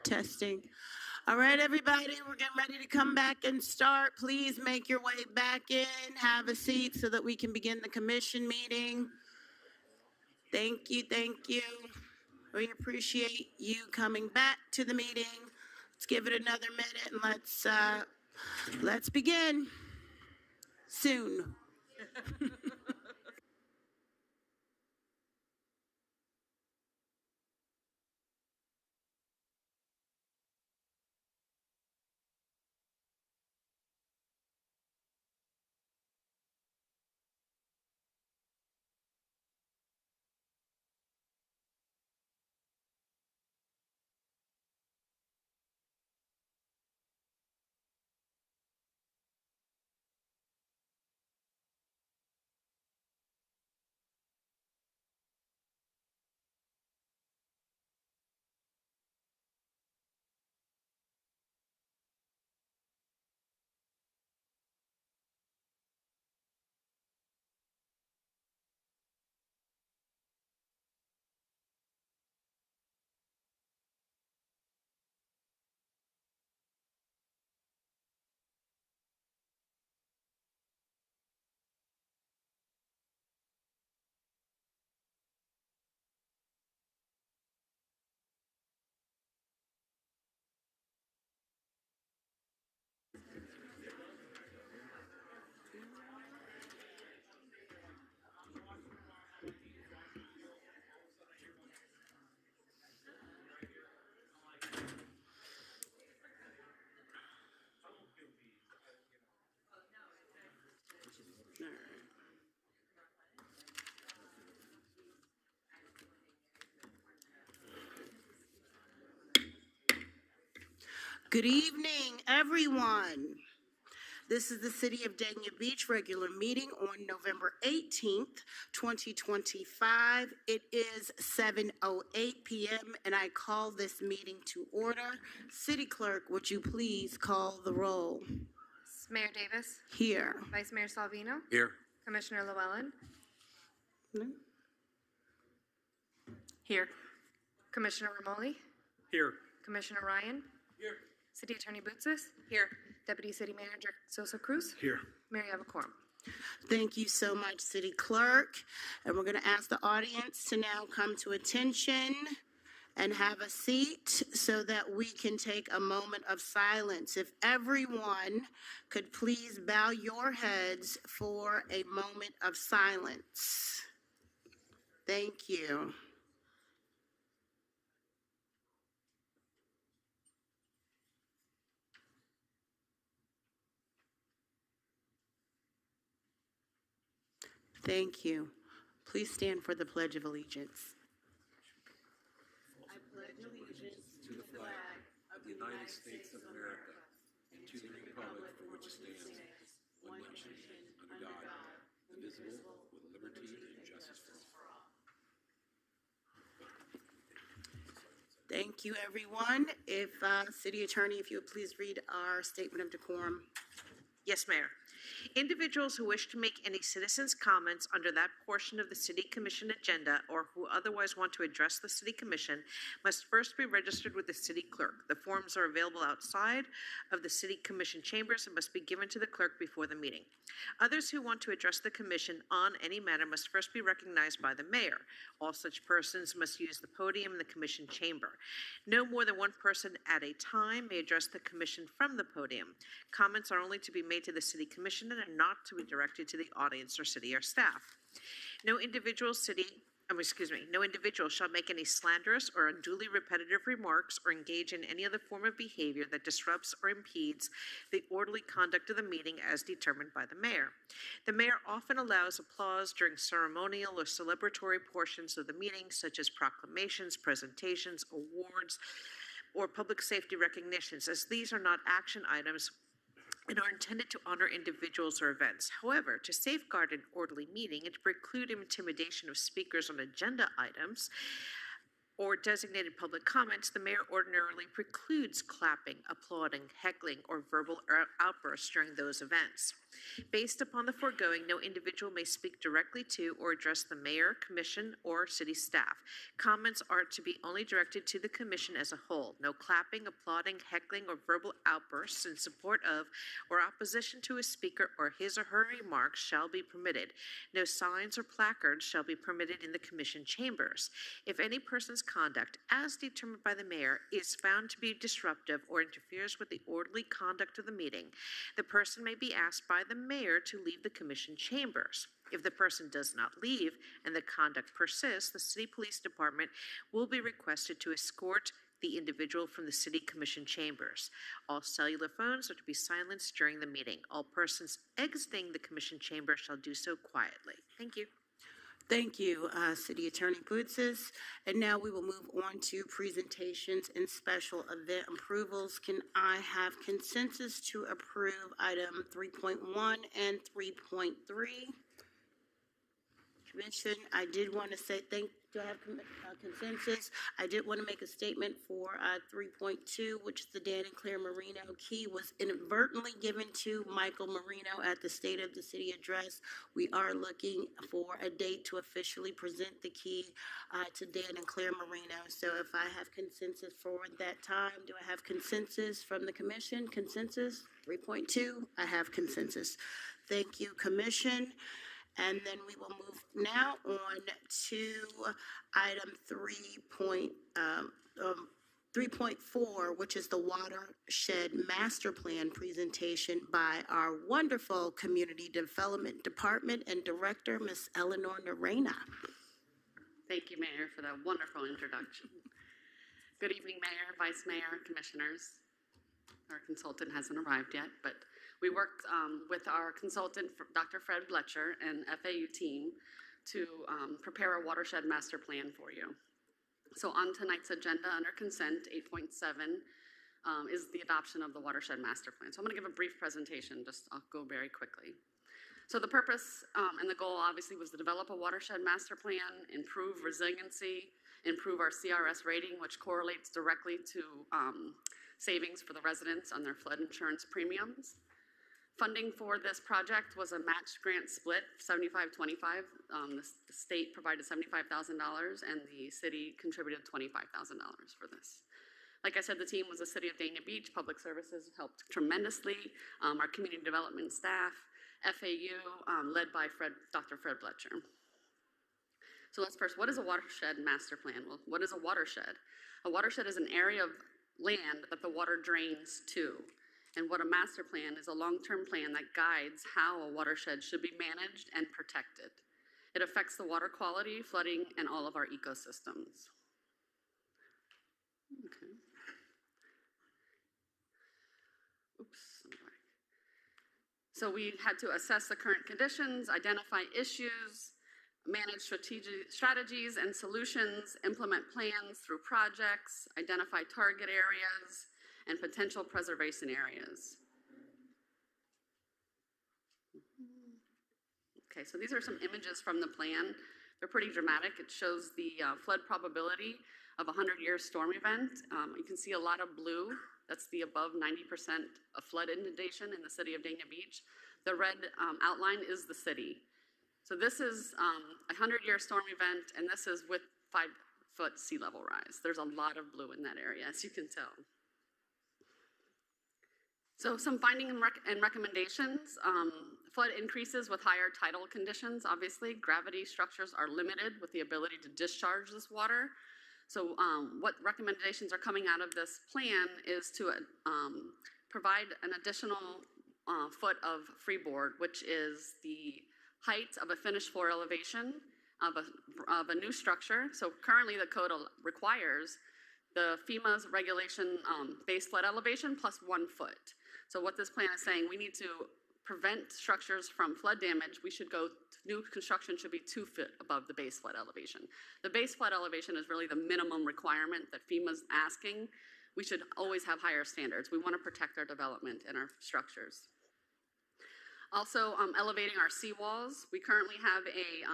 Testing. All right, everybody, we're getting ready to come back and start. Please make your way back in, have a seat so that we can begin the commission meeting. Thank you, thank you. We appreciate you coming back to the meeting. Let's give it another minute and let's begin soon. Good evening, everyone. This is the City of Dania Beach regular meeting on November 18th, 2025. It is 7:08 p.m. and I call this meeting to order. City Clerk, would you please call the roll? Mayor Davis. Here. Vice Mayor Salvino. Here. Commissioner Llewellyn. Here. Commissioner Romoli. Here. Commissioner Ryan. Here. City Attorney Bootsas. Here. Deputy City Manager Sosa Cruz. Here. Mayor, you have a quorum. Thank you so much, City Clerk. And we're going to ask the audience to now come to attention and have a seat so that we can take a moment of silence. If everyone could please bow your heads for a moment of silence. Thank you. Thank you. Please stand for the Pledge of Allegiance. I pledge allegiance to the flag of the United States of America and to the republic for which it stands, one nation, under God, indivisible, with liberty and justice for all. Thank you, everyone. If City Attorney, if you would please read our statement of decorum. Yes, Mayor. Individuals who wish to make any citizens' comments under that portion of the City Commission agenda or who otherwise want to address the City Commission must first be registered with the City Clerk. The forms are available outside of the City Commission chambers and must be given to the clerk before the meeting. Others who want to address the Commission on any matter must first be recognized by the Mayor. All such persons must use the podium in the Commission chamber. No more than one person at a time may address the Commission from the podium. Comments are only to be made to the City Commission and are not to be directed to the audience or city or staff. No individual shall make any slanderous or unduly repetitive remarks or engage in any other form of behavior that disrupts or impedes the orderly conduct of the meeting as determined by the Mayor. The Mayor often allows applause during ceremonial or celebratory portions of the meeting, such as proclamations, presentations, awards, or public safety recognitions, as these are not action items and are intended to honor individuals or events. However, to safeguard an orderly meeting and to preclude intimidation of speakers on agenda items or designated public comments, the Mayor ordinarily precludes clapping, applauding, heckling, or verbal outbursts during those events. Based upon the foregoing, no individual may speak directly to or address the mayor, commission, or city staff. Comments are to be only directed to the commission as a whole. No clapping, applauding, heckling, or verbal outbursts in support of or opposition to a speaker or his or her remarks shall be permitted. No signs or placards shall be permitted in the commission chambers. If any person's conduct, as determined by the mayor, is found to be disruptive or interferes with the orderly conduct of the meeting, the person may be asked by the mayor to leave the commission chambers. If the person does not leave and the conduct persists, the city police department will be requested to escort the individual from the city commission chambers. All cellular phones are to be silenced during the meeting. All persons exiting the commission chamber shall do so quietly. Thank you. Thank you, City Attorney Bootsas. And now we will move on to presentations and special event approvals. Can I have consensus to approve item 3.1 and 3.3? Commission, I did want to say do I have consensus? I did want to make a statement for 3.2, which is the Dan and Claire Marino key was inadvertently given to Michael Marino at the State of the City address. We are looking for a date to officially present the key to Dan and Claire Marino. So if I have consensus for that time, do I have consensus from the commission? Consensus? 3.2, I have consensus. Thank you, commission. And then we will move now on to item 3.4, which is the Watershed Master Plan presentation by our wonderful Community Development Department and Director, Ms. Eleanor Norena. Thank you, Mayor, for that wonderful introduction. Good evening, Mayor, Vice Mayor, Commissioners. Our consultant hasn't arrived yet, but we worked with our consultant, Dr. Fred Bletcher, and FAU team to prepare a watershed master plan for you. So on tonight's agenda under consent, 8.7 is the adoption of the watershed master plan. So I'm going to give a brief presentation, I'll go very quickly. So the purpose and the goal obviously was to develop a watershed master plan, improve resiliency, improve our CRS rating, which correlates directly to savings for the residents on their flood insurance premiums. Funding for this project was a matched grant split, 75-25. The state provided $75,000 and the city contributed $25,000 for this. Like I said, the team was the City of Dania Beach. Public Services helped tremendously. Our community development staff, FAU, led by Dr. Fred Bletcher. So let's first, what is a watershed master plan? Well, what is a watershed? A watershed is an area of land that the water drains to. And what a master plan is a long-term plan that guides how a watershed should be managed and protected. It affects the water quality, flooding, and all of our ecosystems. Okay. Oops. So we had to assess the current conditions, identify issues, manage strategies and solutions, implement plans through projects, identify target areas, and potential preservation areas. Okay, so these are some images from the plan. They're pretty dramatic. It shows the flood probability of a 100-year storm event. You can see a lot of blue. That's the above 90% of flood inundation in the city of Dania Beach. The red outline is the city. So this is a 100-year storm event, and this is with 5-foot sea level rise. There's a lot of blue in that area, as you can tell. So some findings and recommendations. Flood increases with higher tidal conditions, obviously. Gravity structures are limited with the ability to discharge this water. So what recommendations are coming out of this plan is to provide an additional foot of freeboard, which is the height of a finished floor elevation of a new structure. So currently the code requires the FEMA's regulation base flood elevation plus 1 foot. So what this plan is saying, we need to prevent structures from flood damage. New construction should be 2 feet above the base flood elevation. The base flood elevation is really the minimum requirement that FEMA's asking. We should always have higher standards. We want to protect our development and our structures. Also, elevating our seawalls. We currently have a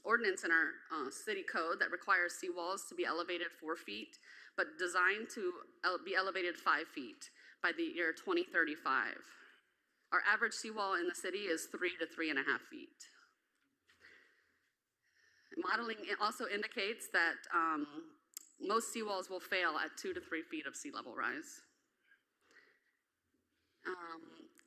ordinance in our city code that requires seawalls to be elevated 4 feet, but designed to be elevated 5 feet by the year 2035. Our average seawall in the city is 3 to 3.5 feet. Modeling also indicates that most seawalls will fail at 2 to 3 feet of sea level rise.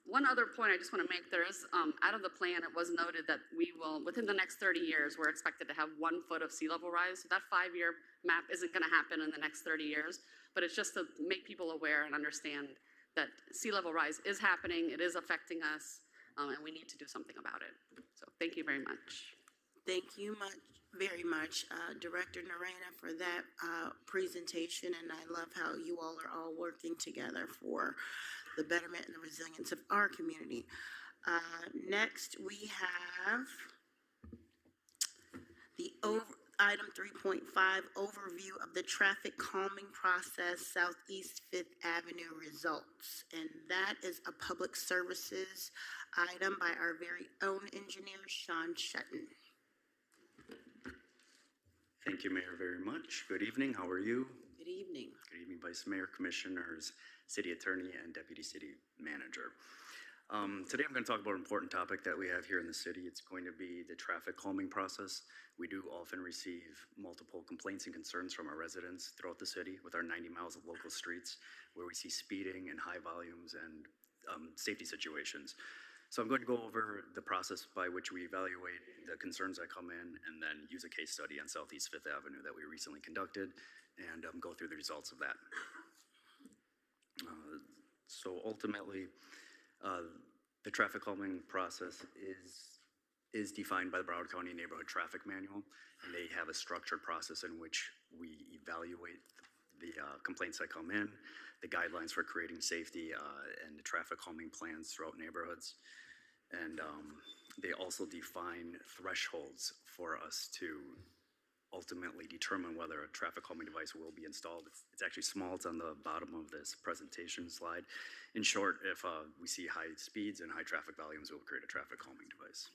One other point I just want to make, there is, out of the plan, it was noted that we will, within the next 30 years, we're expected to have 1 foot of sea level rise. So that 5-year map isn't going to happen in the next 30 years, but it's just to make people aware and understand that sea level rise is happening, it is affecting us, and we need to do something about it. So thank you very much. Thank you very much, Director Narena, for that presentation, and I love how you all are all working together for the betterment and the resilience of our community. Next, we have the item 3.5, overview of the traffic calming process, Southeast Fifth Avenue results. And that is a public services item by our very own engineer, Sean Shutton. Thank you, Mayor, very much. Good evening. How are you? Good evening. Good evening, Vice Mayor, Commissioners, City Attorney, and Deputy City Manager. Today I'm going to talk about an important topic that we have here in the city. It's going to be the traffic calming process. We do often receive multiple complaints and concerns from our residents throughout the city with our 90 miles of local streets where we see speeding and high volumes and safety situations. So I'm going to go over the process by which we evaluate the concerns that come in and then use a case study on Southeast Fifth Avenue that we recently conducted and go through the results of that. So ultimately, the traffic calming process is defined by the Broward County Neighborhood Traffic Manual, and they have a structured process in which we evaluate the complaints that come in, the guidelines for creating safety, and the traffic calming plans throughout neighborhoods. And they also define thresholds for us to ultimately determine whether a traffic calming device will be installed. It's actually small, it's on the bottom of this presentation slide. In short, if we see high speeds and high traffic volumes, we'll create a traffic calming device.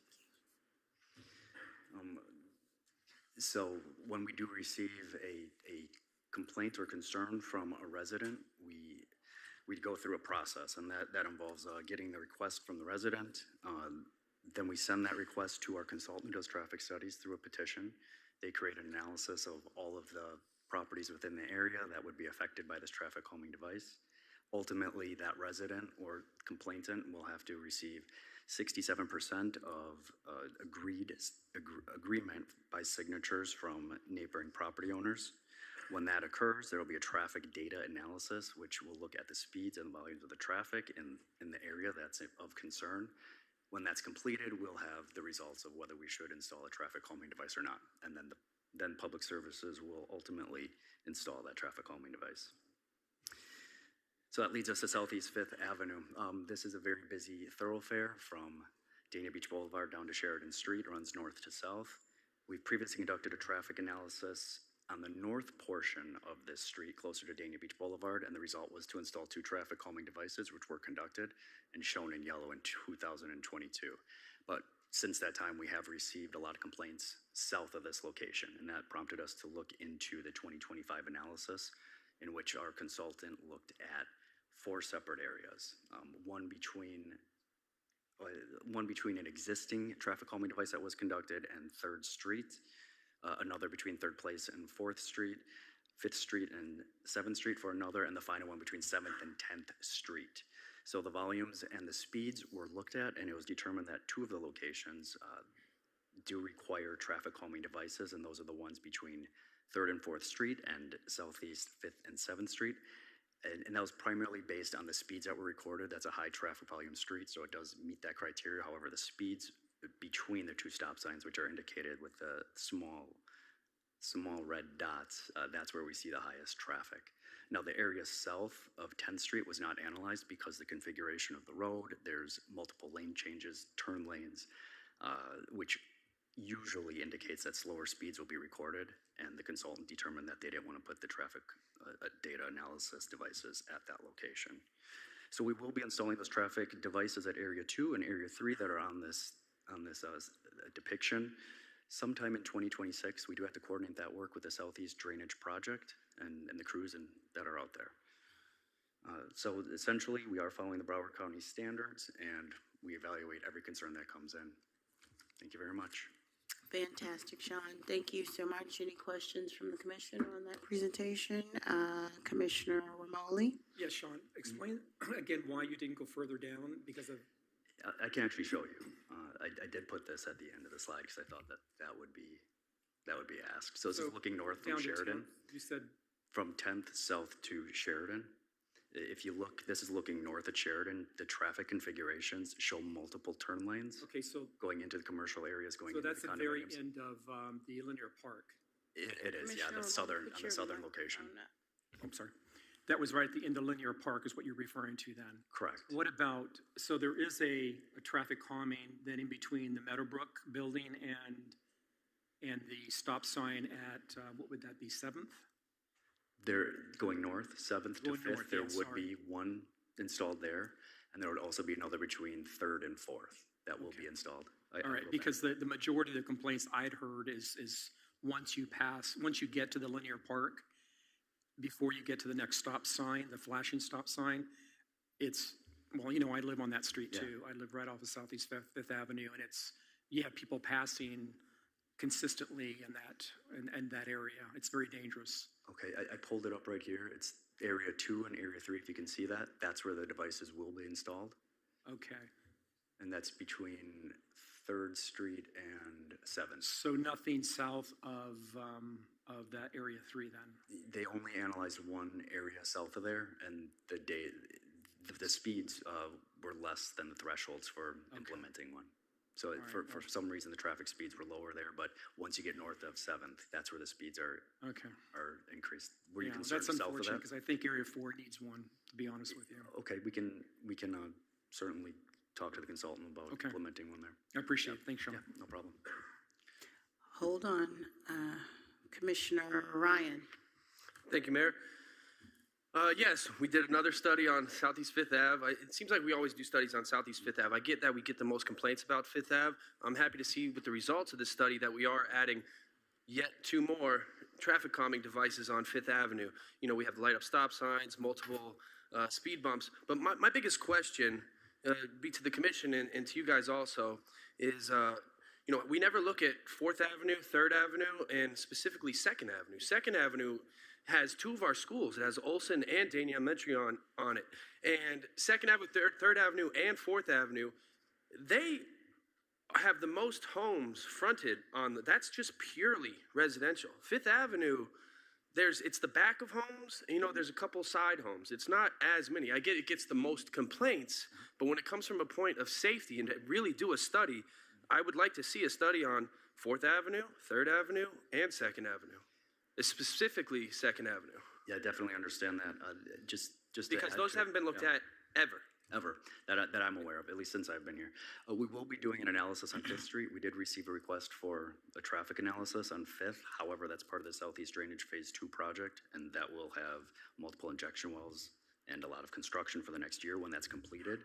So when we do receive a complaint or concern from a resident, we'd go through a process, and that involves getting the request from the resident. Then we send that request to our consultant who does traffic studies through a petition. They create an analysis of all of the properties within the area that would be affected by this traffic calming device. Ultimately, that resident or complainant will have to receive 67% of agreement by signatures from neighboring property owners. When that occurs, there will be a traffic data analysis, which will look at the speeds and volumes of the traffic in the area that's of concern. When that's completed, we'll have the results of whether we should install a traffic calming device or not. And then Public Services will ultimately install that traffic calming device. So that leads us to Southeast Fifth Avenue. This is a very busy thoroughfare from Dania Beach Boulevard down to Sheridan Street, runs north to south. We've previously conducted a traffic analysis on the north portion of this street, closer to Dania Beach Boulevard, and the result was to install 2 traffic calming devices, which were conducted and shown in yellow in 2022. But since that time, we have received a lot of complaints south of this location, and that prompted us to look into the 2025 analysis, in which our consultant looked at 4 separate areas, one between an existing traffic calming device that was conducted and 3rd Street, another between 3rd Place and 4th Street, 5th Street and 7th Street for another, and the final one between 7th and 10th Street. So the volumes and the speeds were looked at, and it was determined that 2 of the locations do require traffic calming devices, and those are the ones between 3rd and 4th Street and Southeast 5th and 7th Street. And that was primarily based on the speeds that were recorded. That's a high traffic volume street, so it does meet that criteria. However, the speeds between the 2 stop signs, which are indicated with the small red dots, that's where we see the highest traffic. Now, the area south of 10th Street was not analyzed because the configuration of the road, there's multiple lane changes, turn lanes, which usually indicates that slower speeds will be recorded, and the consultant determined that they didn't want to put the traffic data analysis devices at that location. So we will be installing those traffic devices at Area 2 and Area 3 that are on this depiction. Sometime in 2026, we do have to coordinate that work with the Southeast Drainage Project and the crews that are out there. So essentially, we are following the Broward County standards, and we evaluate every concern that comes in. Thank you very much. Fantastic, Sean. Thank you so much. Any questions from the commission on that presentation? Commissioner Romoli? Yes, Sean, explain again why you didn't go further down because of, I can actually show you. I did put this at the end of the slide because I thought that would be asked. So this is looking north down from to Sheridan, 10th, you said, from 10th south to Sheridan. If you look, this is looking north at Sheridan. The traffic configurations show multiple turn lanes okay, so, going into the commercial areas, going so into that's the the very condominiums. end of the linear park. It is, yeah, Commissioner the Romoli, southern, put on your the southern microphone location. on. I'm sorry. That was right at the end of linear park is what you're referring to then. Correct. What about, so there is a traffic calming then in between the Meadowbrook building and the stop sign at, what would that be, 7th? They're going north, 7th to Going 5th. north, There yeah, would sorry. be one installed there, and there would also be another between 3rd and 4th that will be installed. All right, because the majority of the complaints I'd heard is once you get to the linear park, before you get to the next stop sign, the flashing stop sign, it's, well, you know, I live on that street Yeah. too. I live right off of Southeast Fifth Avenue, and you have people passing consistently in that area. It's very dangerous. Okay, I pulled it up right here. It's area 2 and area 3, if you can see that. That's where the devices will be installed, Okay, and that's between 3rd Street and 7th. so nothing south of that area 3 then? They only analyzed one area south of there, and the speeds were less than the thresholds for implementing one. So for some reason, the traffic speeds were lower there, but once you get north of 7th, that's where the speeds are Okay. increased. Were you Yeah, concerned that's south of unfortunate that? because I think Area 4 needs one, to be honest with you. Okay, we can certainly talk to the consultant about Okay. implementing one there. I appreciate it. Thanks, Sean. Yeah, no problem. Hold on, Commissioner Ryan. Thank you, Mayor. Yes, we did another study on Southeast Fifth Ave. It seems like we always do studies on Southeast Fifth Ave. I get that we get the most complaints about Fifth Ave. I'm happy to see with the results of this study that we are adding yet 2 more traffic calming devices on Fifth Avenue. You know, we have light up stop signs, multiple speed bumps. But my biggest question, be to the commission and to you guys also, is you know, we never look at 4th Avenue, 3rd Avenue, and specifically 2nd Avenue. 2nd Avenue has 2 of our schools. It has Olson and Dania Elementary on it. And 2nd Avenue, 3rd Avenue, and 4th Avenue, they have the most homes fronted on that's just purely residential. 5th Avenue, it's the back of homes, you know, there's a couple side homes. It's not as many. I get it gets the most complaints, but when it comes from a point of safety and to really do a study, I would like to see a study on 4th Avenue, 3rd Avenue, and 2nd Avenue. Specifically 2nd Avenue. Yeah, I definitely understand that. Just to Because add those to it, haven't been looked yeah. at ever. That I'm aware of, at least since I've been here. We will be doing an analysis on 5th Street. We did receive a request for a traffic analysis on 5th. However, that's part of the Southeast Drainage Phase 2 project, and that will have multiple injection wells and a lot of construction for the next year. When that's completed,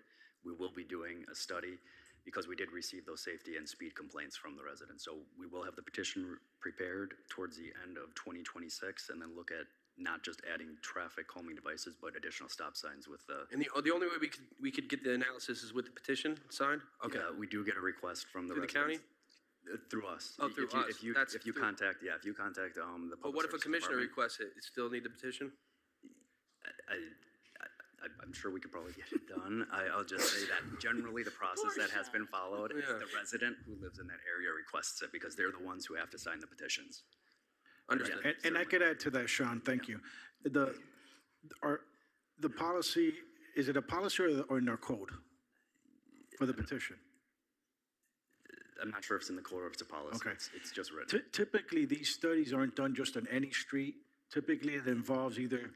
we will be doing a study because we did receive those safety and speed complaints from the residents. So we will have the petition prepared towards the end of 2026 and then look at not just adding traffic calming devices, but additional stop signs with the. And the only way we could get the analysis is with the petition signed? Okay. Yeah, we do get a request from the Through the county? residents. Through us. Oh, through us. If you That's if you through- contact the public But what if a service commissioner department, requests it? It still need the petition? I'm sure we could probably get it done. I'll just say that generally the process that has been followed is Yeah. the resident who lives in that area requests it because they're the ones who have to sign the petitions. Understood. Yeah. And I could add to that, Sean, thank you. The policy, is it a policy or in our code for the petition? I'm not sure if it's in the code or if it's a policy. Okay. It's just written. Typically, these studies aren't done just on any street. Typically, it involves either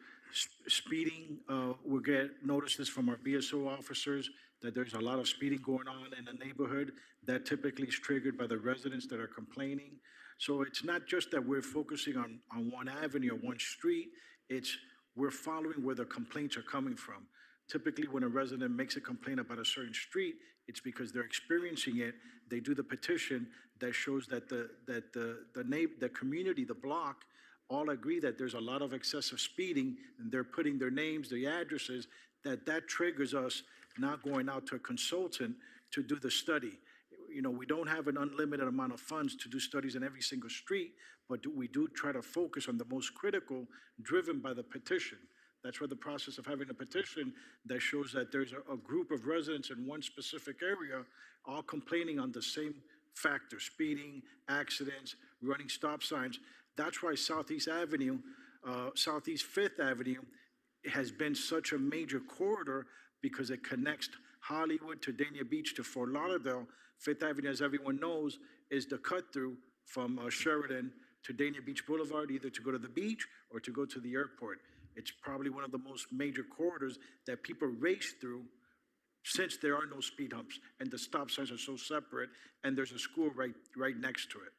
speeding. We'll get notices from our BSO officers that there's a lot of speeding going on in the neighborhood. That typically is triggered by the residents that are complaining. So it's not just that we're focusing on one avenue or one street. It's we're following where the complaints are coming from. Typically, when a resident makes a complaint about a certain street, it's because they're experiencing it. They do the petition that shows that the community, the block, all agree that there's a lot of excessive speeding, and they're putting their names, their addresses, that triggers us not going out to a consultant to do the study. You know, we don't have an unlimited amount of funds to do studies in every single street, but we do try to focus on the most critical, driven by the petition. That's where the process of having a petition that shows that there's a group of residents in one specific area all complaining on the same factor: speeding, accidents, running stop signs. That's why Southeast Fifth Avenue has been such a major corridor, because it connects Hollywood to Dania Beach to Fort Lauderdale. Fifth Avenue, as everyone knows, is the cut-through from Sheridan to Dania Beach Boulevard, either to go to the beach or to go to the airport. It's probably one of the most major corridors that people race through, since there are no speed humps and the stop signs are so separate, and there's a school right next to it.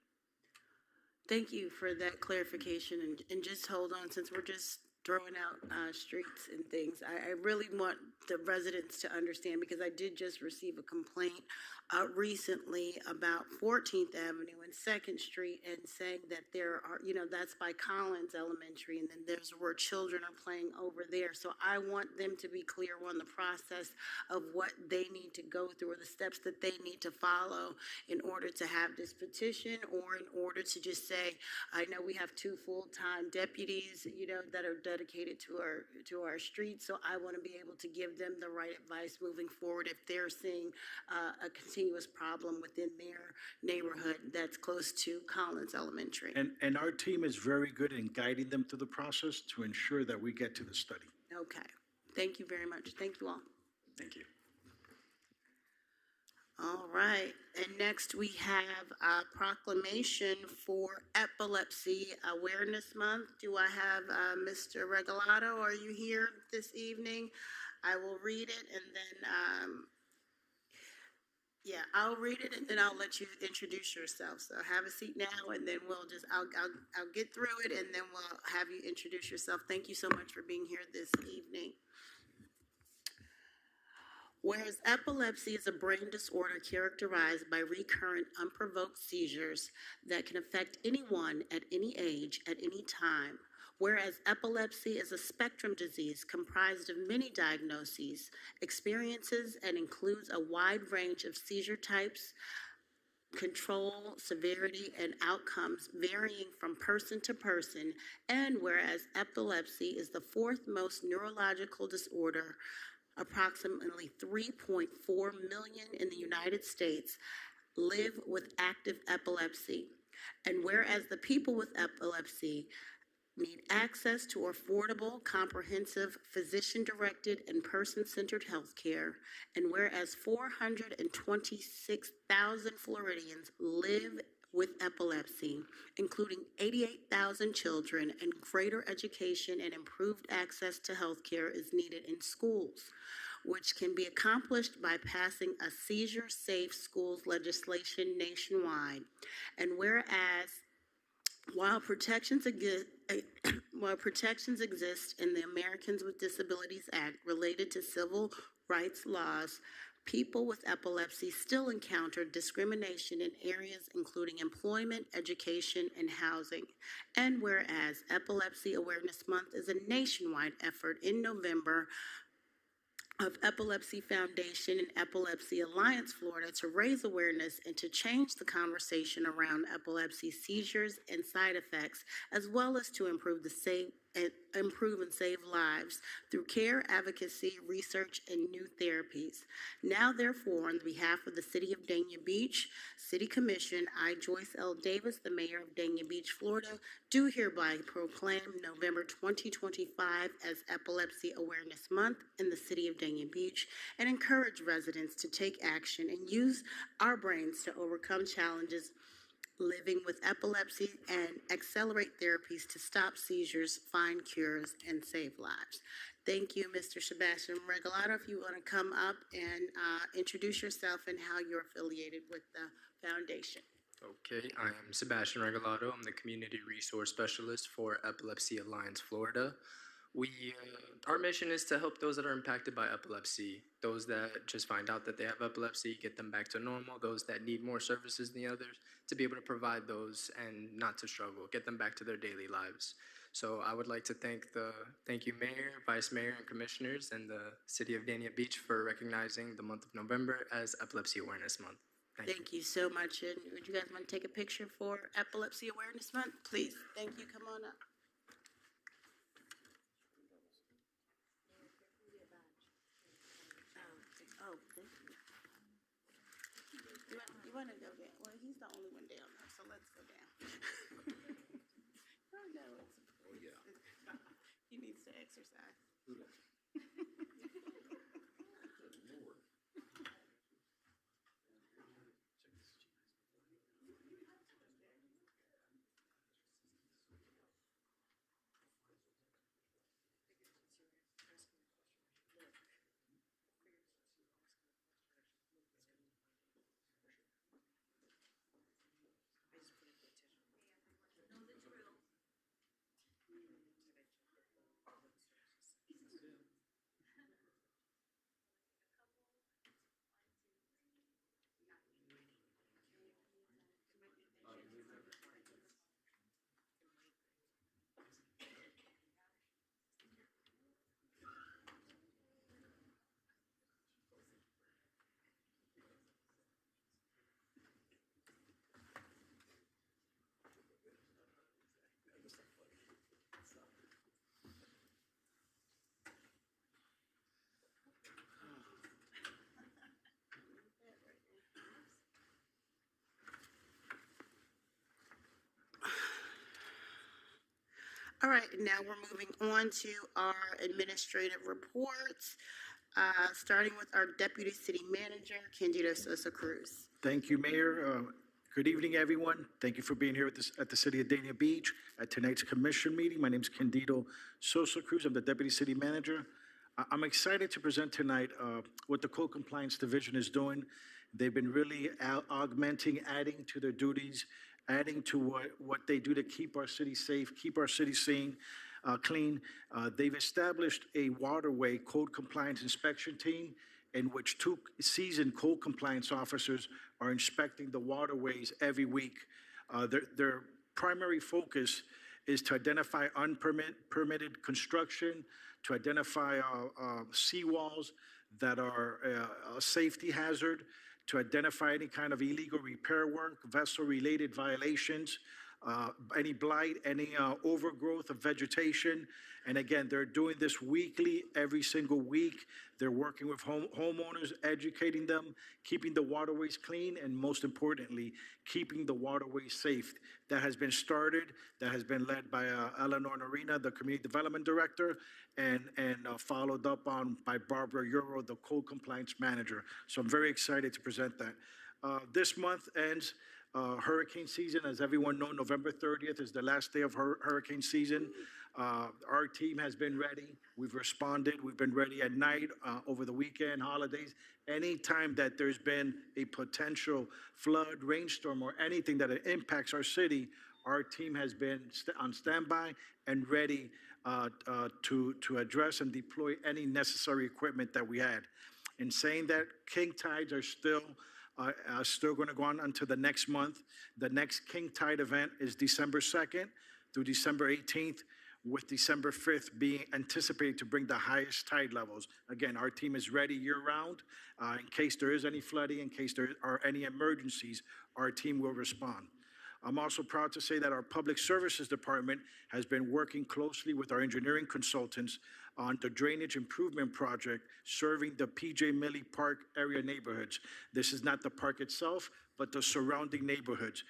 Thank you for that clarification, and just hold on, since we're just throwing out streets and things. I really want the residents to understand, because I did just receive a complaint recently about 14th Avenue and 2nd Street, and saying that there are, that's by Collins Elementary, and then there's where children are playing over there. So I want them to be clear on the process of what they need to go through, or the steps that they need to follow in order to have this petition, or in order to just say, I know we have 2 full-time deputies, that are dedicated to our streets. So I want to be able to give them the right advice moving forward if they're seeing a continuous problem within their neighborhood that's close to Collins Elementary. And our team is very good in guiding them through the process to ensure that we get to the study. Okay. Thank you very much. Thank you all. Thank you. All right, and next we have a proclamation for Epilepsy Awareness Month. Do I have Mr. Regalado? Are you here this evening? I will read it, and then, I'll read it, and then I'll let you introduce yourself. So have a seat now, and then I'll get through it, and then we'll have you introduce yourself. Thank you so much for being here this evening. Whereas epilepsy is a brain disorder characterized by recurrent, unprovoked seizures that can affect anyone at any age, at any time. Whereas epilepsy is a spectrum disease comprised of many diagnoses, experiences, and includes a wide range of seizure types, control, severity, and outcomes varying from person to person. And whereas epilepsy is the 4th most neurological disorder, approximately 3.4 million in the United States live with active epilepsy. And whereas the people with epilepsy need access to affordable, comprehensive, physician-directed, and person-centered health care, and whereas 426,000 Floridians live with epilepsy, including 88,000 children, and greater education and improved access to health care is needed in schools, which can be accomplished by passing a seizure-safe schools legislation nationwide. And whereas while protections exist in the Americans with Disabilities Act related to civil rights laws, people with epilepsy still encounter discrimination in areas including employment, education, and housing. And whereas Epilepsy Awareness Month is a nationwide effort in November of Epilepsy Foundation and Epilepsy Alliance Florida to raise awareness and to change the conversation around epilepsy, seizures, and side effects, as well as to improve and save lives through care, advocacy, research, and new therapies. Now, therefore, on behalf of the City of Dania Beach City Commission, I, Joyce L. Davis, the Mayor of Dania Beach, Florida, do hereby proclaim November 2025 as Epilepsy Awareness Month in the City of Dania Beach, and encourage residents to take action and use our brains to overcome challenges living with epilepsy and accelerate therapies to stop seizures, find cures, and save lives. Thank you, Mr. Sebastian Regalado. If you want to come up and introduce yourself and how you're affiliated with the foundation. Okay, I am Sebastian Regalado. I'm the Community Resource Specialist for Epilepsy Alliance Florida. Our mission is to help those that are impacted by epilepsy, those that just find out that they have epilepsy, get them back to normal, those that need more services than the others, to be able to provide those and not to struggle, get them back to their daily lives. So I would like to thank you, Mayor, Vice Mayor, and Commissioners, and the City of Dania Beach for recognizing the month of November as Epilepsy Awareness Month. Thank you so much. And would you guys want to take a picture for Epilepsy Awareness Month? Please. Thank you. Come on up. Oh, thank you. You want to go down? Well, he's the only one down there, so let's go down. Oh, no, he needs to exercise. All right, now we're moving on to our administrative reports, starting with our Deputy City Manager, Candido Sosa Cruz. Thank you, Mayor. Good evening, everyone. Thank you for being here at the City of Dania Beach at tonight's commission meeting. My name is Candido Sosa Cruz. I'm the Deputy City Manager. I'm excited to present tonight what the Code Compliance Division is doing. They've been really augmenting, adding to their duties, adding to what they do to keep our city safe, keep our city clean. They've established a waterway code compliance inspection team in which 2 seasoned code compliance officers are inspecting the waterways every week. Their primary focus is to identify unpermitted construction, to identify seawalls that are a safety hazard, to identify any kind of illegal repair work, vessel-related violations, any blight, any overgrowth of vegetation. And again, they're doing this weekly, every single week. They're working with homeowners, educating them, keeping the waterways clean, and most importantly, keeping the waterways safe. That has been started, that has been led by Eleanor Norina, the Community Development Director, and followed up on by Barbara Euro, the Code Compliance Manager. So I'm very excited to present that. This month ends hurricane season. As everyone knows, November 30th is the last day of hurricane season. Our team has been ready. We've responded. We've been ready at night, over the weekend, holidays. Anytime that there's been a potential flood, rainstorm, or anything that impacts our city, our team has been on standby and ready to address and deploy any necessary equipment that we had. In saying that, king tides are still going to go on until the next month. The next king tide event is December 2nd through December 18th, with December 5th being anticipated to bring the highest tide levels. Again, our team is ready year-round. In case there is any flooding, in case there are any emergencies, our team will respond. I'm also proud to say that our Public Services Department has been working closely with our engineering consultants on the drainage improvement project serving the PJ Milley Park area neighborhoods. This is not the park itself, but the surrounding neighborhoods.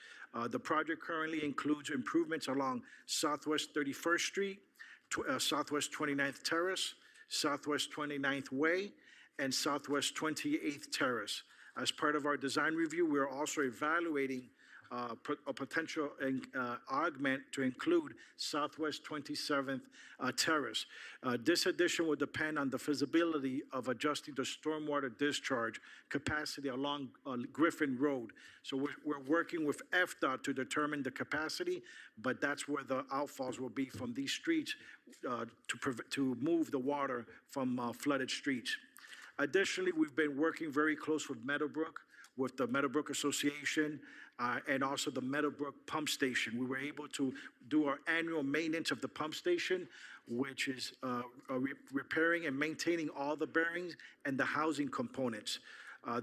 The project currently includes improvements along Southwest 31st Street, Southwest 29th Terrace, Southwest 29th Way, and Southwest 28th Terrace. As part of our design review, we are also evaluating a potential augment to include Southwest 27th Terrace. This addition will depend on the feasibility of adjusting the stormwater discharge capacity along Griffin Road. So we're working with FDOT to determine the capacity, but that's where the outfalls will be from these streets to move the water from flooded streets. Additionally, we've been working very close with Meadowbrook, with the Meadowbrook Association, and also the Meadowbrook Pump Station. We were able to do our annual maintenance of the pump station, which is repairing and maintaining all the bearings and the housing components.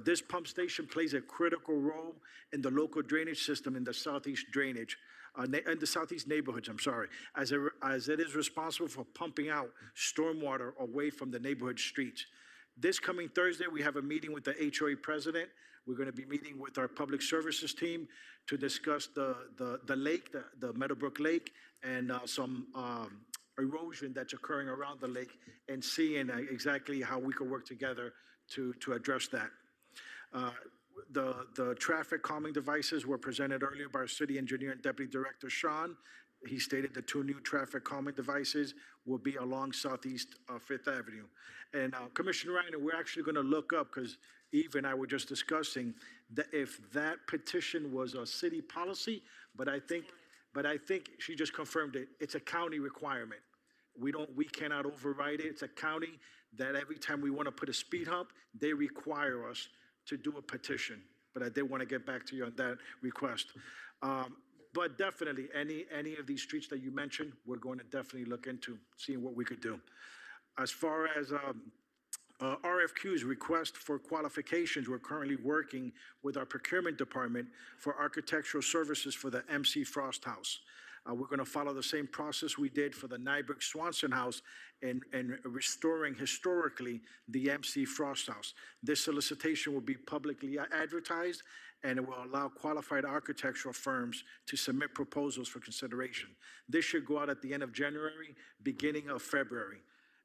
This pump station plays a critical role in the local drainage system in the southeast drainage, in the southeast neighborhoods, I'm sorry, as it is responsible for pumping out stormwater away from the neighborhood streets. This coming Thursday, we have a meeting with the HOA president. We're going to be meeting with our public services team to discuss the lake, the Meadowbrook Lake, and some erosion that's occurring around the lake, and seeing exactly how we can work together to address that. The traffic calming devices were presented earlier by our city engineer and deputy director, Sean. He stated the 2 new traffic calming devices will be along Southeast Fifth Avenue. And Commissioner Ryan, we're actually going to look up, because Eve and I were just discussing that if that petition was a city policy, but I think she just confirmed it. It's a county requirement. We cannot override it. It's a county that every time we want to put a speed hump, they require us to do a petition. But I did want to get back to you on that request. But definitely, any of these streets that you mentioned, we're going to definitely look into seeing what we could do. As far as RFQs, request for qualifications, we're currently working with our procurement department for architectural services for the MC Frost House. We're going to follow the same process we did for the Nyberg Swanson House and restoring historically the MC Frost House. This solicitation will be publicly advertised, and it will allow qualified architectural firms to submit proposals for consideration. This should go out at the end of January, beginning of February.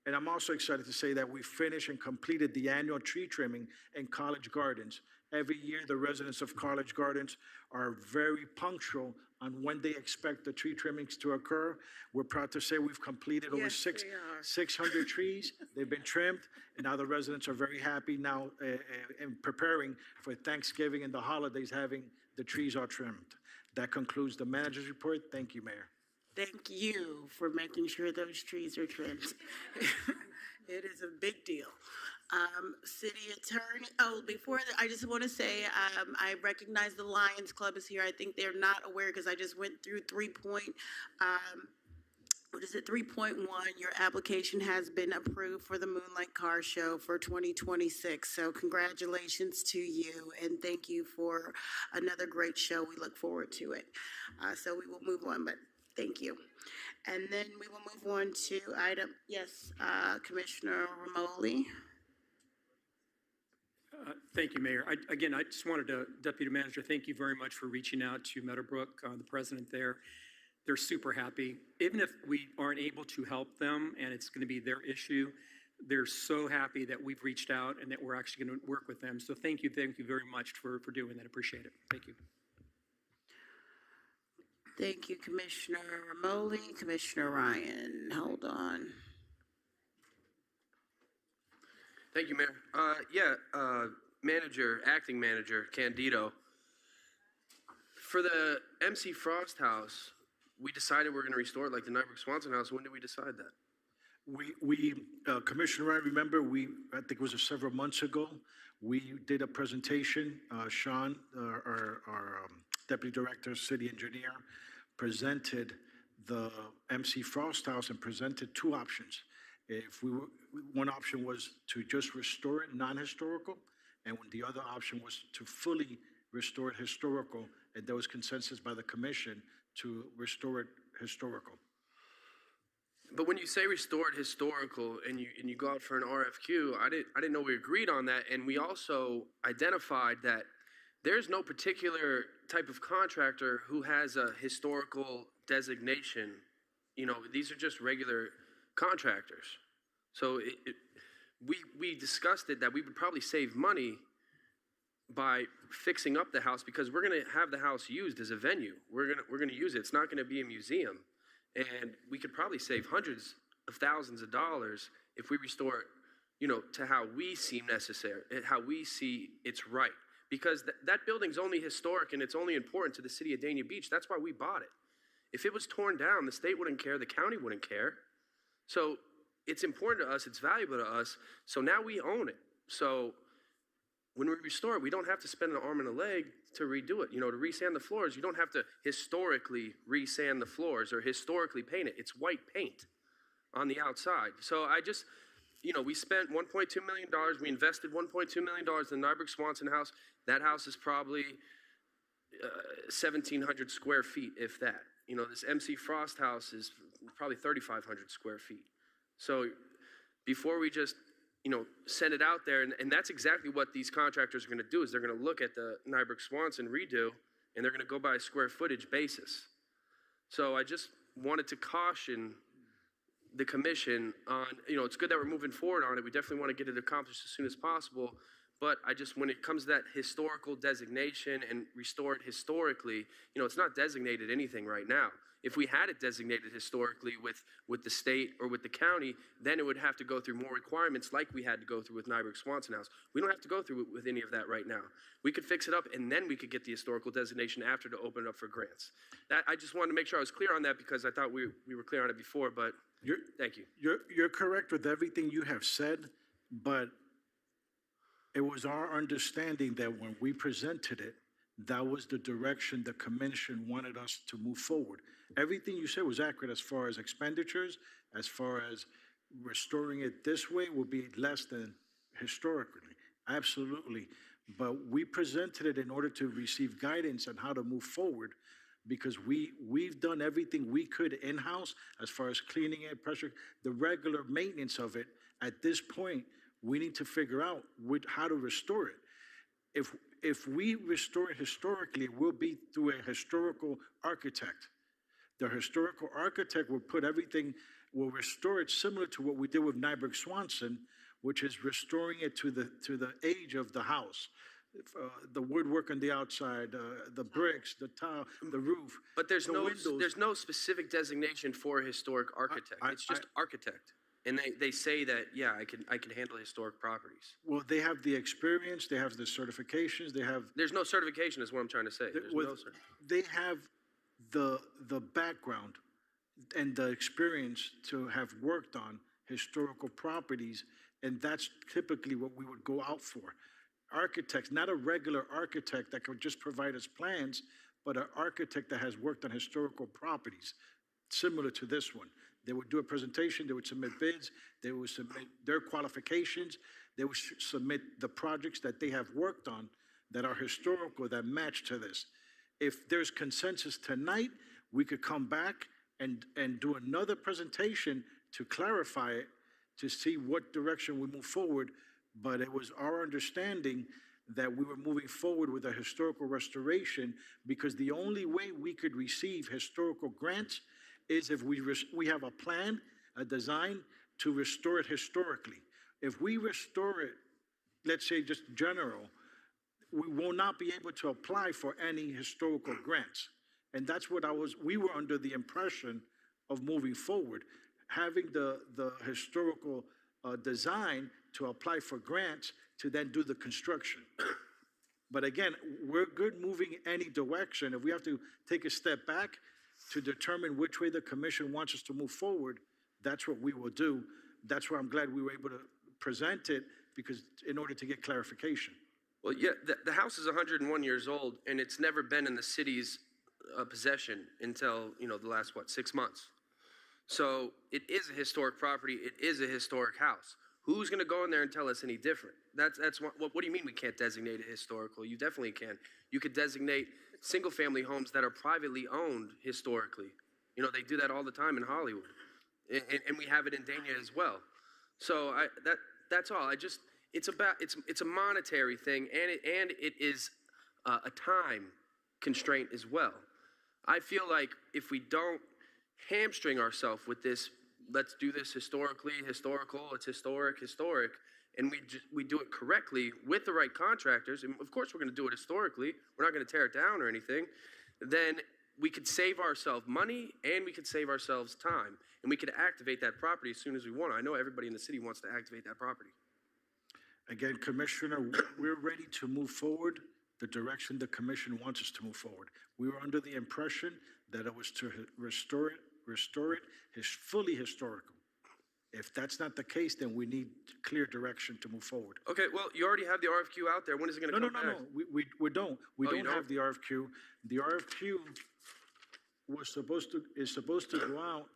And I'm also excited to say that we finished and completed the annual tree trimming in College Gardens. Every year, the residents of College Gardens are very punctual on when they expect the tree trimmings to occur. We're proud to say we've completed over 600 trees. They've been trimmed, and now the residents are very happy now in preparing for Thanksgiving and the holidays, having the trees all trimmed. That concludes the manager's report. Thank you, Mayor. Thank you for making sure those trees are trimmed. It is a big deal. City Attorney, before that, I just want to say, I recognize the Lions Club is here. I think they're not aware, because I just went through 3.1. Your application has been approved for the Moonlight Car Show for 2026. So congratulations to you, and thank you for another great show. We look forward to it. So we will move on, but thank you. And then we will move on to Commissioner Romoli. Thank you, Mayor. I just wanted to, Deputy Manager, thank you very much for reaching out to Meadowbrook, the president there. They're super happy. Even if we aren't able to help them and it's going to be their issue, they're so happy that we've reached out and that we're actually going to work with them. So thank you very much for doing that. Appreciate it. Thank you. Thank you, Commissioner Romoli. Commissioner Ryan, hold on. Thank you, Mayor. Acting Manager Candido. For the MC Frost House, we decided we're going to restore it like the Nyberg Swanson House. When did we decide that? Commissioner Ryan, remember, I think it was several months ago, we did a presentation. Sean, our Deputy Director, City Engineer, presented the MC Frost House and presented 2 options. One option was to just restore it non-historical, and the other option was to fully restore it historical, and there was consensus by the commission to restore it historical. But when you say restored historical and you go out for an RFQ, I didn't know we agreed on that, and we also identified that there's no particular type of contractor who has a historical designation. These are just regular contractors. So we discussed it that we would probably save money by fixing up the house, because we're going to have the house used as a venue. We're going to use it. It's not going to be a museum. And we could probably save hundreds of thousands of dollars if we restore it, you know, to how we see necessary, how we see it's right. Because that building's only historic and it's only important to the city of Dania Beach. That's why we bought it. If it was torn down, the state wouldn't care, the county wouldn't care. So it's important to us, it's valuable to us, so now we own it. So when we restore it, we don't have to spend an arm and a leg to redo it. You know, to resand the floors, you don't have to historically resand the floors or historically paint it. It's white paint on the outside. So I just, you know, we spent $1.2 million. We invested $1.2 million in the Nyberg Swanson house. That house is probably 1,700 square feet, if that. You know, this MC Frost house is probably 3,500 square feet. So before we just, you know, send it out there, and that's exactly what these contractors are going to do, is they're going to look at the Nyberg Swanson redo, and they're going to go by a square footage basis. So I just wanted to caution the commission on, you know, it's good that we're moving forward on it. We definitely want to get it accomplished as soon as possible. But I just, when it comes to that historical designation and restored historically, you know, it's not designated anything right now. If we had it designated historically with the state or with the county, then it would have to go through more requirements like we had to go through with Nyberg Swanson House. We don't have to go through with any of that right now. We could fix it up and then we could get the historical designation after to open it up for grants. That, I just wanted to make sure I was clear on that because I thought we were clear on it before, but thank you. You're correct with everything you have said, but it was our understanding that when we presented it, that was the direction the commission wanted us to move forward. Everything you said was accurate as far as expenditures, as far as restoring it this way will be less than historically, absolutely. But we presented it in order to receive guidance on how to move forward, because we've done everything we could in-house as far as cleaning it, pressure, the regular maintenance of it. At this point, we need to figure out how to restore it. If we restore it historically, it will be through a historical architect. The historical architect will will restore it similar to what we did with Nyberg Swanson, which is restoring it to the age of the house. The woodwork on the outside, the bricks, the tile, the roof. But there's windows. no specific designation for a historic architect. It's just architect. And they say that, yeah, I can handle historic properties. Well, they have the experience, they have the certifications, they have. There's no certification is what I'm trying to say. There's no certification. They have the background and the experience to have worked on historical properties, and that's typically what we would go out for. Architects, not a regular architect that could just provide us plans, but an architect that has worked on historical properties, similar to this one. They would do a presentation, they would submit bids, they would submit their qualifications, they would submit the projects that they have worked on that are historical, that match to this. If there's consensus tonight, we could come back and do another presentation to clarify it, to see what direction we move forward. But it was our understanding that we were moving forward with a historical restoration, because the only way we could receive historical grants is if we have a plan, a design to restore it historically. If we restore it, let's say just general, we will not be able to apply for any historical grants. And that's what we were under the impression of moving forward, having the historical design to apply for grants to then do the construction. But again, we're good moving any direction. If we have to take a step back to determine which way the commission wants us to move forward, that's what we will do. That's why I'm glad we were able to present it, because in order to get clarification. Well, yeah, the house is 101 years old, and it's never been in the city's possession until, you know, the last, 6 months. So it is a historic property. It is a historic house. Who's going to go in there and tell us any different? That's what do you mean we can't designate it historical? You definitely can. You could designate single-family homes that are privately owned historically. You know, they do that all the time in Hollywood, and we have it in Dania as well. So that's all. It's a monetary thing, and it is a time constraint as well. I feel like if we don't hamstring ourselves with this let's do this historically, historical, it's historic, and we do it correctly with the right contractors, and of course we're going to do it historically, we're not going to tear it down or anything, then we could save ourselves money and we could save ourselves time, and we could activate that property as soon as we want. I know everybody in the city wants to activate that property. Again, Commissioner, we're ready to move forward the direction the commission wants us to move forward. We were under the impression that it was to restore it is fully historical. If that's not the case, then we need clear direction to move forward. Okay, well, you already have the RFQ out there. When is it going to No, come back? we don't. We Oh, you don't have the RFQ. The RFQ is supposed to go out.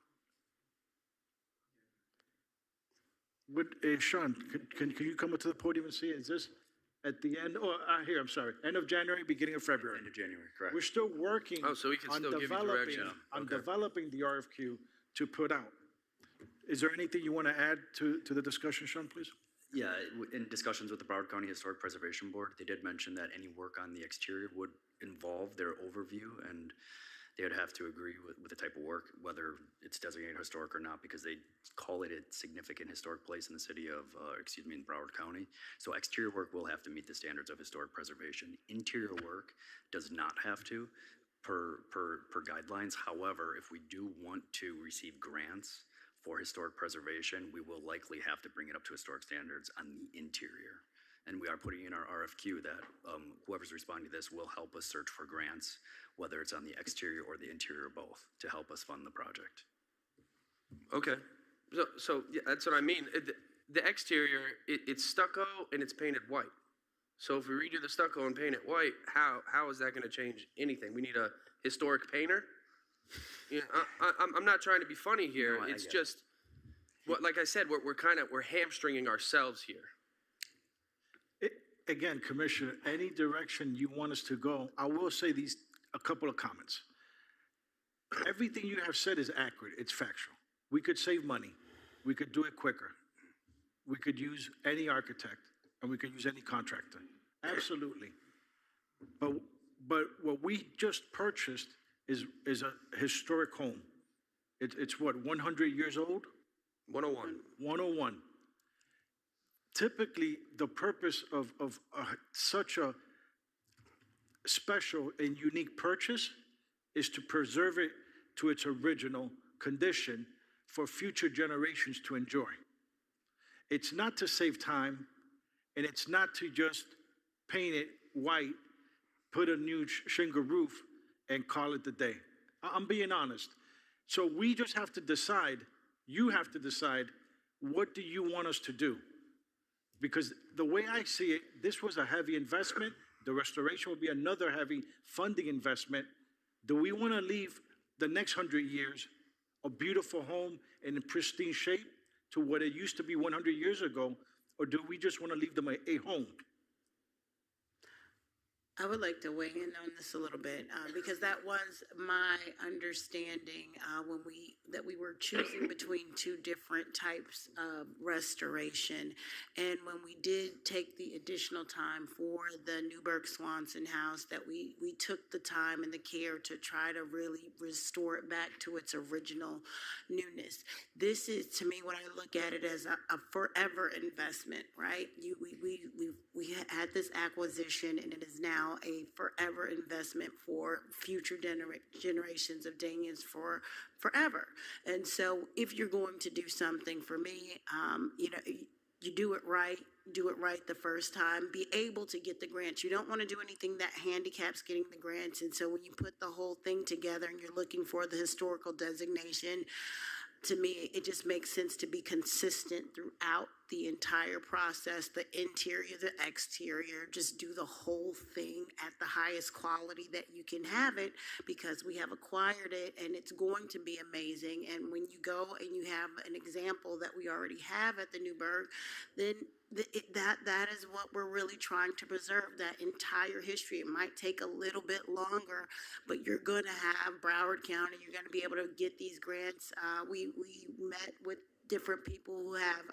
But, Sean, can you come up to the podium and see, is this at the end, here, I'm sorry, end of January, beginning of February? End of January, correct. We're still working Oh, so we can on still give you developing, direction. on Okay. developing the RFQ to put out. Is there anything you want to add to the discussion, Sean, please? Yeah, in discussions with the Broward County Historic Preservation Board, they did mention that any work on the exterior would involve their overview, and they would have to agree with the type of work, whether it's designated historic or not, because they call it a significant historic place in the city of, in Broward County. So exterior work will have to meet the standards of historic preservation. Interior work does not have to, per guidelines. However, if we do want to receive grants for historic preservation, we will likely have to bring it up to historic standards on the interior. And we are putting in our RFQ that whoever's responding to this will help us search for grants, whether it's on the exterior or the interior or both, to help us fund the project. Okay, so yeah, that's what I mean. The exterior, it's stucco and it's painted white. So if we redo the stucco and paint it white, how is that going to change anything? We need a historic painter? You know, I'm not trying to be funny here. No, I it's get just, like I said, we're hamstringing ourselves here. Again, Commissioner, any direction you want us to go, I will say a couple of comments. Everything you have said is accurate, it's factual. We could save money, we could do it quicker. We could use any architect, and we could use any contractor, absolutely. But what we just purchased is a historic home. It's what, 100 years old? 101. 101. Typically, the purpose of such a special and unique purchase is to preserve it to its original condition for future generations to enjoy. It's not to save time, and it's not to just paint it white, put a new shingle roof, and call it the day. I'm being honest. So we just have to decide, you have to decide, what do you want us to do? Because the way I see it, this was a heavy investment. The restoration will be another heavy funding investment. Do we want to leave the next 100 years a beautiful home in pristine shape to what it used to be 100 years ago? Or do we just want to leave them a home? I would like to weigh in on this a little bit because that was my understanding that we were choosing between two different types of restoration. And when we did take the additional time for the Newburgh Swanson house, that we took the time and the care to try to really restore it back to its original newness. This is, to me, what I look at it as a forever investment, right? We had this acquisition, and it is now a forever investment for future generations of Danians for forever. And so if you're going to do something for me, you do it right the first time, be able to get the grants. You don't want to do anything that handicaps getting the grants. And so when you put the whole thing together and you're looking for the historical designation, to me, it just makes sense to be consistent throughout the entire process, the interior, the exterior, just do the whole thing at the highest quality that you can have it, because we have acquired it and it's going to be amazing. And when you go and you have an example that we already have at the Newburgh, then that is what we're really trying to preserve, that entire history. It might take a little bit longer, but you're going to have Broward County, you're going to be able to get these grants. We met with different people who have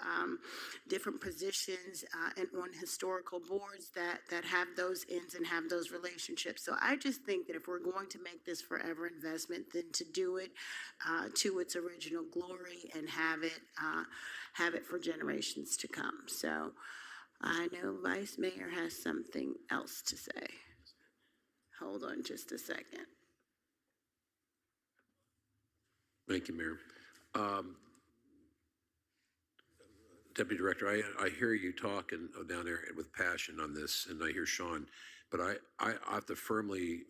different positions and on historical boards that have those ends and have those relationships. So I just think that if we're going to make this forever investment, then to do it to its original glory and have it for generations to come. So I know Vice Mayor has something else to say. Hold on just a second. Thank you, Mayor. Deputy Director, I hear you talking down there with passion on this, and I hear Sean, but I have to firmly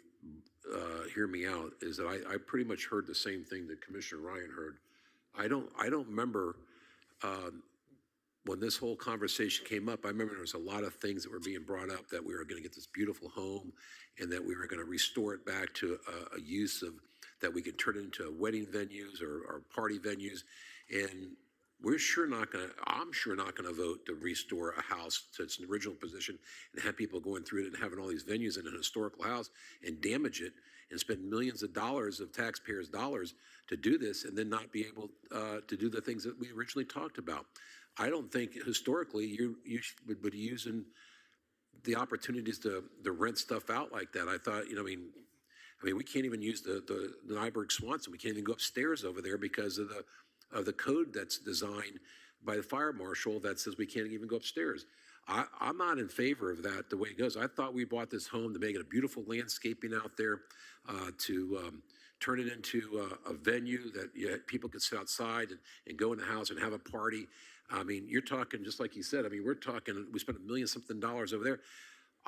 hear me out, is that I pretty much heard the same thing that Commissioner Ryan heard. I don't remember when this whole conversation came up. I remember there was a lot of things that were being brought up, that we were going to get this beautiful home and that we were going to restore it back to a use of, that we could turn it into wedding venues or party venues. And I'm sure not going to vote to restore a house to its original position and have people going through it and having all these venues in an historical house and damage it and spend millions of dollars of taxpayers' dollars to do this and then not be able to do the things that we originally talked about. I don't think historically you would be using the opportunities to rent stuff out like that. I thought, I mean, we can't even use the Nyberg Swanson. We can't even go upstairs over there because of the code that's designed by the fire marshal that says we can't even go upstairs. I'm not in favor of that the way it goes. I thought we bought this home to make it a beautiful landscaping out there, to turn it into a venue that people could sit outside and go in the house and have a party. I mean, you're talking, just like you said, I mean, we spent $1 million something over there.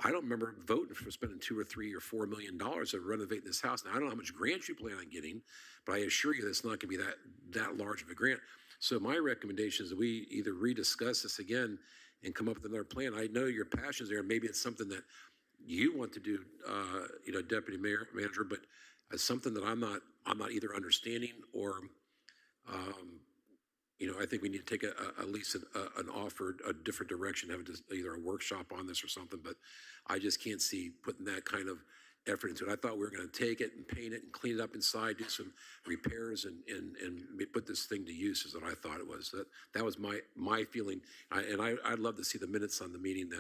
I don't remember voting for spending $2 or $3 or $4 million to renovate this house. Now, I don't know how much grant you plan on getting, but I assure you that's not going to be that large of a grant. So my recommendation is that we either rediscuss this again and come up with another plan. I know your passion's there. Maybe it's something that you want to do, Deputy Manager, but it's something that I'm not either understanding or, I think we need to take at least an offer, a different direction, have either a workshop on this or something, but I just can't see putting that kind of effort into it. I thought we were going to take it and paint it and clean it up inside, do some repairs and put this thing to use, is what I thought it was. That was my feeling. I'd love to see the minutes on the meeting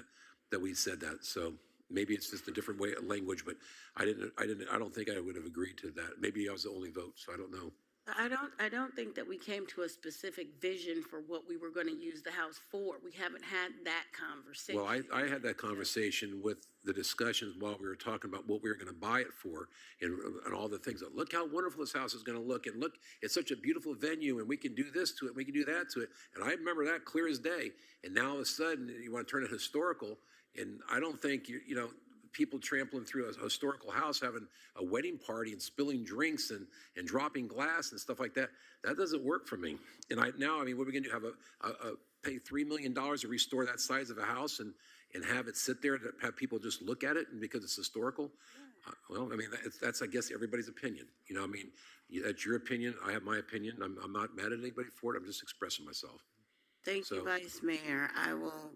that we said that. So maybe it's just a different way of language, but I don't think I would have agreed to that. Maybe I was the only vote, so I don't know. I don't think that we came to a specific vision for what we were going to use the house for. We haven't had that conversation. Well, I had that conversation with the discussions while we were talking about what we were going to buy it for and all the things. Look how wonderful this house is going to look, and look, it's such a beautiful venue, and we can do this to it, we can do that to it. And I remember that clear as day. And now all of a sudden, you want to turn it historical, and I don't think people trampling through a historical house, having a wedding party and spilling drinks and dropping glass and stuff like that. That doesn't work for me. And what are we going to do? Pay $3 million to restore that size of a house and have it sit there to have people just look at it and because it's historical? That's I guess everybody's opinion. That's your opinion. I have my opinion. I'm not mad at anybody for it. I'm just expressing myself. Thank you, Vice Mayor. I will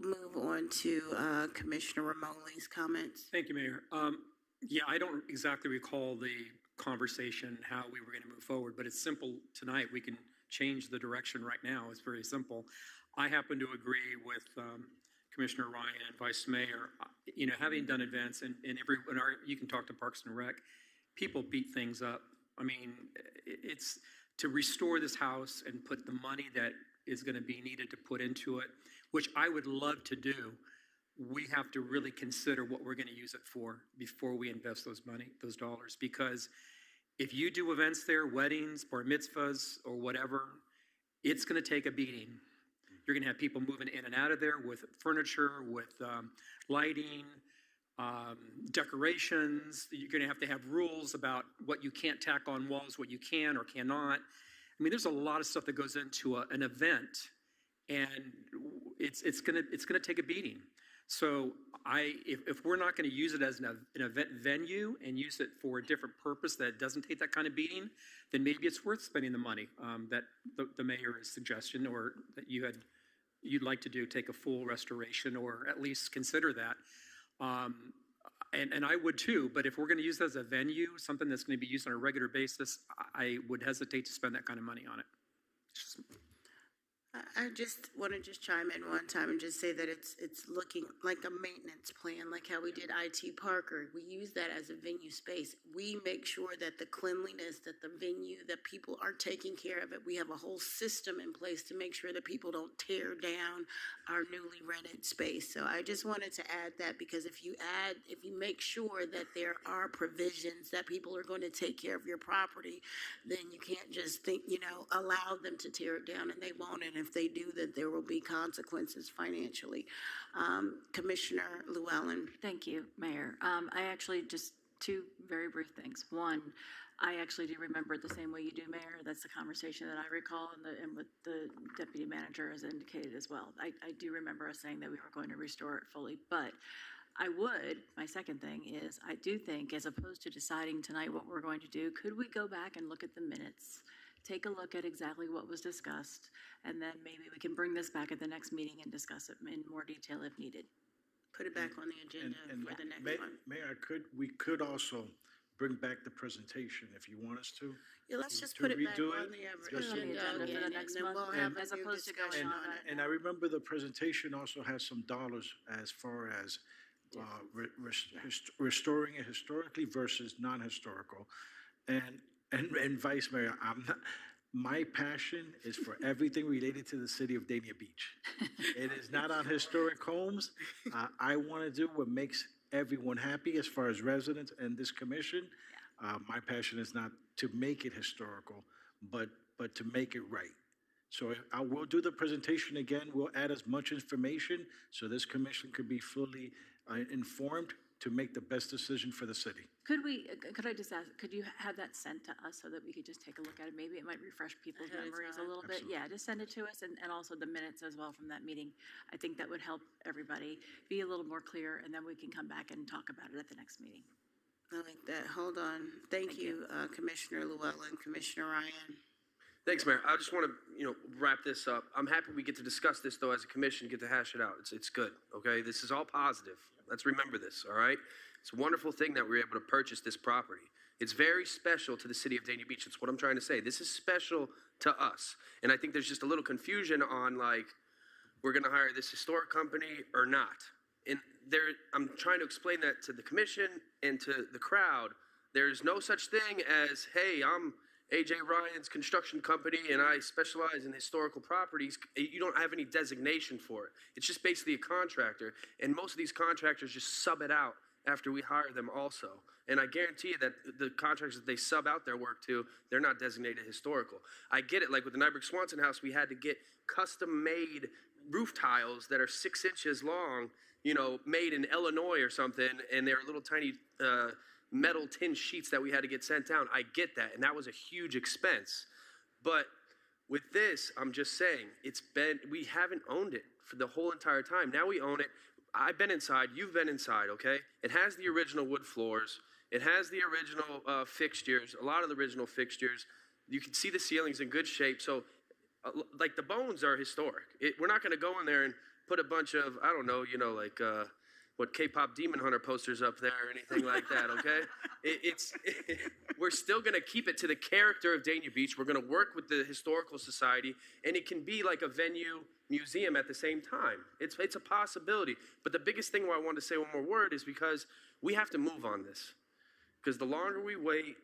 move on to Commissioner Romoli's comments. Thank you, Mayor. I don't exactly recall the conversation, how we were going to move forward, but it's simple tonight. We can change the direction right now. It's very simple. I happen to agree with Commissioner Ryan and Vice Mayor. Having done events you can talk to Parks and Rec, people beat things up. I mean, it's to restore this house and put the money that is going to be needed to put into it, which I would love to do. We have to really consider what we're going to use it for before we invest those dollars. Because if you do events there, weddings, bar mitzvahs, or whatever, it's going to take a beating. You're going to have people moving in and out of there with furniture, with lighting, decorations. You're going to have rules about what you can't tack on walls, what you can or cannot. I mean, there's a lot of stuff that goes into an event, and it's gonna take a beating. So if we're not going to use it as an event venue and use it for a different purpose that doesn't take that kind of beating, then maybe it's worth spending the money that the mayor's suggestion, or that you'd like to do, take a full restoration or at least consider that. And I would too, but if we're going to use it as a venue, something that's going to be used on a regular basis, I would hesitate to spend that kind of money on it. I just want to just chime in one time and just say that it's looking like a maintenance plan, like how we did IT Parker. We use that as a venue space. We make sure that the cleanliness, that the venue, that people are taking care of it. We have a whole system in place to make sure that people don't tear down our newly rented space. So I just wanted to add that, because if you make sure that there are provisions that people are going to take care of your property, then you can't just think, allow them to tear it down, and they won't. And if they do, that there will be consequences financially. Commissioner Llewellyn. Thank you, Mayor. I actually just two very brief things. One, I actually do remember it the same way you do, Mayor. That's the conversation that I recall, and what the deputy manager has indicated as well. I do remember us saying that we were going to restore it fully, but my second thing is, I do think, as opposed to deciding tonight what we're going to do, could we go back and look at the minutes, take a look at exactly what was discussed, and then maybe we can bring this back at the next meeting and discuss it in more detail if needed. Put it back on the agenda for the next one. Mayor, we could also bring back the presentation if you want us to. Yeah, let's just put it back redo on it. the Put it on the agenda agenda for again, the and next then month, we'll have a as new opposed to going discussion on on it. And I remember the presentation also has some dollars as far as restoring it historically versus non-historical. And Vice Mayor, my passion is for everything related to the city of Dania Beach. It is not on historic homes. I want to do what makes everyone happy as far as residents and this commission. My passion is not to make it historical, but to make it right. So I will do the presentation again. We'll add as much information so this commission could be fully informed to make the best decision for the city. Could I just ask, could you have that sent to us so that we could just take a look at it? Maybe it might refresh people's memories a little bit. Absolutely. Yeah, just send it to us, and also the minutes as well from that meeting. I think that would help everybody be a little more clear, and then we can come back and talk about it at the next meeting. I like that. Hold on. Thank you, Commissioner Llewellyn. Commissioner Ryan. Thanks, Mayor. I just want to, wrap this up. I'm happy we get to discuss this, though, as a commission, get to hash it out. It's good, okay? This is all positive. Let's remember this, all right? It's a wonderful thing that we were able to purchase this property. It's very special to the city of Dania Beach. That's what I'm trying to say. This is special to us. And I think there's just a little confusion on, we're going to hire this historic company or not. And I'm trying to explain that to the commission and to the crowd. There's no such thing as, hey, I'm A.J. Ryan's construction company and I specialize in historical properties. You don't have any designation for it. It's just basically a contractor. And most of these contractors just sub it out after we hire them also. And I guarantee you that the contractors that they sub out their work to, they're not designated historical. I get it, like with the Nyberg Swanson house, we had to get custom-made roof tiles that are 6 inches long, made in Illinois or something, and they're little tiny metal tin sheets that we had to get sent down. I get that, and that was a huge expense. But with this, I'm just saying, we haven't owned it for the whole entire time. Now we own it. I've been inside, you've been inside, okay? It has the original wood floors. It has the original fixtures, a lot of the original fixtures. You can see the ceiling's in good shape. So, the bones are historic. We're not gonna go in there and put a bunch of, I don't know, what K-pop Demon Hunter posters up there or anything like that, okay? We're still gonna keep it to the character of Dania Beach. We're gonna work with the Historical Society, and it can be like a venue museum at the same time. It's a possibility. But the biggest thing why I wanted to say one more word is because we have to move on this. Because the longer we wait,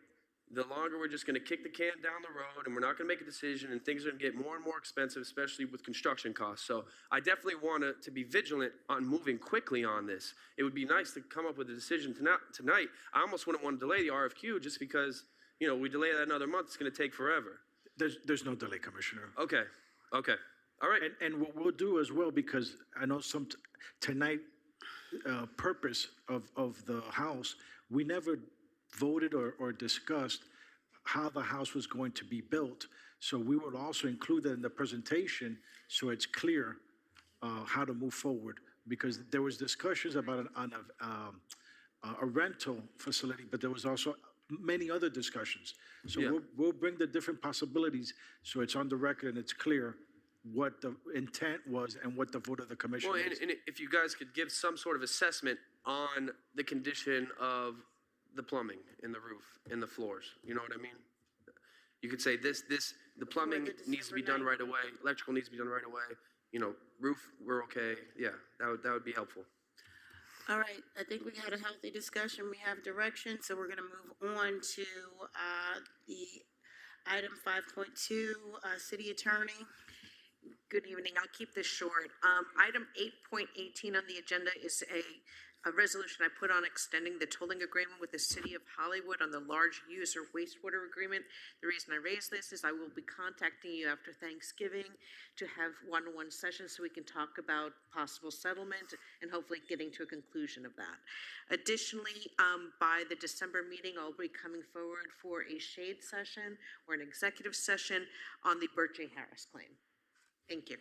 the longer we're just going to kick the can down the road, and we're not going to make a decision, and things are going to get more and more expensive, especially with construction costs. So I definitely want to be vigilant on moving quickly on this. It would be nice to come up with a decision tonight. I almost wouldn't want to delay the RFQ just because, we delay that another month, it's going to take forever. There's no delay, Commissioner. Okay. All right. And what we'll do as well, because I know tonight purpose of the house, we never voted or discussed how the house was going to be built. So we would also include that in the presentation so it's clear how to move forward. Because there was discussions about a rental facility, but there was also many other discussions. So we'll bring the different possibilities so it's on the record and it's clear what the intent was and what the vote of the commission is. And if you guys could give some sort of assessment on the condition of the plumbing in the roof, in the floors, you know what I mean? You could say the plumbing needs to be done right away, electrical needs to be done right away, roof, we're okay. Yeah, that would be helpful. All right, I think we had a healthy discussion. We have direction, so we're gonna move on to, the item 5.2, city attorney. Good evening. I'll keep this short. Item 8.18 on the agenda is a resolution I put on extending the tolling agreement with the City of Hollywood on the large user wastewater agreement. The reason I raise this is I will be contacting you after Thanksgiving to have one-on-one sessions so we can talk about possible settlement and hopefully getting to a conclusion of that. Additionally, by the December meeting, I'll be coming forward for a shade session or an executive session on the Burt J. Harris claim. Thank you.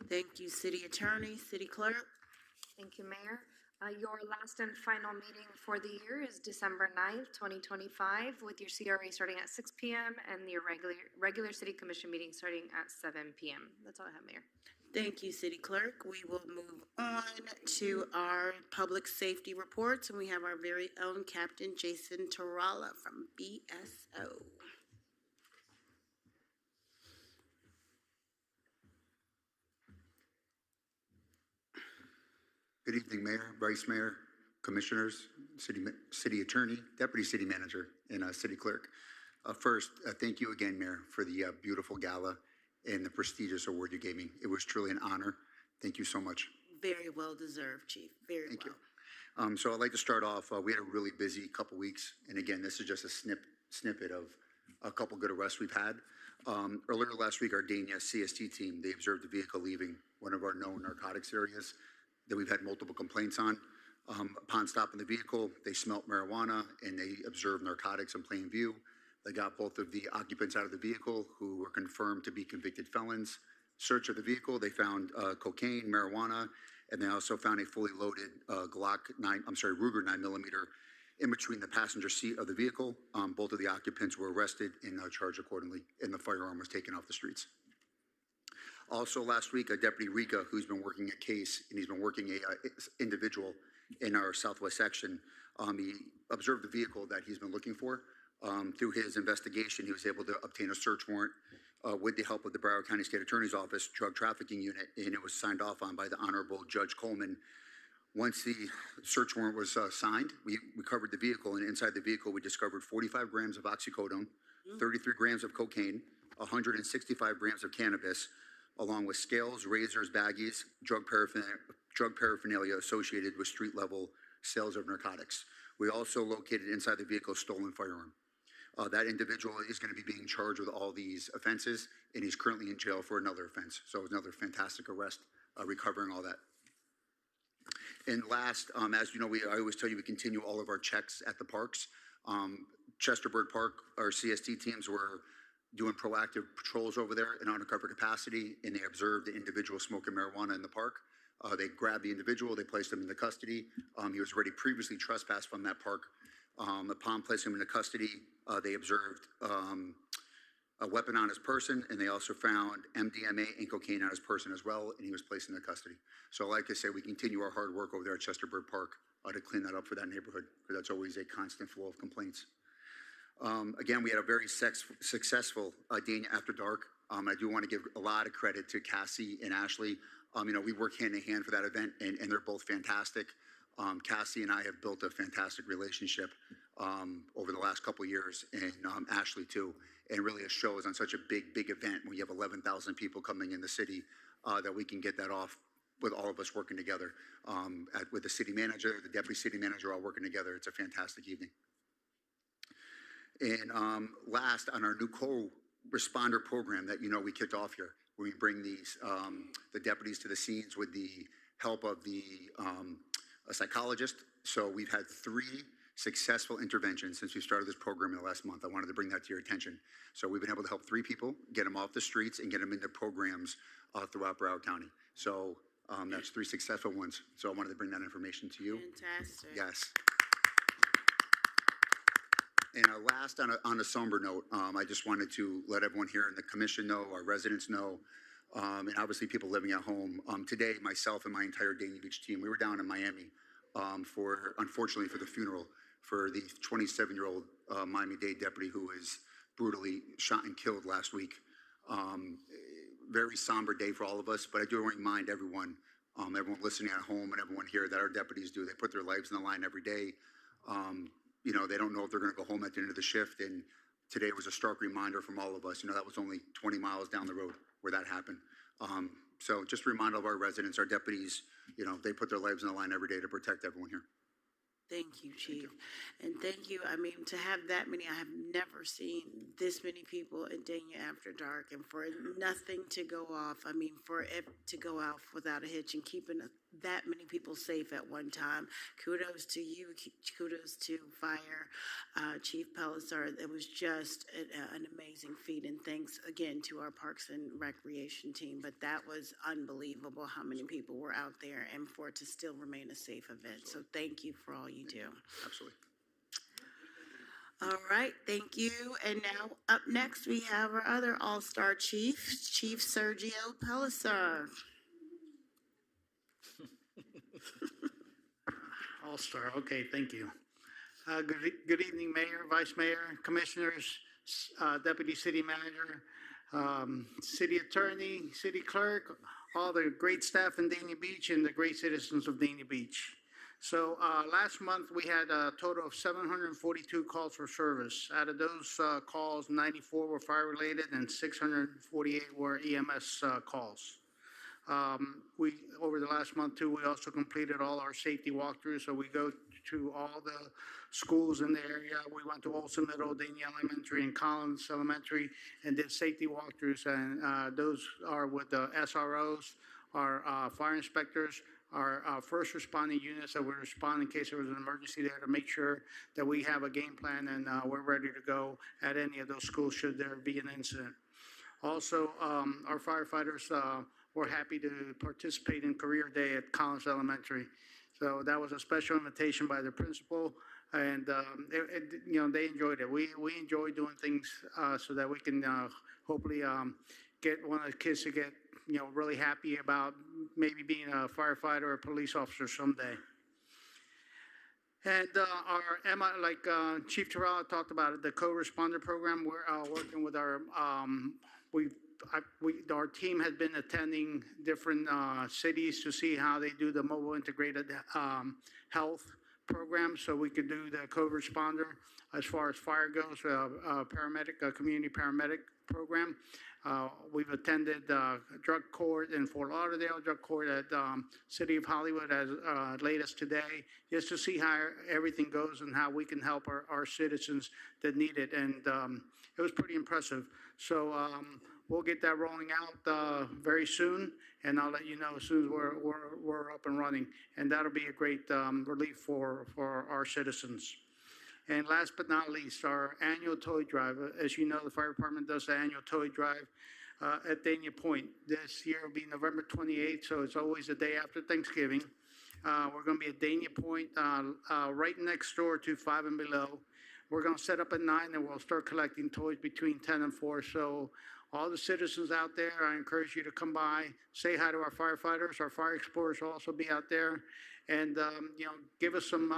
Thank you, city attorney, city clerk. Thank you, Mayor. Your last and final meeting for the year is December 9th, 2025, with your CRA starting at 6 p.m. and your regular city commission meeting starting at 7 p.m. That's all I have, Mayor. Thank you, city clerk. We will move on to our public safety reports, and we have our very own Captain Jason Tarala from BSO. Good evening, Mayor, Vice Mayor, Commissioners, City Attorney, Deputy City Manager, and City Clerk. First, thank you again, Mayor, for the beautiful gala and the prestigious award you gave me. It was truly an honor. Thank you so much. Very well deserved, Chief. Very Thank well. you. So I'd like to start off. We had a really busy couple weeks, and again, this is just a snippet of a couple good arrests we've had. Earlier last week, our Dania CST team, they observed a vehicle leaving one of our known narcotics areas that we've had multiple complaints on. Upon stopping the vehicle, they smelt marijuana and they observed narcotics in plain view. They got both of the occupants out of the vehicle who were confirmed to be convicted felons. Search of the vehicle, they found cocaine, marijuana, and they also found a fully loaded Ruger 9mm in between the passenger seat of the vehicle. Both of the occupants were arrested and charged accordingly, and the firearm was taken off the streets. Also last week, Deputy Rica, who's been working a case, and he's been working a individual in our southwest section, he observed the vehicle that he's been looking for. Through his investigation, he was able to obtain a search warrant with the help of the Broward County State Attorney's Office Drug Trafficking Unit, and it was signed off on by the Honorable Judge Coleman. Once the search warrant was signed, we recovered the vehicle, and inside the vehicle, we discovered 45 grams of oxycodone, 33 grams of cocaine, 165 grams of cannabis, along with scales, razors, baggies, drug paraphernalia associated with street-level sales of narcotics. We also located inside the vehicle a stolen firearm. That individual is going to be being charged with all these offenses, and he's currently in jail for another offense. So it was another fantastic arrest, recovering all that. And last, as you know, I always tell you we continue all of our checks at the parks. Chesterbird Park, our CST teams were doing proactive patrols over there in undercover capacity, and they observed the individual smoking marijuana in the park. They grabbed the individual, they placed him into custody. He was already previously trespassed from that park. Upon placing him into custody, they observed a weapon on his person, and they also found MDMA and cocaine on his person as well, and he was placed into custody. So like I said, we continue our hard work over there at Chesterbird Park to clean that up for that neighborhood, because that's always a constant flow of complaints. Again, we had a very successful Dania After Dark. I do want to give a lot of credit to Cassie and Ashley. We work hand in hand for that event, and they're both fantastic. Cassie and I have built a fantastic relationship over the last couple of years, and Ashley too. And really it shows on such a big event when you have 11,000 people coming in the city that we can get that off with all of us working together. With the city manager, the deputy city manager, all working together. It's a fantastic evening. And last, on our new co-responder program that we kicked off here, where we bring the deputies to the scenes with the help of a psychologist. So we've had 3 successful interventions since we started this program in the last month. I wanted to bring that to your attention. So we've been able to help 3 people, get them off the streets and get them into programs throughout Broward County. So that's 3 successful ones. So I wanted to bring that information to you. Fantastic. Yes. And last, on a somber note, I just wanted to let everyone here in the commission know, our residents know, and obviously people living at home. Today, myself and my entire Dania Beach team, we were down in Miami unfortunately, for the funeral for the 27-year-old Miami-Dade deputy who was brutally shot and killed last week. Very somber day for all of us, but I do want to remind everyone, everyone listening at home and everyone here, that our deputies do. They put their lives on the line every day. You know, they don't know if they're going to go home at the end of the shift, and today was a stark reminder from all of us. You know, that was only 20 miles down the road where that happened. So just a reminder of our residents, our deputies, you know, they put their lives on the line every day to protect everyone here. Thank you, Chief. And thank you. I mean, to have that many, I have never seen this many people in Dania After Dark, and for nothing to go off. I mean, for it to go off without a hitch and keeping that many people safe at one time. Kudos to you. Kudos to Fire Chief Pelissar. It was just an amazing feat. And thanks again to our Parks and Recreation team. But that was unbelievable how many people were out there and for it to still remain a safe event. So thank you for all you do. Absolutely. All right, thank you. And now up next we have our other all-star chief, Chief Sergio Pelissar. All-star, okay, thank you. Good evening, Mayor, Vice Mayor, Commissioners, Deputy City Manager, City Attorney, City Clerk, all the great staff in Dania Beach and the great citizens of Dania Beach. So last month we had a total of 742 calls for service. Out of those calls, 94 were fire-related and 648 were EMS calls. Over the last month too, we also completed all our safety walkthroughs. So we go to all the schools in the area. We went to Olson Middle, Dania Elementary, and Collins Elementary, and did safety walkthroughs. And those are with the SROs, our fire inspectors, our first responding units that would respond in case there was an emergency there, to make sure that we have a game plan and we're ready to go at any of those schools should there be an incident. Also, our firefighters were happy to participate in Career Day at Collins Elementary. So that was a special invitation by the principal, and you know, they enjoyed it. We enjoy doing things so that we can hopefully get one of the kids to get, you know, really happy about maybe being a firefighter or a police officer someday. And like Chief Terrell talked about it, the co-responder program, we're working with our, our team has been attending different cities to see how they do the mobile integrated health program, so we could do the co-responder as far as fire goes, paramedic, community paramedic program. We've attended drug court in Fort Lauderdale, drug court at City of Hollywood as late as today, just to see how everything goes and how we can help our citizens that need it. And it was pretty impressive. So we'll get that rolling out very soon, and I'll let you know as soon as we're up and running. And that'll be a great relief for our citizens. And last but not least, our annual toy drive. As you know, the fire department does the annual toy drive at Dania Point. This year will be November 28th, so it's always the day after Thanksgiving. We're going to be at Dania Point, right next door to Five and Below. We're going to set up at 9, and we'll start collecting toys between 10 and 4. So all the citizens out there, I encourage you to come by, say hi to our firefighters. Our fire explorers will also be out there. And, you know, give us some,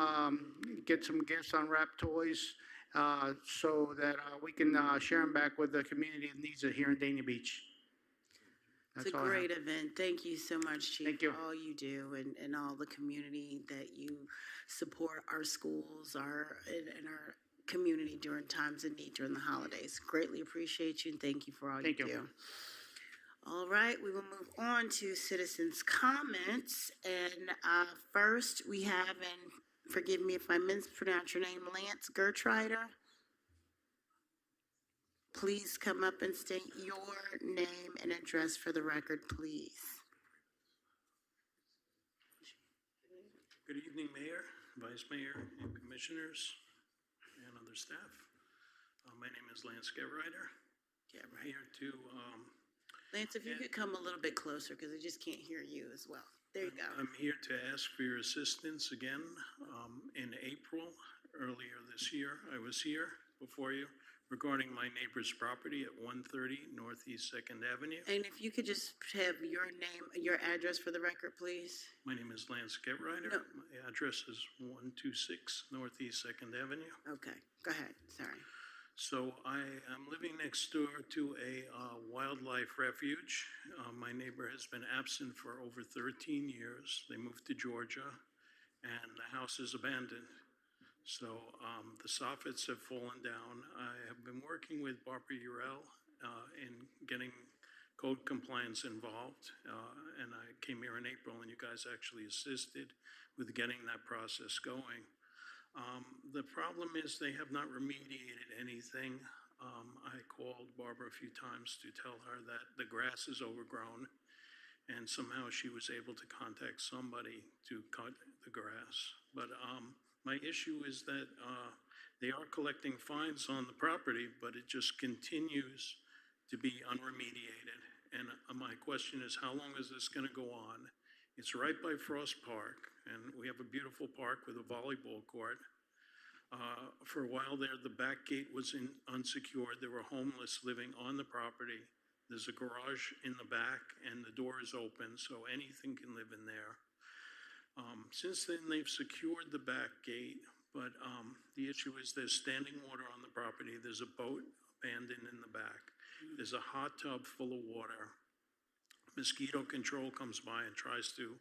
get some gifts on wrap toys so that we can share them back with the community that needs it here in Dania Beach. It's a great event. Thank you so much, Chief, Thank you. for all you do and all the community that you support our schools, and our community during times of need during the holidays. Greatly appreciate you and thank you for all you do. All right, we will move on to citizens' comments. And first we have, and forgive me if I mispronounce your name, Lance Gertrider. Please come up and state your name and address for the record, please. Good evening, Mayor, Vice Mayor, and Commissioners, and other staff. My name is Lance Gertrider. I'm here to Lance, if you could come a little bit closer, because I just can't hear you as well. There you go. I'm here to ask for your assistance again. In April, earlier this year, I was here before you regarding my neighbor's property at 130 Northeast 2nd Avenue. And if you could just have your name, your address for the record, please. My name is Lance Gertrider. No. My address is 126 Northeast 2nd Avenue. Okay, go ahead. Sorry. So I am living next door to a wildlife refuge. My neighbor has been absent for over 13 years. They moved to Georgia, and the house is abandoned. So the soffits have fallen down. I have been working with Barbara Urell in getting code compliance involved, and I came here in April, and you guys actually assisted with getting that process going. The problem is they have not remediated anything. I called Barbara a few times to tell her that the grass is overgrown, and somehow she was able to contact somebody to cut the grass. But my issue is that they are collecting fines on the property, but it just continues to be unremediated. And my question is, how long is this going to go on? It's right by Frost Park, and we have a beautiful park with a volleyball court. For a while there, the back gate was unsecured. There were homeless living on the property. There's a garage in the back, and the door is open, so anything can live in there. Since then, they've secured the back gate, but the issue is there's standing water on the property. There's a boat abandoned in the back. There's a hot tub full of water. Mosquito control comes by and tries to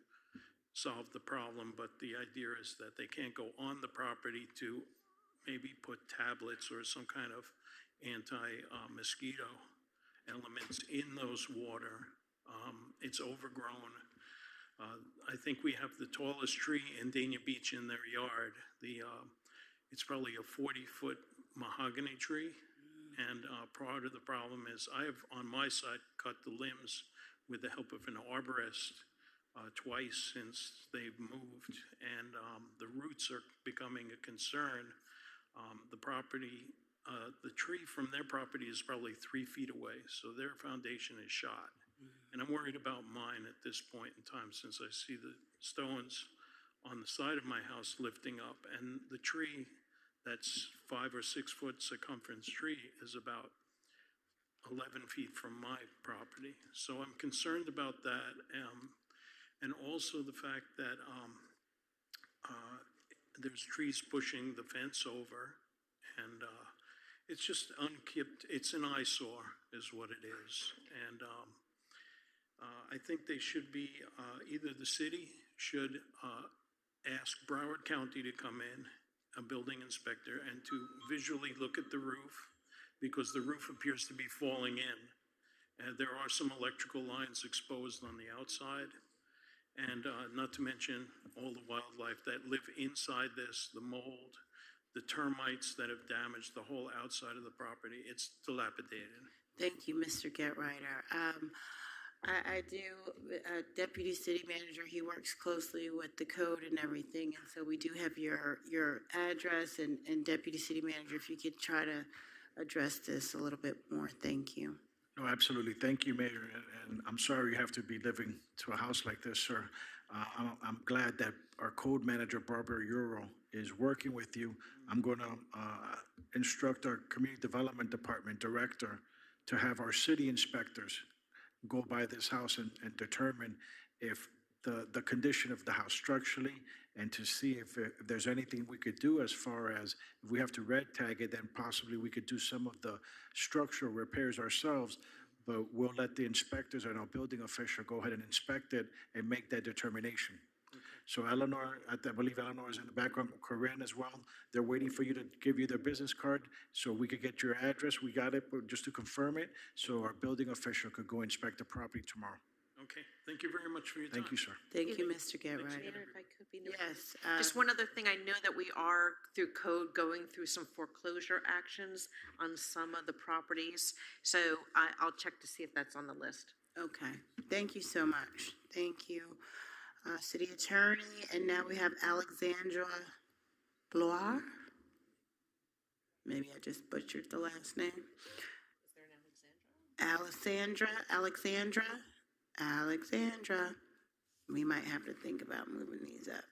solve the problem, but the idea is that they can't go on the property to maybe put tablets or some kind of anti-mosquito elements in those water. It's overgrown. I think we have the tallest tree in Dania Beach in their yard. It's probably a 40-foot mahogany tree. And part of the problem is I have, on my side, cut the limbs with the help of an arborist twice since they've moved. And the roots are becoming a concern. The property, the tree from their property is probably 3 feet away. So their foundation is shot. And I'm worried about mine at this point in time since I see the stones on the side of my house lifting up. And the tree that's 5 or 6 foot circumference tree is about 11 feet from my property. So I'm concerned about that. And also the fact that there's trees pushing the fence over. And it's just unkept. It's an eyesore is what it is. And I think they should be, either the city should ask Broward County to come in, a building inspector, and to visually look at the roof, because the roof appears to be falling in. And there are some electrical lines exposed on the outside. And not to mention all the wildlife that live inside this, the mold, the termites that have damaged the whole outside of the property. It's dilapidated. Thank you, Mr. Getrider. I do, Deputy City Manager, he works closely with the code and everything, and so we do have your address, and Deputy City Manager, if you could try to address this a little bit more, thank you. No, absolutely. Thank you, Mayor, and I'm sorry you have to be living to a house like this, sir. I'm glad that our code manager, Barbara Urell, is working with you. I'm going to instruct our Community Development Department Director to have our city inspectors go by this house and determine if the condition of the house structurally, and to see if there's anything we could do as far as if we have to red tag it, then possibly we could do some of the structural repairs ourselves, but we'll let the inspectors and our building official go ahead and inspect it and make that determination. So Eleanor, I believe Eleanor is in the background, Corinne as well. They're waiting for you to give you their business card so we could get your address. We got it, but just to confirm it, so our building official could go inspect the property tomorrow. Okay, thank you very much for your time. Thank you, sir. Thank you, Mr. Getrider. If I could be Yes. Just one other thing, I know that we are, through code, going through some foreclosure actions on some of the properties. So I'll check to see if that's on the list. Okay, thank you so much. Thank you, City Attorney, and now we have Alexandra Blois. Maybe I just butchered the last name. Is there an Alexandra. We might have to think about moving these up.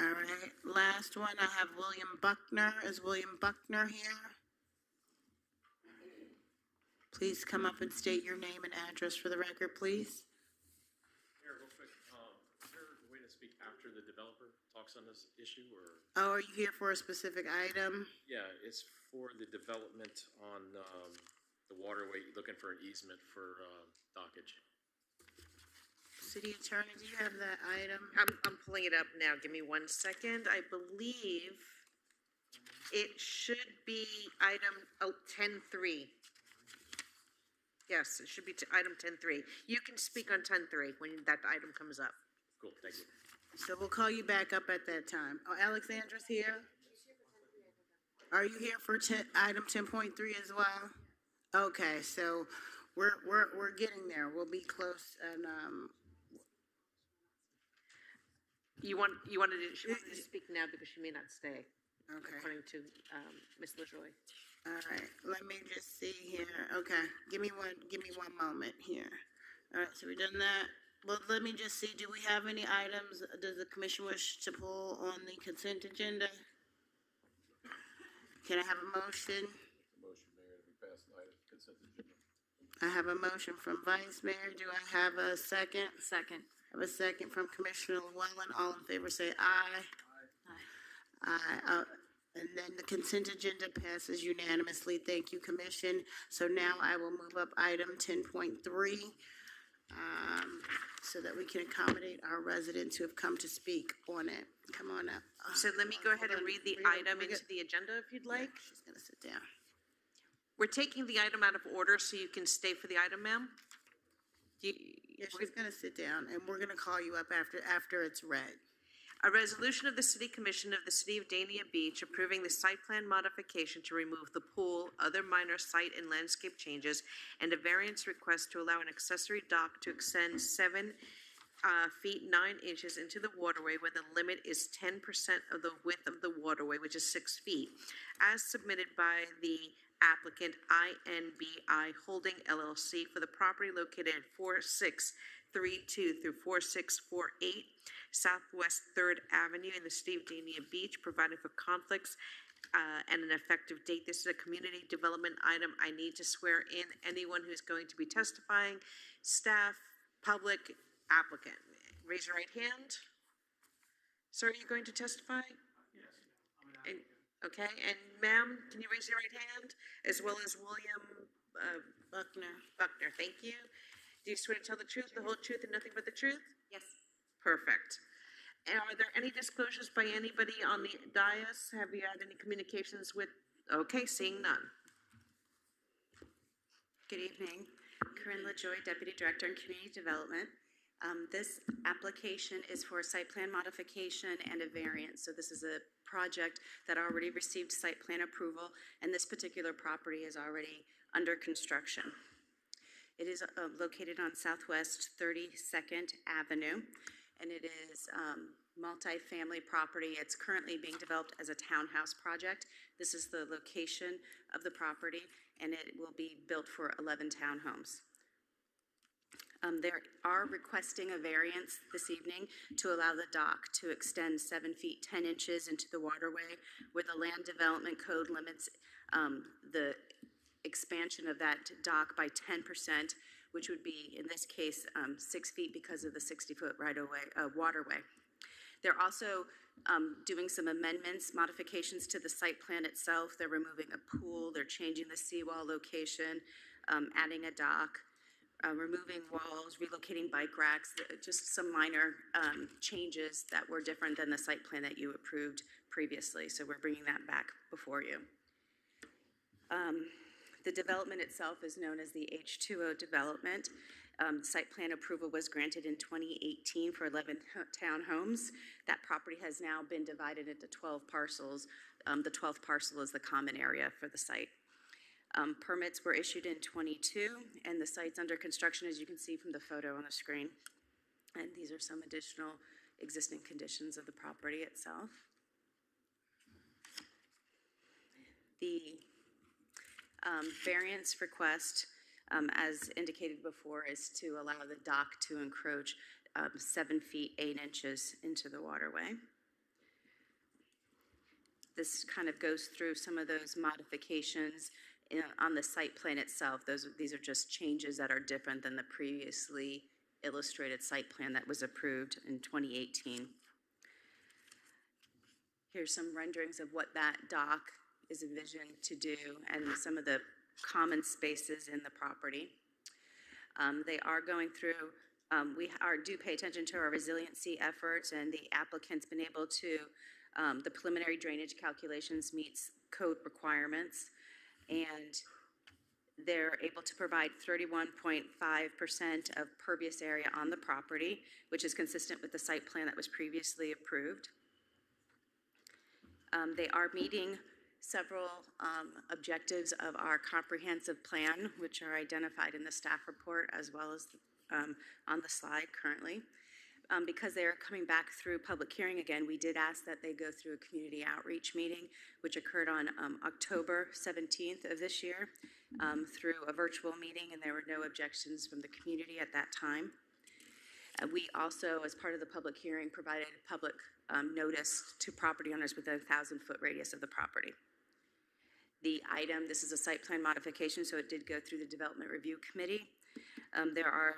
All right, last one, I have William Buckner. Is William Buckner here? Please come up and state your name and address for the record, please. Mayor, real quick, is there a way to speak after the developer talks on this issue, or? Oh, are you here for a specific item? Yeah, it's for the development on the waterway, looking for an easement for dockage. City Attorney, do you have that item? I'm pulling it up now. Give me 1 second. I believe it should be item 10.3. Yes, it should be item 10.3. You can speak on 10.3 when that item comes up. Cool, thank you. So we'll call you back up at that time. Oh, Alexandra's here? Are you here for item 10.3 as well? Okay, so we're getting there. We'll be close and, She wanted to speak now because she may not stay, okay. according to Ms. LaJoy. All right, let me just see here. Okay, give me one moment here. All right, so we done that. Well, let me just see, do we have any items, does the commission wish to pull on the consent agenda? Can I have a motion? Motion, Mayor, that we pass the item consent agenda. I have a motion from Vice Mayor. Do I have a second? Second. I have a second from Commissioner Llewellyn. All in favor say aye. Aye. And then the consent agenda passes unanimously. Thank you, Commission. So now I will move up item 10.3 so that we can accommodate our residents who have come to speak on it. Come on up. So let me go ahead and read the item into the agenda if you'd like. She's gonna sit down. We're taking the item out of order so you can stay for the item, ma'am. Yeah, she's gonna sit down and we're gonna call you up after it's read. A resolution of the City Commission of the City of Dania Beach approving the site plan modification to remove the pool, other minor site and landscape changes, and a variance request to allow an accessory dock to extend 7 feet 9 inches into the waterway where the limit is 10% of the width of the waterway, which is 6 feet, as submitted by the applicant INBI Holding LLC for the property located at 4632 through 4648 Southwest 3rd Avenue in the city of Dania Beach, providing for conflicts and an effective date. This is a community development item. I need to swear in anyone who's going to be testifying, staff, public, applicant. Raise your right hand. Sir, are you going to testify? Yes. Okay, and ma'am, can you raise your right hand? As well as William Buckner. Buckner, thank you. Do you swear to tell the truth, the whole truth, and nothing but the truth? Yes. Perfect. And are there any disclosures by anybody on the dais? Have you had any communications with? Okay, seeing none. Good evening. Corinne LaJoy, Deputy Director in Community Development. This application is for site plan modification and a variance. So this is a project that already received site plan approval, and this particular property is already under construction. It is located on Southwest 32nd Avenue, and it is multi-family property. It's currently being developed as a townhouse project. This is the location of the property, and it will be built for 11 townhomes. They are requesting a variance this evening to allow the dock to extend 7 feet 10 inches into the waterway, where the Land Development Code limits the expansion of that dock by 10%, which would be, in this case, 6 feet because of the 60-foot waterway. They're also doing some amendments, modifications to the site plan itself. They're removing a pool, they're changing the seawall location, adding a dock, removing walls, relocating bike racks, just some minor changes that were different than the site plan that you approved previously. So we're bringing that back before you. The development itself is known as the H2O development. Site plan approval was granted in 2018 for 11 townhomes. That property has now been divided into 12 parcels. The 12th parcel is the common area for the site. Permits were issued in 22, and the site's under construction, as you can see from the photo on the screen. And these are some additional existing conditions of the property itself. The variance request, as indicated before, is to allow the dock to encroach 7 feet 8 inches into the waterway. This kind of goes through some of those modifications on the site plan itself. These are just changes that are different than the previously illustrated site plan that was approved in 2018. Here's some renderings of what that dock is envisioned to do and some of the common spaces in the property. They are going through, do pay attention to our resiliency efforts, and the applicant's been able to, the preliminary drainage calculations meets code requirements, and they're able to provide 31.5% of pervious area on the property, which is consistent with the site plan that was previously approved. They are meeting several objectives of our comprehensive plan, which are identified in the staff report as well as on the slide currently. Because they are coming back through public hearing again, we did ask that they go through a community outreach meeting, which occurred on October 17th of this year, through a virtual meeting, and there were no objections from the community at that time. We also, as part of the public hearing, provided public notice to property owners within a 1,000-foot radius of the property. The item, this is a site plan modification, so it did go through the Development Review Committee. There are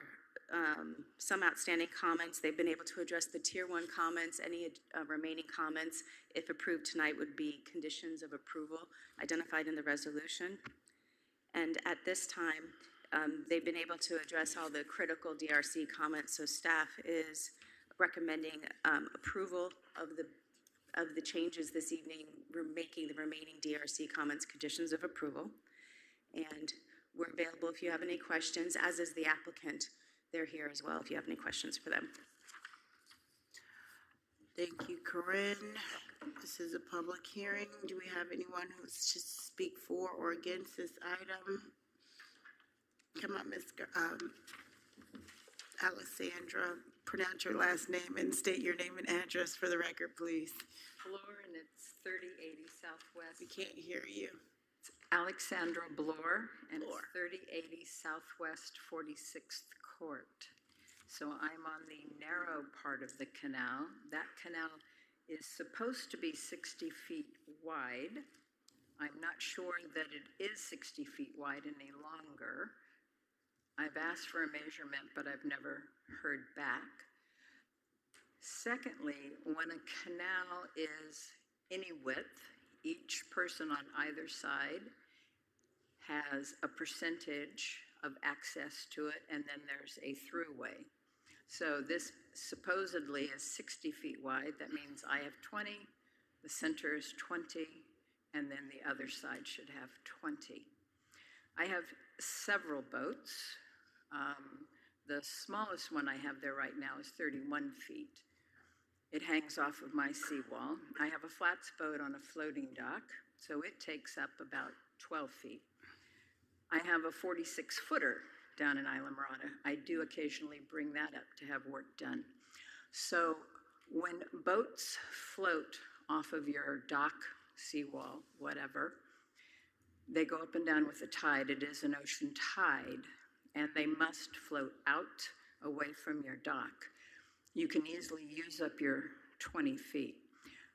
some outstanding comments. They've been able to address the Tier 1 comments. Any remaining comments, if approved tonight, would be conditions of approval identified in the resolution. And at this time, they've been able to address all the critical DRC comments, so staff is recommending approval of the changes this evening. We're making the remaining DRC comments conditions of approval. And we're available if you have any questions, as is the applicant. They're here as well if you have any questions for them. Thank you, Corinne. This is a public hearing. Do we have anyone who wishes to speak for or against this item? Come on, Ms. Alessandra. Pronounce your last name and state your name and address for the record, please. Bloor, and it's 3080 Southwest. We can't hear you. It's Alexandra Bloor, and it's 3080 Southwest 46th Court. So I'm on the narrow part of the canal. That canal is supposed to be 60 feet wide. I'm not sure that it is 60 feet wide any longer. I've asked for a measurement, but I've never heard back. Secondly, when a canal is any width, each person on either side has a percentage of access to it, and then there's a throughway. So this supposedly is 60 feet wide. That means I have 20, the center is 20, and then the other side should have 20. I have several boats. The smallest one I have there right now is 31 feet. It hangs off of my seawall. I have a flats boat on a floating dock, so it takes up about 12 feet. I have a 46-footer down in Isla Mirada. I do occasionally bring that up to have work done. So when boats float off of your dock, seawall, whatever, they go up and down with the tide. It is an ocean tide, and they must float out away from your dock. You can easily use up your 20 feet.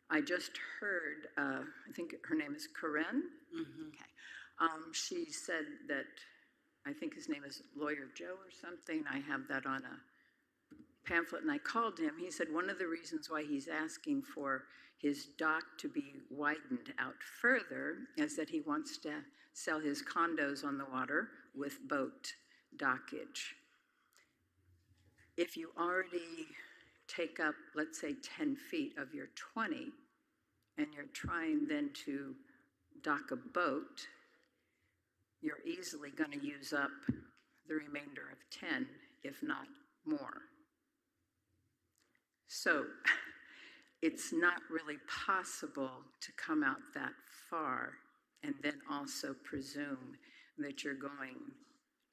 I just heard, I think her name is Corinne. Mm-hmm. Okay. She said that, I think his name is Lawyer Joe or something. I have that on a pamphlet, and I called him. He said one of the reasons why he's asking for his dock to be widened out further is that he wants to sell his condos on the water with boat dockage. If you already take up, let's say, 10 feet of your 20, and you're trying then to dock a boat, you're easily going to use up the remainder of 10, if not more. So it's not really possible to come out that far and then also presume that you're going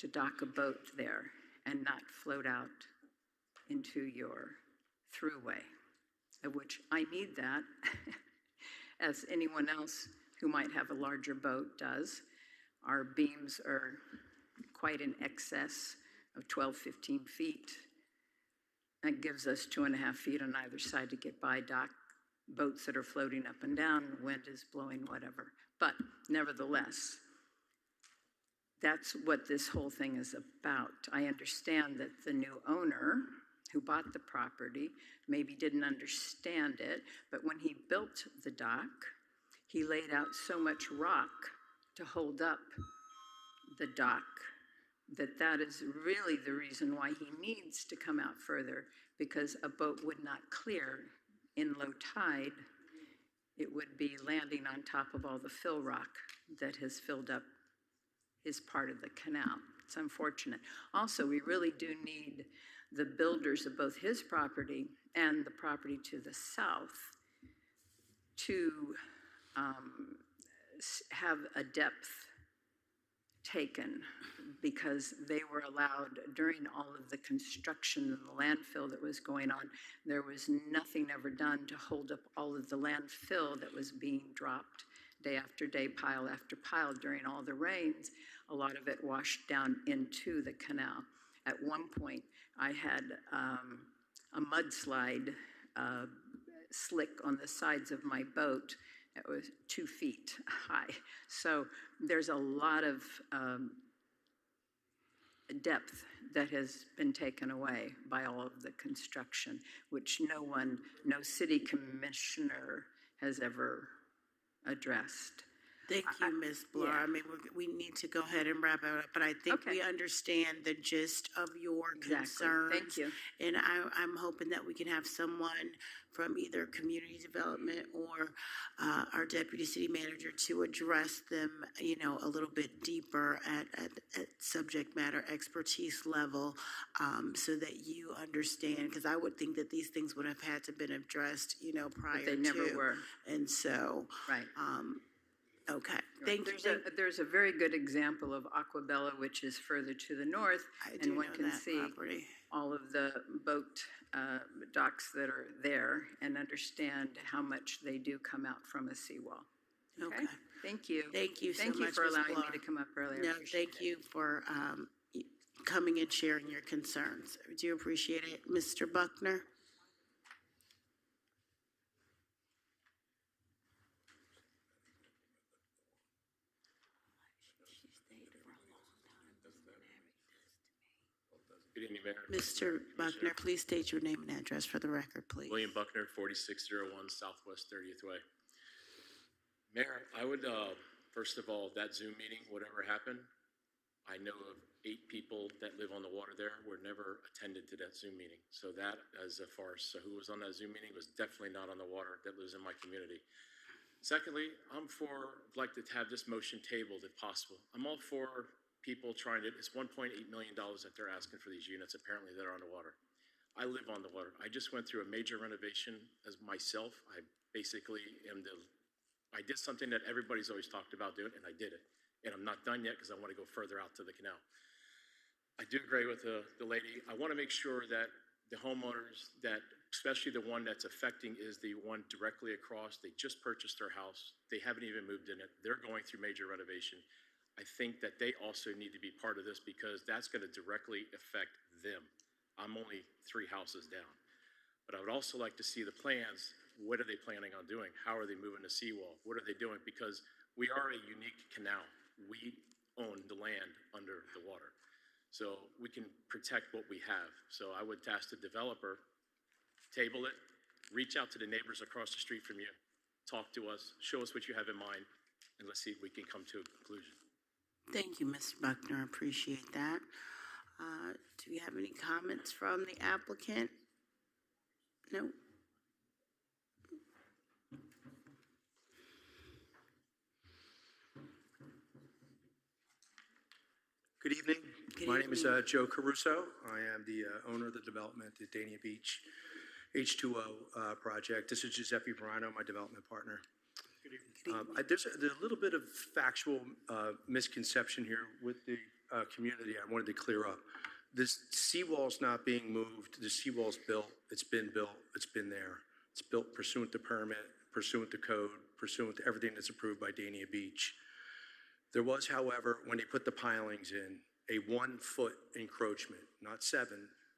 to dock a boat there and not float out into your throughway, of which I need that, as anyone else who might have a larger boat does. Our beams are quite in excess of 12, 15 feet. That gives us 2.5 feet on either side to get by dock boats that are floating up and down, wind is blowing, whatever. But nevertheless, that's what this whole thing is about. I understand that the new owner who bought the property maybe didn't understand it, but when he built the dock, he laid out so much rock to hold up the dock that is really the reason why he needs to come out further, because a boat would not clear in low tide. It would be landing on top of all the fill rock that has filled up his part of the canal. It's unfortunate. Also, we really do need the builders of both his property and the property to the south to have a depth taken, because they were allowed during all of the construction of the landfill that was going on. There was nothing ever done to hold up all of the landfill that was being dropped day after day, pile after pile during all the rains. A lot of it washed down into the canal. At one point, I had a mudslide slick on the sides of my boat that was 2 feet high. So there's a lot of depth that has been taken away by all of the construction, which no city commissioner has ever addressed. Thank you, Ms. Bloor. yeah. I mean, we need to go ahead and wrap it up, but I think we understand the gist of your concerns. Thank you. And I'm hoping that we can have someone from either community development or our deputy city manager to address them, a little bit deeper at subject matter expertise level, so that you understand, because I would think that these things would have had to been addressed, prior to. They never were. And so. Right. Okay, thank you. There's a very good example of Aquabella, which is further to the north, and one can see all of the boat docks that are there and understand how much they do come out from a seawall. Okay, thank you. Thank you so Thank you much, for Ms. allowing Bloor. me to come up earlier. No, thank you for coming and sharing your concerns. I do appreciate it. Mr. Buckner? Good evening, Mayor. Mr. Buckner, please state your name and address for the record, please. William Buckner, 4601 Southwest 30th Way. Mayor, I would, first of all, that Zoom meeting, whatever happened, I know of 8 people that live on the water there were never attended to that Zoom meeting. So that is a farce. So who was on that Zoom meeting was definitely not on the water that lives in my community. Secondly, like to have this motion tabled if possible. I'm all for people trying to, it's $1.8 million that they're asking for these units apparently that are on the water. I live on the water. I just went through a major renovation as myself. I basically I did something that everybody's always talked about doing, and I did it. And I'm not done yet because I want to go further out to the canal. I do agree with the lady. I want to make sure that the homeowners, that especially the one that's affecting is the one directly across. They just purchased their house. They haven't even moved in it. They're going through major renovation. I think that they also need to be part of this because that's going to directly affect them. I'm only 3 houses down. But I would also like to see the plans. What are they planning on doing? How are they moving the seawall? What are they doing? Because we are a unique canal. We own the land under the water. So we can protect what we have. So I would task the developer, table it, reach out to the neighbors across the street from you, talk to us, show us what you have in mind, and let's see if we can come to a conclusion. Thank you, Mr. Buckner. Appreciate that. Do we have any comments from the applicant? No. Good evening. My name is Joe Caruso. I am the owner of the development at Dania Beach H2O project. This is Giuseppe Verano, my development partner. There's a little bit of factual misconception here with the community I wanted to clear up. This seawall's not being moved. The seawall's built. It's been built. It's been there. It's built pursuant to permit, pursuant to code, pursuant to everything that's approved by Dania Beach. There was, however, when they put the pilings in, a 1-foot encroachment, not 7,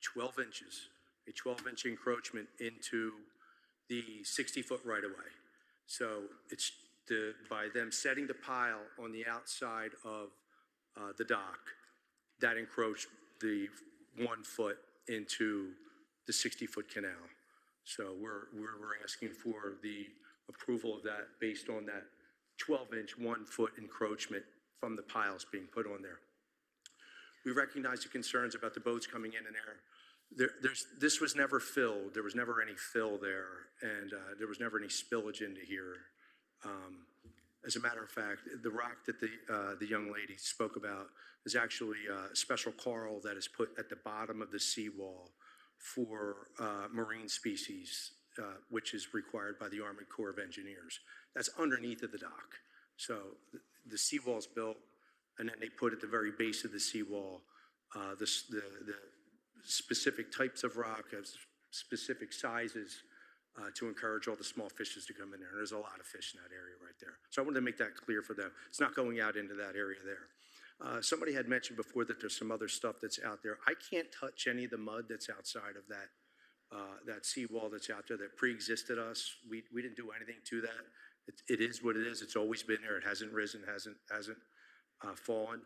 12 inches, a 12-inch encroachment into the 60-foot right-of-way. So it's by them setting the pile on the outside of the dock, that encroached the 1 foot into the 60-foot canal. So we're asking for the approval of that based on that 12-inch, 1 foot encroachment from the piles being put on there. We recognize the concerns about the boats coming in and this was never filled. There was never any fill there, and there was never any spillage into here. As a matter of fact, the rock that the young lady spoke about is actually a special coral that is put at the bottom of the seawall for marine species, which is required by the Army Corps of Engineers. That's underneath of the dock. So the seawall's built, and then they put at the very base of the seawall the specific types of rock, specific sizes, to encourage all the small fishes to come in there. And there's a lot of fish in that area right there. So I wanted to make that clear for them. It's not going out into that area there. Somebody had mentioned before that there's some other stuff that's out there. I can't touch any of the mud that's outside of that seawall that's out there that pre-existed us. We didn't do anything to that. It is what it is. It's always been there. It hasn't risen, hasn't fallen.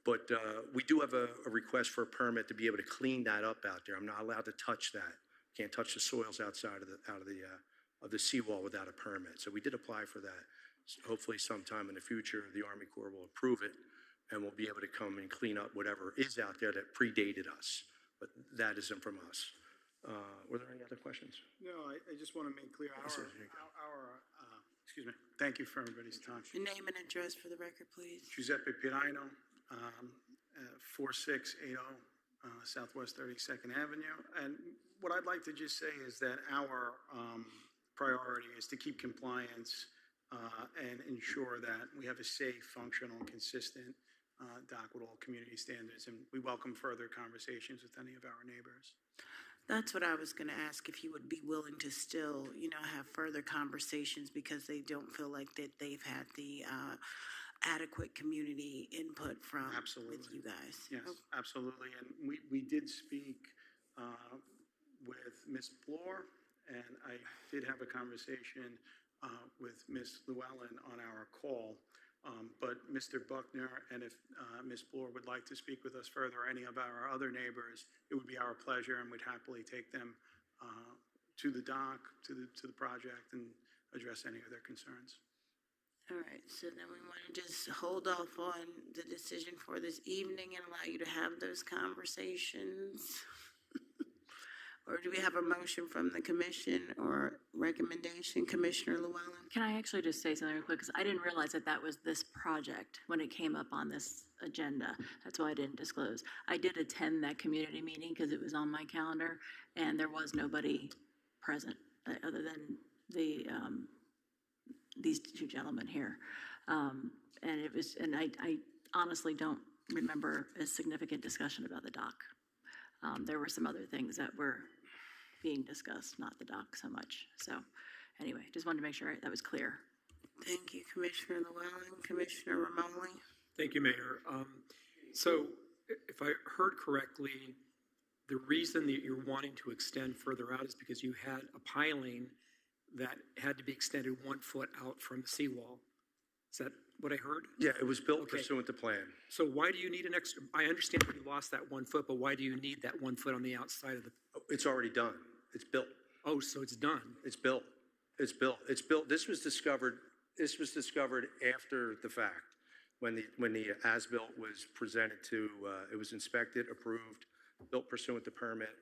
But we do have a request for a permit to be able to clean that up out there. I'm not allowed to touch that. Can't touch the soils outside of the seawall without a permit. So we did apply for that. So hopefully sometime in the future, the Army Corps will approve it, and we'll be able to come and clean up whatever is out there that predated us. But that isn't from us. Were there any other questions? No, I just want to make clear excuse me, thank you for everybody's time. Your name and address for the record, please. Giuseppe Pirino, 4680 Southwest 32nd Avenue. And what I'd like to just say is that our priority is to keep compliance and ensure that we have a safe, functional, and consistent dock with all community standards. And we welcome further conversations with any of our neighbors. That's what I was going to ask, if you would be willing to still, have further conversations because they don't feel like that they've had the adequate community input from with you guys. Yes, absolutely. And we did speak with Ms. Bloor, and I did have a conversation with Ms. Llewellyn on our call. But Mr. Buckner, and if Ms. Bloor would like to speak with us further, or any of our other neighbors, it would be our pleasure, and we'd happily take them to the dock, to the project, and address any of their concerns. All right, so then we want to just hold off on the decision for this evening and allow you to have those conversations. Or do we have a motion from the commission or recommendation? Commissioner Llewellyn? Can I actually just say something real quick? Because I didn't realize that was this project when it came up on this agenda. That's why I didn't disclose. I did attend that community meeting because it was on my calendar, and there was nobody present other than these two gentlemen here. And I honestly don't remember a significant discussion about the dock. There were some other things that were being discussed, not the dock so much. So anyway, just wanted to make sure that was clear. Thank you, Commissioner Llewellyn. Commissioner Romoli? Thank you, Mayor. So if I heard correctly, the reason that you're wanting to extend further out is because you had a piling that had to be extended 1 foot out from the seawall. Is that what I heard? Yeah, it was built pursuant to plan. So why do you need an extra? I understand that you lost that 1 foot, but why do you need that 1 foot on the outside of the? It's already done. It's built. Oh, so it's done. It's built. It's built. It's built. This was discovered after the fact, when the as-built was presented to. It was inspected, approved, built pursuant to permit,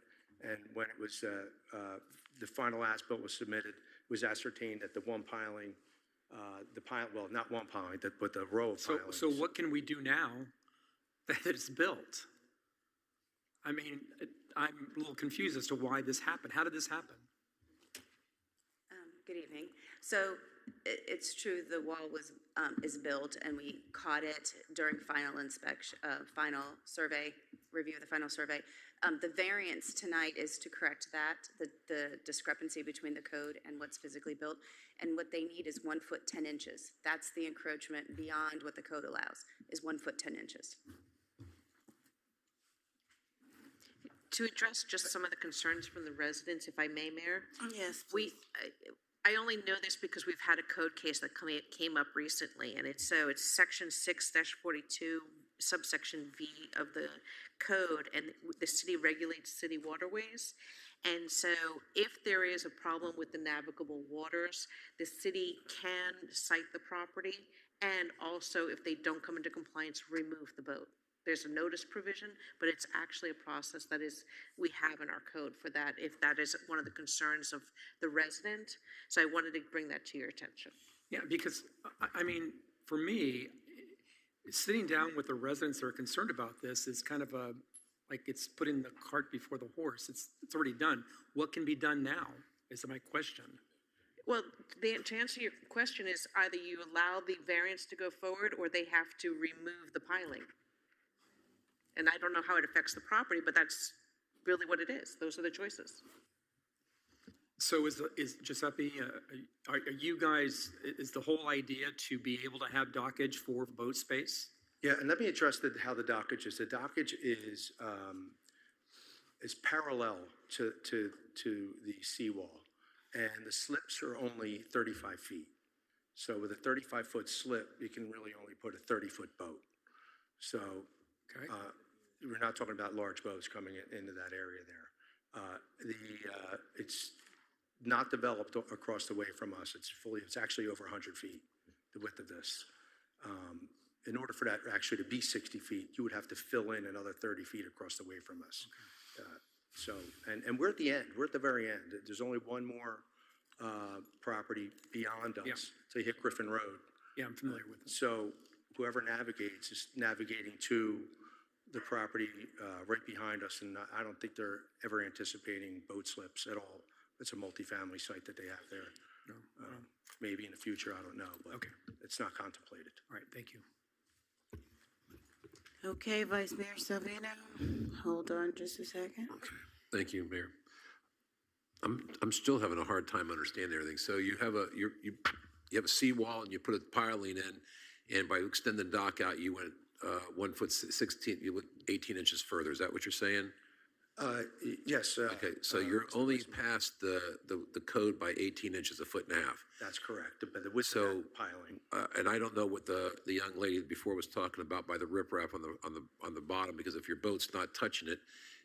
and when it was the final as-built was submitted, it was ascertained that the one piling. Well, not one piling, but the row of pilings. So what can we do now that it's built? I mean, I'm a little confused as to why this happened. How did this happen? Good evening. So it's true the wall is built, and we caught it during final inspection, final survey, review of the final survey. The variance tonight is to correct that, the discrepancy between the code and what's physically built. And what they need is 1 foot 10 inches. That's the encroachment beyond what the code allows, is 1 foot 10 inches. To address just some of the concerns from the residents, if I may, Mayor? Yes, please. I only know this because we've had a code case that came up recently, and it's section 6-42 subsection V of the code, and the city regulates city waterways. And so if there is a problem with the navigable waters, the city can cite the property, and also if they don't come into compliance, remove the boat. There's a notice provision, but it's actually a process that we have in our code for that, if that is one of the concerns of the resident. So I wanted to bring that to your attention. Yeah, because, I mean, for me, sitting down with the residents that are concerned about this is kind of like it's putting the cart before the horse. It's already done. What can be done now is my question. Well, to answer your question is either you allow the variance to go forward or they have to remove the piling. And I don't know how it affects the property, but that's really what it is. Those are the choices. So is Giuseppe, are you guys, is the whole idea to be able to have dockage for boat space? Yeah, and let me address how the dockage is. The dockage is parallel to the seawall, and the slips are only 35 feet. So with a 35-foot slip, you can really only put a 30-foot boat. So we're not talking about large boats coming into that area there. It's not developed across the way from us. It's actually over 100 feet, the width of this. In order for that actually to be 60 feet, you would have to fill in another 30 feet across the way from us. And we're at the end. We're at the very end. There's only one more property beyond us. Yeah. So you hit Griffin Road. Yeah, I'm familiar with it. So whoever navigates is navigating to the property right behind us, and I don't think they're ever anticipating boat slips at all. It's a multifamily site that they have there. No. Maybe in the future, I don't know, but it's not contemplated. All right, thank you. Okay, Vice Mayor Salvino, hold on just a second. Thank you, Mayor. I'm still having a hard time understanding everything. So you have you have a seawall and you put a piling in, and by extending the dock out, you went 1 foot 16, you went 18 inches further. Is that what you're saying? Yes. Okay, so you're only past the code by 18 inches, a foot and a half. That's correct. But the width of that piling. And I don't know what the young lady before was talking about by the riprap on the bottom, because if your boat's not touching it,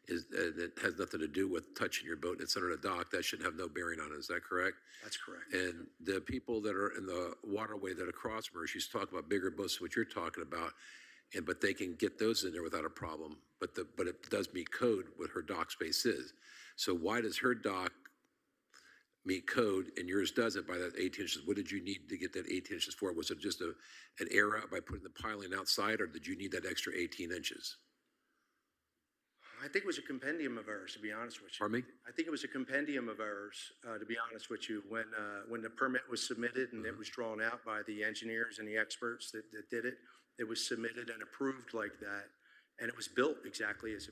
and it has nothing to do with touching your boat, and it's under the dock, that shouldn't have no bearing on it. Is that correct? That's correct. And the people that are in the waterway that are across from her, she's talking about bigger boats, what you're talking about, but they can get those in there without a problem. But it does meet code what her dock space is. So why does her dock meet code and yours doesn't by that 18 inches? What did you need to get that 18 inches for? Was it just an error by putting the piling outside, or did you need that extra 18 inches? I think it was a compendium of errors, to be honest with you. Pardon me? I think it was a compendium of errors, to be honest with you. When the permit was submitted and it was drawn out by the engineers and the experts that did it, it was submitted and approved like that. And it was built exactly as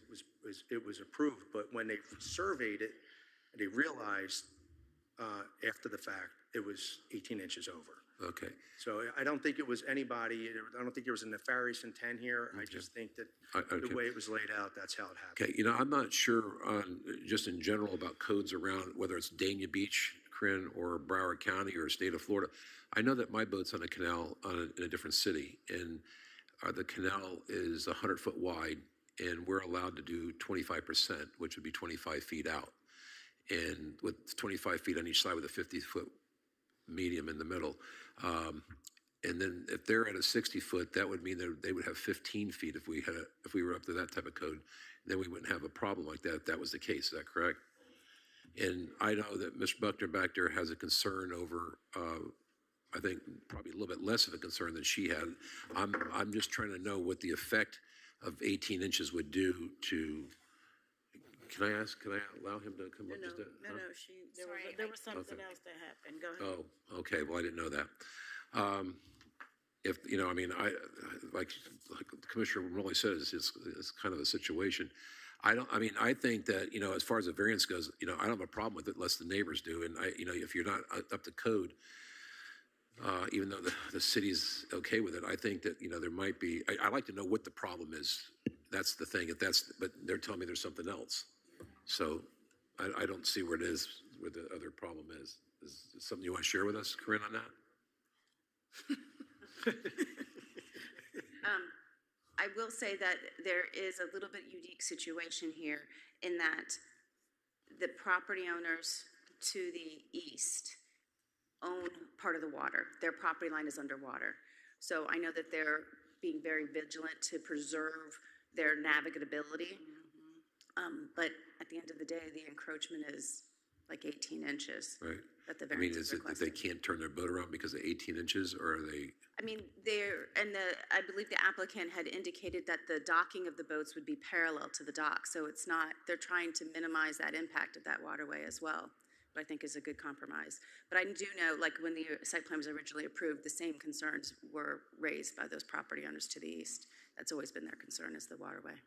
it was approved. But when they surveyed it, they realized after the fact it was 18 inches over. Okay. So I don't think it was anybody. I don't think there was a nefarious intent here. I just think that the way it was laid out, that's how it happened. Okay, I'm not sure on just in general about codes around whether it's Dania Beach, Corinne, or Broward County or state of Florida. I know that my boat's on a canal in a different city, and the canal is 100-foot wide, and we're allowed to do 25%, which would be 25 feet out, and with 25 feet on each side with a 50-foot medium in the middle. And then if they're at a 60-foot, that would mean that they would have 15 feet if we were up to that type of code. Then we wouldn't have a problem like that if that was the case. Is that correct? And I know that Mr. Buckner back there has a concern over, I think probably a little bit less of a concern than she had. I'm just trying to know what the effect of 18 inches would do to. Can I allow him to come up? No, there was something else that happened. Go ahead. Oh, okay. Well, I didn't know that. If like Commissioner really said, it's kind of a situation. I think that, as far as the variance goes, I don't have a problem with it unless the neighbors do. And if you're not up to code, even though the city's okay with it, I think that, there might be, I'd like to know what the problem is. That's the thing. But they're telling me there's something else. So I don't see where the other problem is. Is it something you want to share with us, Corinne, on that? I will say that there is a little bit unique situation here in that the property owners to the east own part of the water. Their property line is underwater. So I know that they're being very vigilant to preserve their navigability. But at the end of the day, the encroachment is like 18 inches. Right. That the I mean, variance is it that they can't turn their boat around because of 18 inches, or are they? I mean, I believe the applicant had indicated that the docking of the boats would be parallel to the dock. So it's not, they're trying to minimize that impact of that waterway as well, but I think is a good compromise. But I do know, like when the site plan was originally approved, the same concerns were raised by those property owners to the east. That's always been their concern, is the waterway.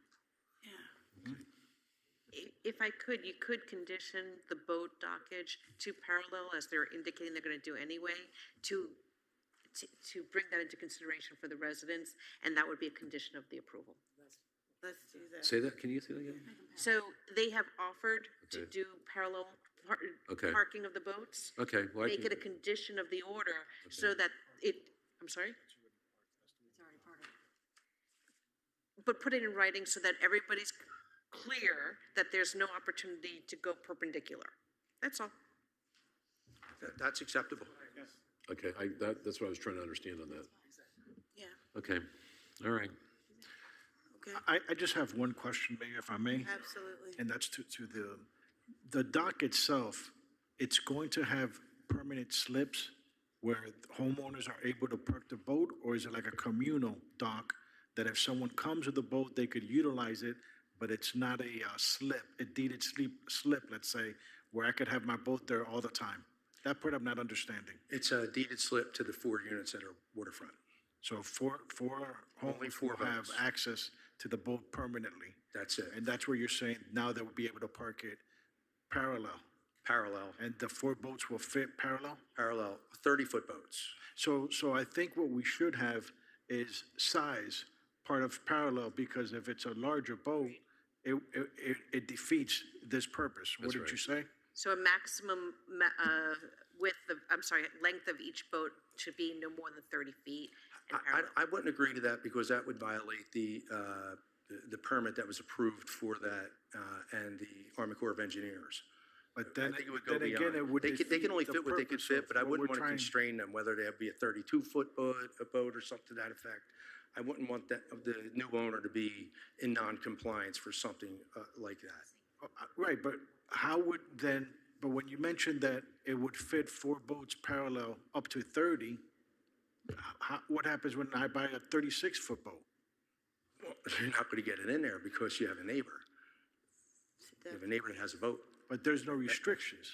If I could, you could condition the boat dockage to parallel, as they're indicating they're going to do anyway, to bring that into consideration for the residents, and that would be a condition of the approval. Let's do that. Say that, can you say that again? So they have offered to Okay. do parallel Okay. parking of the boats. Okay, well, I Make can- it a condition of the order so that I'm sorry? But put it in writing so that everybody's clear that there's no opportunity to go perpendicular. That's all. That's acceptable. Okay, that's what I was trying to understand on that. Yeah. Okay, all right. I just have one question, Mayor, if I may. Absolutely. And that's to the dock itself. It's going to have permanent slips where homeowners are able to park the boat, or is it like a communal dock that if someone comes with the boat, they could utilize it, but it's not a deeded slip, let's say, where I could have my boat there all the time? That part I'm not understanding. It's a deeded slip to the 4 units that are waterfront. So four Only homeowners 4 will have boats. access to the boat permanently. That's it. And that's where you're saying now they will be able to park it parallel. Parallel. And the 4 boats will fit parallel? Parallel, 30-foot boats. So I think what we should have is size, part of parallel, because if it's a larger boat, it defeats this purpose. What did you say? So a maximum length of each boat should be no more than 30 feet. and parallel. I wouldn't agree to that because that would violate the permit that was approved for that and the Army Corps of Engineers. But then, I think it would go then again, beyond. it would They can only defeat fit the what they could purpose fit, of but I what wouldn't we're want to trying- constrain them, whether they be a 32-foot boat or something to that effect. I wouldn't want the new owner to be in non-compliance for something like that. Right, but how would then, but when you mentioned that it would fit 4 boats parallel up to 30, what happens when I buy a 36-foot boat? Well, you're not going to get it in there because you have a neighbor. You have a neighbor that has a boat. But there's no restrictions.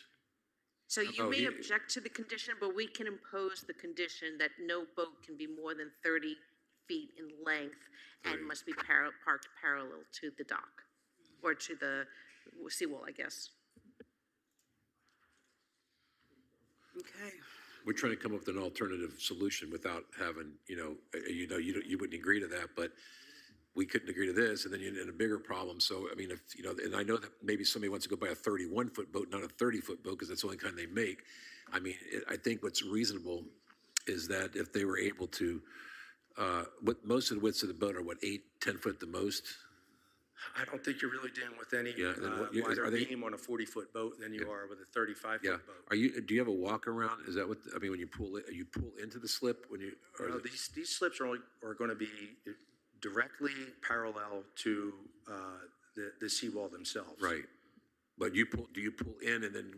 So you may object to the condition, but we can impose the condition that no boat can be more than 30 feet in length and must be parked parallel to the dock or to the seawall, I guess. Okay. We're trying to come up with an alternative solution without having, you wouldn't agree to that, but we couldn't agree to this, and then you're in a bigger problem. So, I mean, if, and I know that maybe somebody wants to go buy a 31-foot boat, not a 30-foot boat, because that's the only kind they make. I mean, I think what's reasonable is that if they were able to, most of the widths of the boat are 8-10 foot the most? I don't think you're really dealing with any then wider are they- beam on a 40-foot boat than you are with a 35-foot Yeah. boat. Do you have a walk around? Is that what, I mean, when you pull into the slip when you, or No, is it- these slips are going to be directly parallel to the seawall themselves. right? But do you pull in and then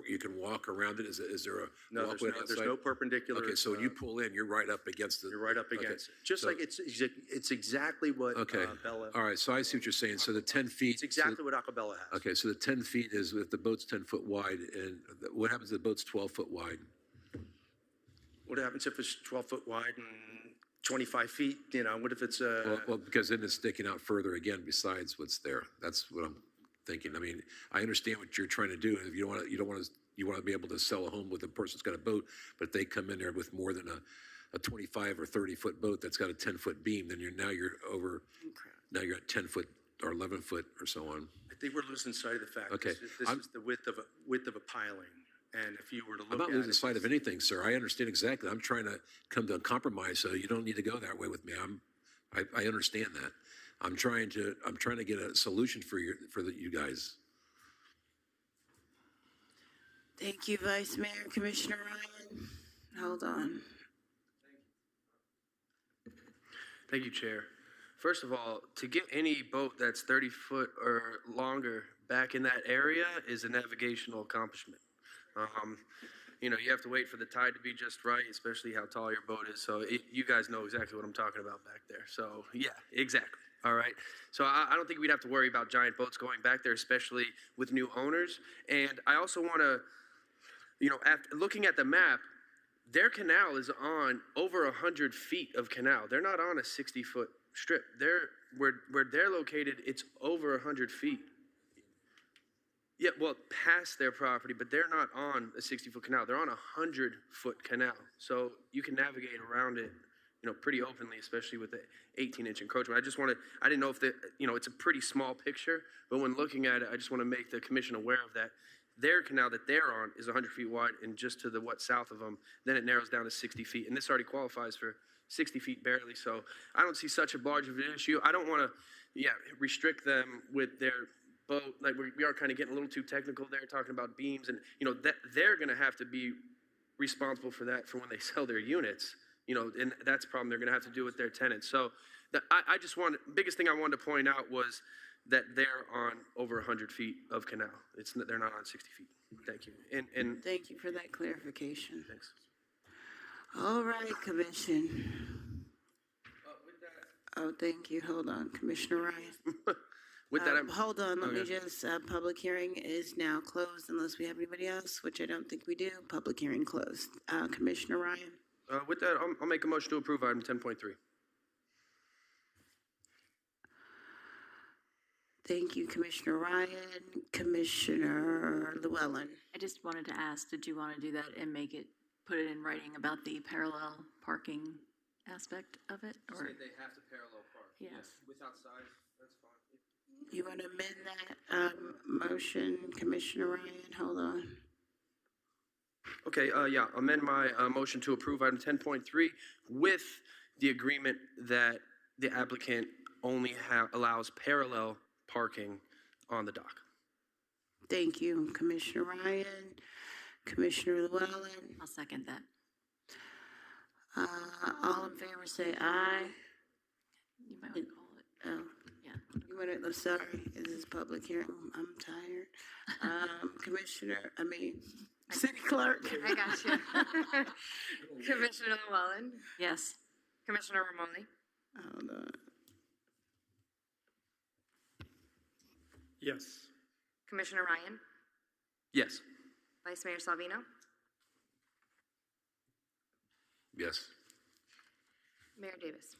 you can walk around it? Is there a No, walkway there's outside? no perpendicular. Okay, so when you pull in, you're right up against the. You're right up okay, against it. Just so- like it's exactly what Okay, Bella. all right, so I see what you're saying. So the 10 feet. It's exactly what Acapella has. Okay, so the 10 feet is if the boat's 10 foot wide, and what happens if the boat's 12 foot wide? What happens if it's 12 foot wide and 25 feet? What if it's Well, because then it's sticking out further again besides what's there. That's what I'm thinking. I mean, I understand what you're trying to do. If you want to be able to sell a home with a person that's got a boat, but if they come in there with more than a 25 or 30 foot boat that's got a 10 foot beam, then you're at 10 foot or 11 foot or so on. I think we're losing sight of the fact. Okay, This is the width of a piling. And if you were to look I'm not at losing it, sight of anything, sir. I understand exactly. I'm trying to come to a compromise, so you don't need to go that way with me. I'm I understand that. I'm trying to get a solution for you guys. Thank you, Vice Mayor. Commissioner Ryan, hold on. Thank you, Chair. First of all, to get any boat that's 30 foot or longer back in that area is a navigational accomplishment. You know, you have to wait for the tide to be just right, especially how tall your boat is. So you guys know exactly what I'm talking about back there. So yeah, exactly. All right. So I don't think we'd have to worry about giant boats going back there, especially with new owners. And I also want to, you know, after looking at the map, their canal is on over 100 feet of canal. They're not on a 60-foot strip. Where they're located, it's over 100 feet. Yeah, well, past their property, but they're not on a 60-foot canal. They're on a 100-foot canal. So you can navigate around it, you know, pretty openly, especially with the 18-inch encroachment. I didn't know if you know, it's a pretty small picture, but when looking at it, I just want to make the commission aware of that. Their canal that they're on is 100 feet wide, and just to the south of them, then it narrows down to 60 feet. And this already qualifies for 60 feet barely. So I don't see such a large of an issue. I don't want to, restrict them with their boat. Like we are kind of getting a little too technical there, talking about beams, and you know that they're going to have to be responsible for that for when they sell their units. You know, and that's a problem they're going to have to do with their tenants. So I just biggest thing I wanted to point out was that they're on over 100 feet of canal. They're not on 60 feet. Thank you. And Thank you for that clarification. Thanks. All right, Commission. Oh, thank you. Hold on, Commissioner Ryan. With that, hold on. Let me okay. just. Public hearing is now closed unless we have anybody else, which I don't think we do. Public hearing closed. Commissioner Ryan. With that, I'll make a motion to approve item 10.3. Thank you, Commissioner Ryan. Commissioner Llewellyn. I just wanted to ask, did you want to do that and put it in writing about the parallel parking aspect of it? Or They have to parallel park. Yes. Without size, that's fine. You want to amend that motion, Commissioner Ryan? Hold on. Okay, amend my motion to approve item 10.3 with the agreement that the applicant only allows parallel parking on the dock. Thank you, Commissioner Ryan. Commissioner Llewellyn. I'll second that. All in favor say aye. You might want to call it. Oh, Yeah. you want to, sorry, this is public hearing. I'm tired. City Clerk. I got you. Commissioner Llewellyn, Yes. Commissioner Ramoni, Hold on. Yes. Commissioner Ryan, Yes. Vice Mayor Salvino, Yes. Mayor Davis.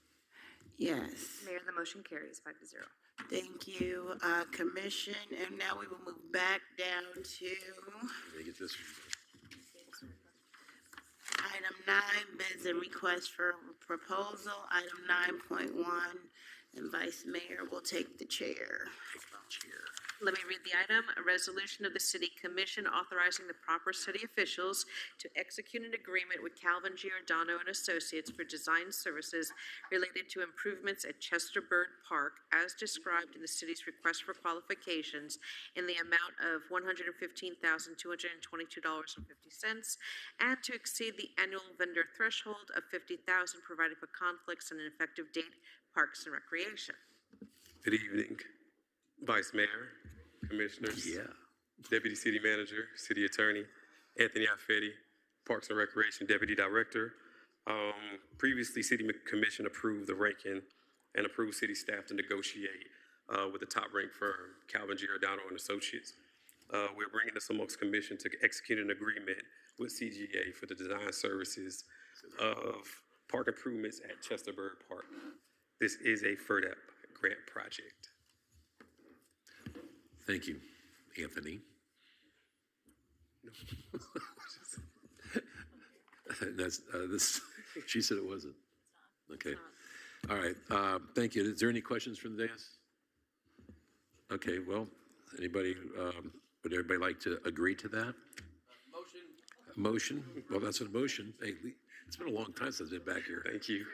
Yes. Mayor, the motion carries 5-0. Thank you, Commission. And now we will move back down to Let me get this. item 9, bids and requests for proposal. Item 9.1, and Vice Mayor will take the chair. Let me read the item. A resolution of the City Commission authorizing the proper city officials to execute an agreement with Calvin Giordano and Associates for design services related to improvements at Chester Bird Park as described in the city's request for qualifications in the amount of $115,222.50 and to exceed the annual vendor threshold of $50,000, providing for conflicts and an effective date, Parks and Recreation. Good evening, Vice Mayor, Commissioners, Deputy City Manager, City Attorney, Anthony Affetti, Parks and Recreation Deputy Director. Previously, City Commission approved the ranking and approved city staff to negotiate with the top-ranked firm, Calvin Giordano and Associates. We're bringing this amongst Commission to execute an agreement with CGA for the design services of park improvements at Chester Bird Park. This is a FERDAP grant project. Thank you, Anthony. She said it wasn't. Okay. All right. Thank you. Is there any questions from the dais? Okay. Well, would everybody like to agree to that? Motion? Well, that's a motion. Hey, it's been a long time since I've been back here. Thank you.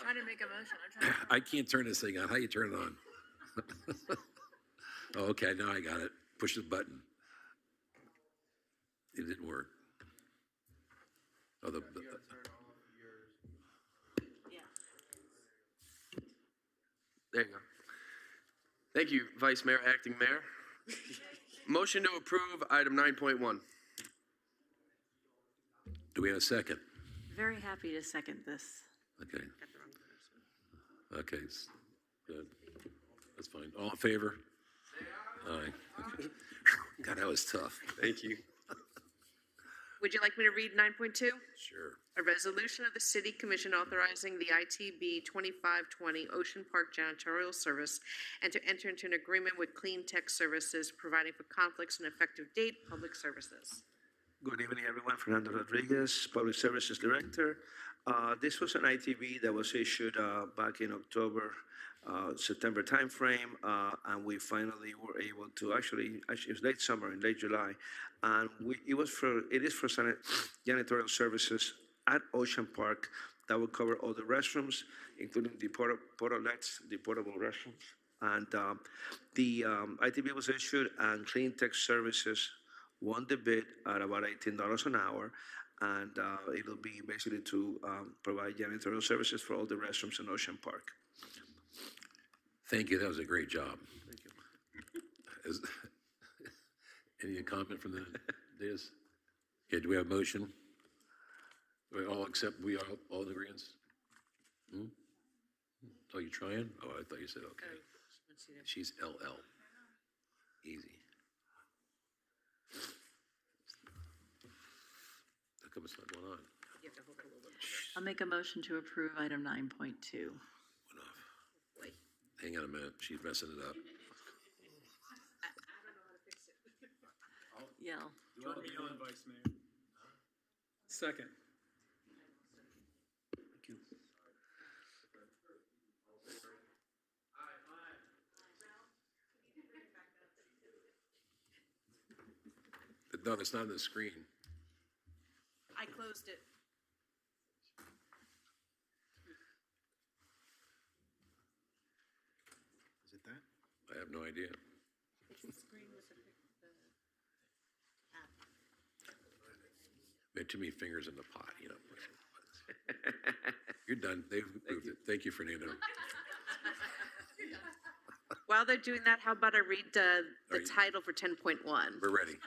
Trying to make a motion. I can't turn this thing on. How you turn it on? Oh, okay, now I got it. Push the button. It didn't work. Oh, There you go. Thank you, Vice Mayor, Acting Mayor. Motion to approve item 9.1. do we have a second? Very happy to second this. Okay. Okay, good. That's fine. All in favor? Aye. God, that was tough. Thank you. Would you like me to read 9.2? Sure. A resolution of the City Commission authorizing the ITB 2520 Ocean Park Janitorial Service and to enter into an agreement with Clean Tech Services, providing for conflicts and effective date, public services. Good evening, everyone. Fernando Rodriguez, Public Services Director. This was an ITB that was issued back in October, September timeframe, and we finally were able to actually it was late summer, in late July, and it is for janitorial services at Ocean Park that will cover all the restrooms, including the portalettes, the portable restrooms, and the ITB was issued, and Clean Tech Services won the bid at about $18 an hour, and it'll be basically to provide janitorial services for all the restrooms in Ocean Park. Thank you. That was a great job. Thank you. Any comment from the dais? Okay, do we have a motion? We all in agreement? Oh, you trying? Oh, I thought you said okay. She's LL. Easy. How come it's not going on? I'll make a motion to approve item 9.2. Hang on a minute. She's messing it up. Yell. Turn me on, Vice Mayor. Second. Thank you. No, that's not on the screen. I closed it. Is it that? I have no idea. We had too many fingers in the pot, you know. You're done. They've approved it. Thank you, Fernando. While they're doing that, how about I read the title for 10.1? We're ready.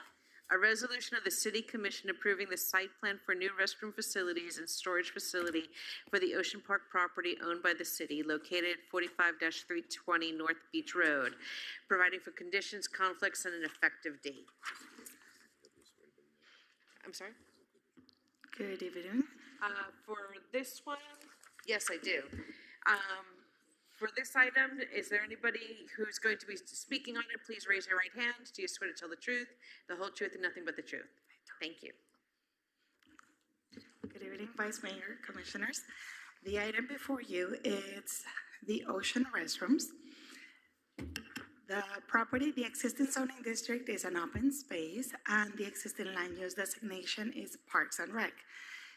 A resolution of the City Commission approving the site plan for new restroom facilities and storage facility for the Ocean Park property owned by the city located at 45-320 North Beach Road, providing for conditions, conflicts, and an effective date. I'm sorry? Good evening. For this one, yes, I do. For this item, is there anybody who's going to be speaking on it? Please raise your right hand. Do you swear to tell the truth, the whole truth, and nothing but the truth? Thank you. Good evening, Vice Mayor, Commissioners. The item before you is the ocean restrooms. The property, the existing zoning district is an open space, and the existing land use designation is Parks and Rec.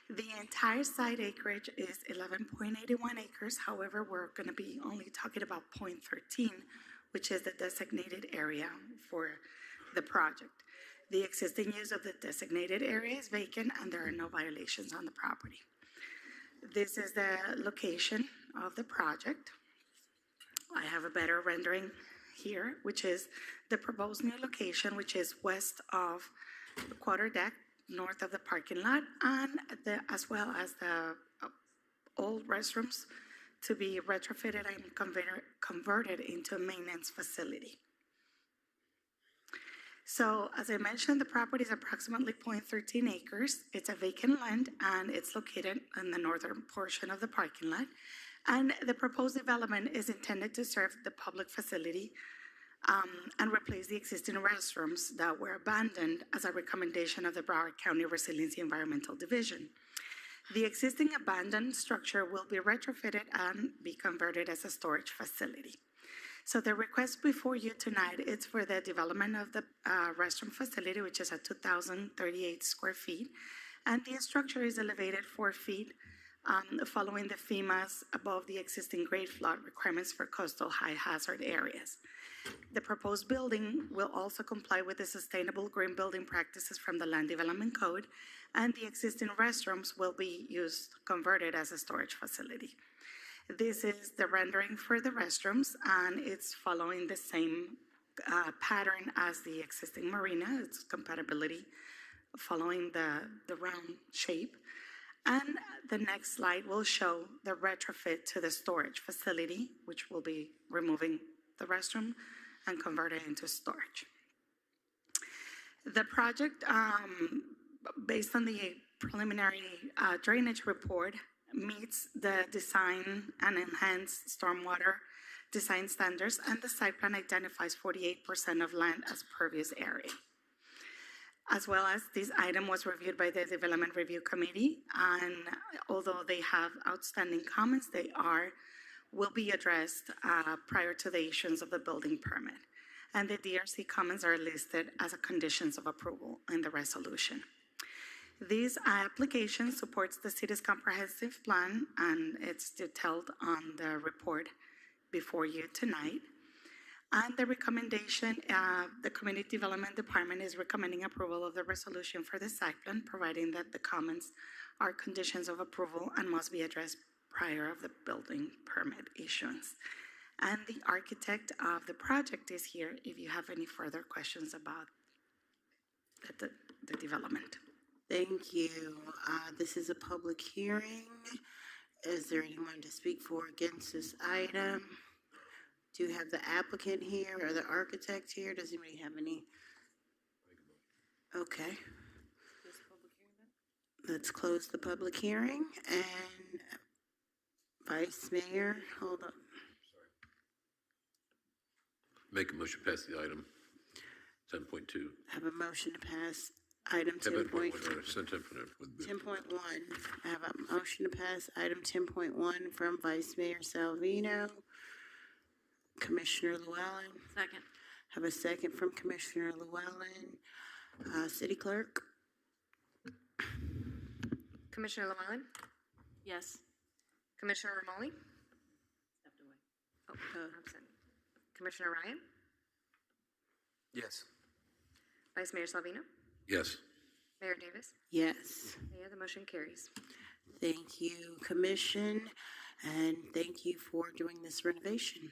The entire site acreage is 11.81 acres. However, we're going to be only talking about 0.13, which is the designated area for the project. The existing use of the designated area is vacant, and there are no violations on the property. This is the location of the project. I have a better rendering here, which is the proposed new location, which is west of the quarter deck, north of the parking lot, and as well as the old restrooms to be retrofitted and converted into a maintenance facility. So as I mentioned, the property is approximately 0.13 acres. It's a vacant land, and it's located in the northern portion of the parking lot. And the proposed development is intended to serve the public facility and replace the existing restrooms that were abandoned as a recommendation of the Broward County Resiliency Environmental Division. The existing abandoned structure will be retrofitted and be converted as a storage facility. So the request before you tonight is for the development of the restroom facility, which is at 2,038 square feet, And the structure is elevated 4 feet, following the FEMA's above the existing grade flood requirements for coastal high hazard areas. The proposed building will also comply with the sustainable green building practices from the Land Development Code, and the existing restrooms will be converted as a storage facility. This is the rendering for the restrooms, and it's following the same pattern as the existing marina. It's compatibility following the round shape. And the next slide will show the retrofit to the storage facility, which will be removing the restroom and converted into storage. The project, based on the preliminary drainage report, meets the design and enhanced stormwater design standards, and the site plan identifies 48% of land as pervious area. As well as this item was reviewed by the Development Review Committee, and although they have outstanding comments, will be addressed prior to the issuance of the building permit. And the DRC comments are listed as a conditions of approval in the resolution. This application supports the city's comprehensive plan, and it's detailed on the report before you tonight. And the recommendation, the Community Development Department is recommending approval of the resolution for the site plan, providing that the comments are conditions of approval and must be addressed prior of the building permit issuance. And the architect of the project is here if you have any further questions about the development. Thank you. This is a public hearing. Is there anyone to speak for or against this item? Do you have the applicant here or the architect here? Does anybody have any? Okay. Let's close the public hearing. And Vice Mayor, hold on. Make a motion to pass the item 10.2. Have a motion to pass item 10.1. 10.1. I have a motion to pass item 10.1 from Vice Mayor Salvino. Commissioner Llewellyn. Second. Have a second from Commissioner Llewellyn. City Clerk. Commissioner Llewellyn? Yes. Commissioner Romoli? Stepped away. Absent. Commissioner Ryan? Yes. Vice Mayor Salvino? Yes. Mayor Davis? Yes. Yeah, the motion carries. Thank you, Commission, and thank you for doing this renovation.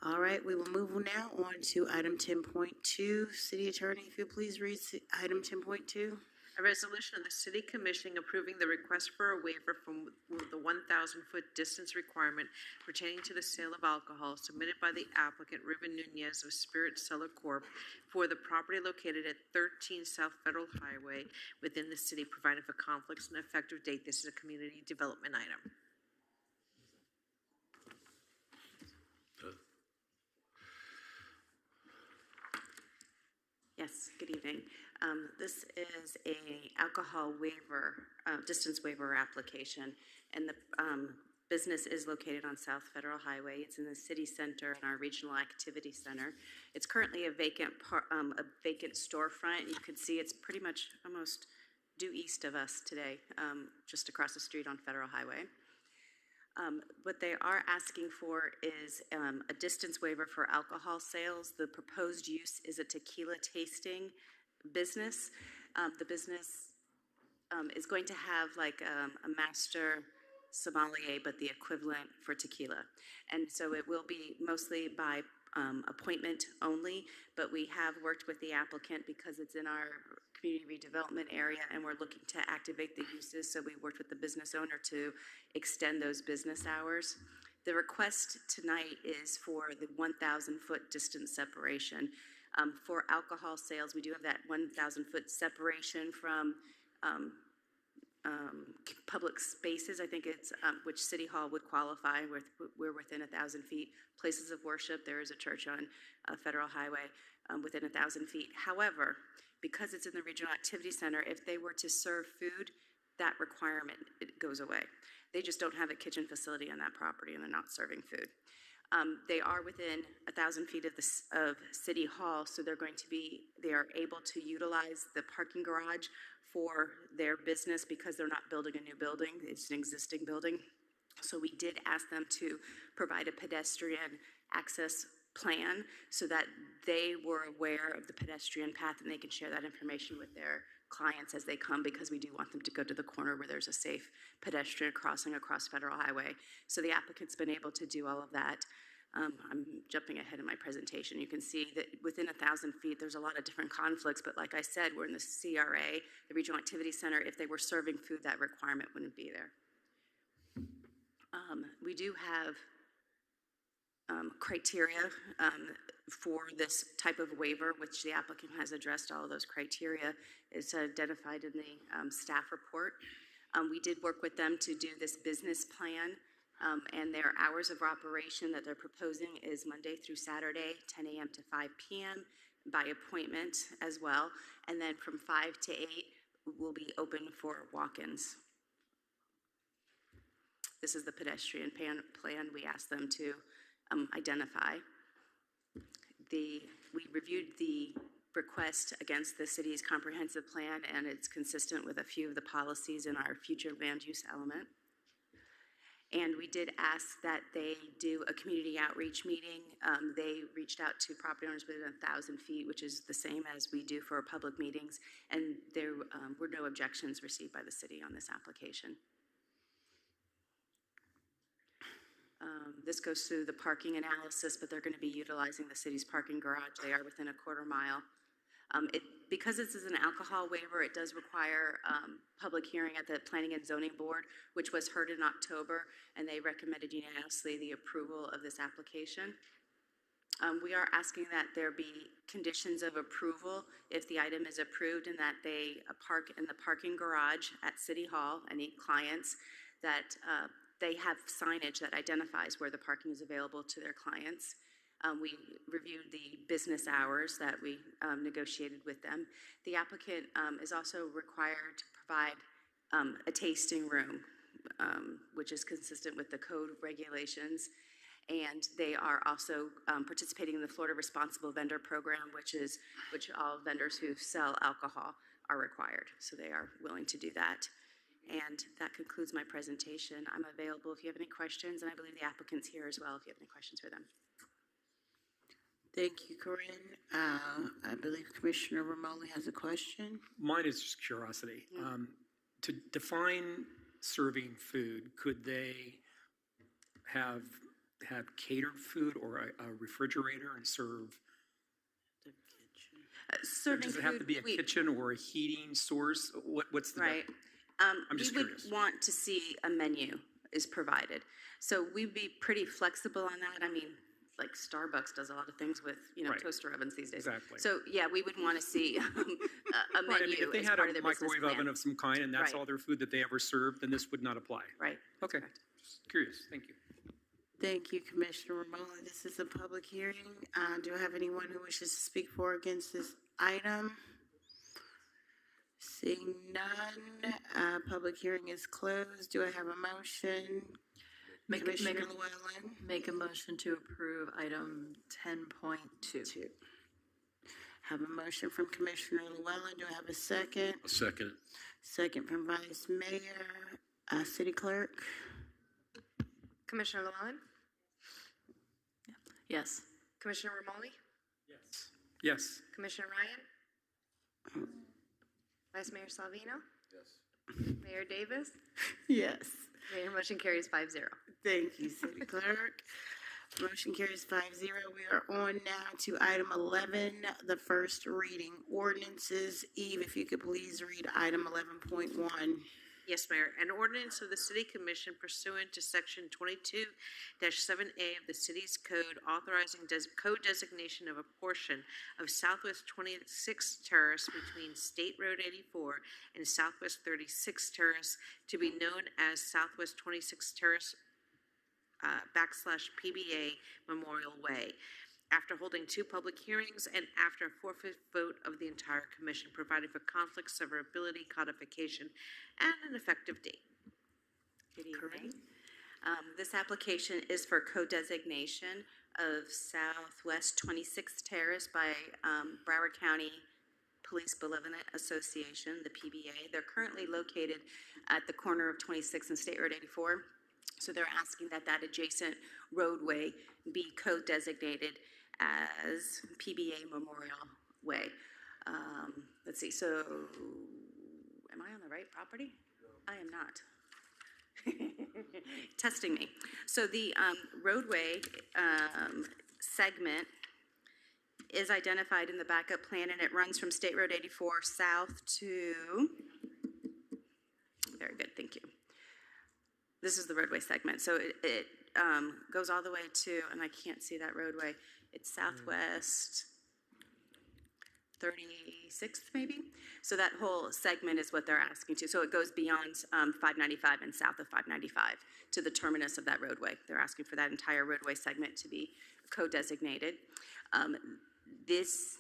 All right, we will move now on to item 10.2. City Attorney, if you'll please read item 10.2. A resolution of the City Commission approving the request for a waiver from the 1,000-foot distance requirement pertaining to the sale of alcohol submitted by the applicant Ruben Nunez of Spirit Cellar Corp. For the property located at 13 South Federal Highway within the city, providing for conflicts and effective date. This is a community development item. Yes, good evening. This is a alcohol waiver, distance waiver application, and the business is located on South Federal Highway. It's in the city center and our regional activity center. It's currently a vacant storefront. You can see it's pretty much almost due east of us today, just across the street on Federal Highway. What they are asking for is a distance waiver for alcohol sales. The proposed use is a tequila tasting business. The business is going to have like a master sommelier, but the equivalent for tequila. And so it will be mostly by appointment only, but we have worked with the applicant because it's in our community redevelopment area and we're looking to activate the uses. So we worked with the business owner to extend those business hours. The request tonight is for the 1,000-foot distance separation. For alcohol sales, we do have that 1,000-foot separation from public spaces. I think it's which City Hall would qualify. We're within 1,000 feet. Places of worship, there is a church on Federal Highway within 1,000 feet. However, because it's in the Regional Activity Center, if they were to serve food, that requirement, it goes away. They just don't have a kitchen facility on that property and they're not serving food. They are within 1,000 feet of City Hall, so they are able to utilize the parking garage for their business because they're not building a new building. It's an existing building. So we did ask them to provide a pedestrian access plan so that they were aware of the pedestrian path and they can share that information with their clients as they come, because we do want them to go to the corner where there's a safe pedestrian crossing across Federal Highway. So the applicant's been able to do all of that. I'm jumping ahead in my presentation. You can see that within 1,000 feet, there's a lot of different conflicts, but like I said, we're in the CRA, the Regional Activity Center. If they were serving food, that requirement wouldn't be there. We do have criteria for this type of waiver, which the applicant has addressed all of those criteria. It's identified in the staff report. We did work with them to do this business plan, and their hours of operation that they're proposing is Monday through Saturday, 10 a.m. to 5 p.m. by appointment as well. And then from 5 to 8, will be open for walk-ins. This is the pedestrian plan we asked them to identify. We reviewed the request against the city's comprehensive plan, and it's consistent with a few of the policies in our future land use element. And we did ask that they do a community outreach meeting. They reached out to property owners within 1,000 feet, which is the same as we do for our public meetings, and there were no objections received by the city on this application. This goes through the parking analysis, but they're going to be utilizing the city's parking garage. They are within a quarter mile. Because this is an alcohol waiver, it does require public hearing at the Planning and Zoning Board, which was heard in October, and they recommended unanimously the approval of this application. We are asking that there be conditions of approval if the item is approved, and that they park in the parking garage at City Hall. Any clients that they have signage that identifies where the parking is available to their clients. We reviewed the business hours that we negotiated with them. The applicant is also required to provide a tasting room, which is consistent with the code regulations. And they are also participating in the Florida Responsible Vendor Program, which all vendors who sell alcohol are required. So they are willing to do that. And that concludes my presentation. I'm available if you have any questions, and I believe the applicant's here as well if you have any questions for them. Thank you, Corinne. I believe Commissioner Romoli has a question. Mine is just curiosity. To define serving food, could they have catered food or a refrigerator and serve? Serving does it have to be a kitchen or a heating source? What's the right? I'm just curious. We would want to see a menu is provided. So we'd be pretty flexible on that. I mean, like Starbucks does a lot of things with, Right. toaster ovens these days. Exactly. So yeah, we would want to see a menu Right, I mean, if they as had part a of their business microwave oven plan. of some kind and that's Right. all their food that they ever served, then this would not apply. Right. Okay, just curious, thank you. Thank you, Commissioner Romoli. This is a public hearing. Do I have anyone who wishes to speak for or against this item? Seeing none, public hearing is closed. Do I have a motion? Commissioner Llewellyn? Make a motion to approve item 10.2. Have a motion from Commissioner Llewellyn. Do I have a second? A second. Second from Vice Mayor. City Clerk? Commissioner Llewellyn? Yes. Commissioner Romoli? Yes. Commissioner Ryan? Vice Mayor Salvino? Yes. Mayor Davis? Yes. Mayor, motion carries 5-0. Thank you, City Clerk. Motion carries 5-0. We are on now to item 11, the first reading ordinances. Eve, if you could please read item 11.1. Yes, Mayor. An ordinance of the City Commission pursuant to Section 22-7A of the city's code authorizing code designation of a portion of Southwest 26th Terrace between State Road 84 and Southwest 36th Terrace to be known as Southwest 26th Terrace /PBA Memorial Way. After holding 2 public hearings and after a 4/5 vote of the entire commission, providing for conflict, severability, codification, and an effective date. Good evening. This application is for co-designation of Southwest 26th Terrace by Broward County Police Benevolent Association, the PBA. They're currently located at the corner of 26th and State Road 84. So they're asking that that adjacent roadway be co-designated as PBA Memorial Way. Let's see, so am I on the right property? I am not. Testing me. So the roadway segment is identified in the backup plan, and it runs from State Road 84 south to, very good, thank you. This is the roadway segment. So it goes all the way to, and I can't see that roadway, it's southwest 36th maybe? So that whole segment is what they're asking to. So it goes beyond 595 and south of 595 to the terminus of that roadway. They're asking for that entire roadway segment to be co-designated. This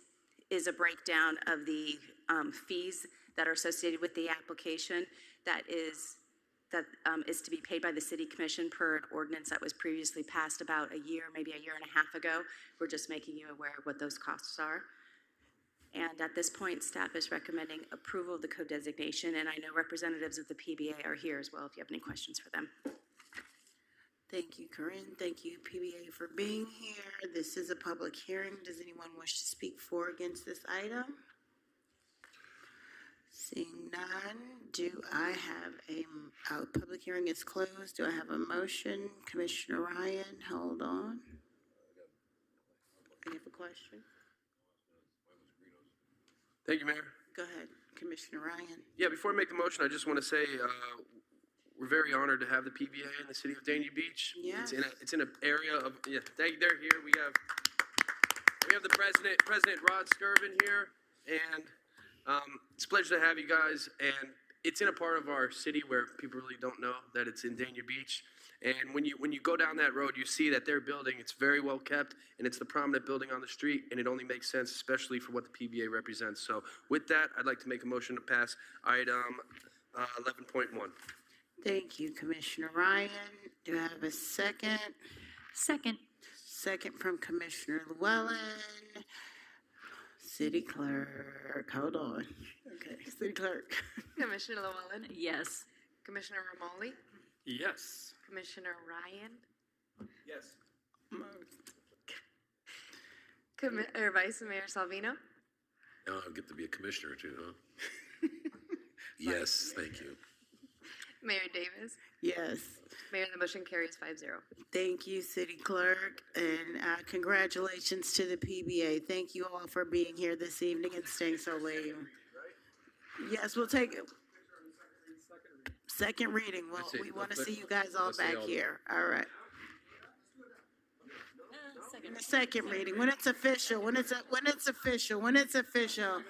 is a breakdown of the fees that are associated with the application that is to be paid by the City Commission per an ordinance that was previously passed about a year, maybe a year and a half ago. We're just making you aware of what those costs are. And at this point, staff is recommending approval of the co-designation, and I know representatives of the PBA are here as well if you have any questions for them. Thank you, Corinne. Thank you, PBA, for being here. This is a public hearing. Does anyone wish to speak for or against this item? Seeing none, do I have a public hearing is closed. Do I have a motion? Commissioner Ryan, hold on. I have a question. Thank you, Mayor. Go ahead, Commissioner Ryan. Yeah, before I make the motion, I just want to say we're very honored to have the PBA in the city of Dania Beach. Yes. It's in an area of, yeah, they're here. We have the President Rod Skirvin here, and it's a pleasure to have you guys. And it's in a part of our city where people really don't know that it's in Dania Beach. And when you go down that road, you see that their building, it's very well kept, and it's the prominent building on the street, and it only makes sense, especially for what the PBA represents. So with that, I'd like to make a motion to pass item 11.1. Thank you, Commissioner Ryan. Do I have a second? Second. Second from Commissioner Llewellyn. City Clerk, hold on. Okay, City Clerk. Commissioner Llewellyn? Yes. Commissioner Romoli? Yes. Commissioner Ryan? Yes. Vice Mayor Salvino? Now I get to be a commissioner too, huh? Yes, thank you. Mayor Davis? Yes. Mayor, the motion carries 5-0. Thank you, City Clerk, and congratulations to the PBA. Thank you all for being here this evening and staying so late. Yes, we'll take it. Second reading. Well, we want to see you guys all back here. All right. Second reading. When it's official. When it's official.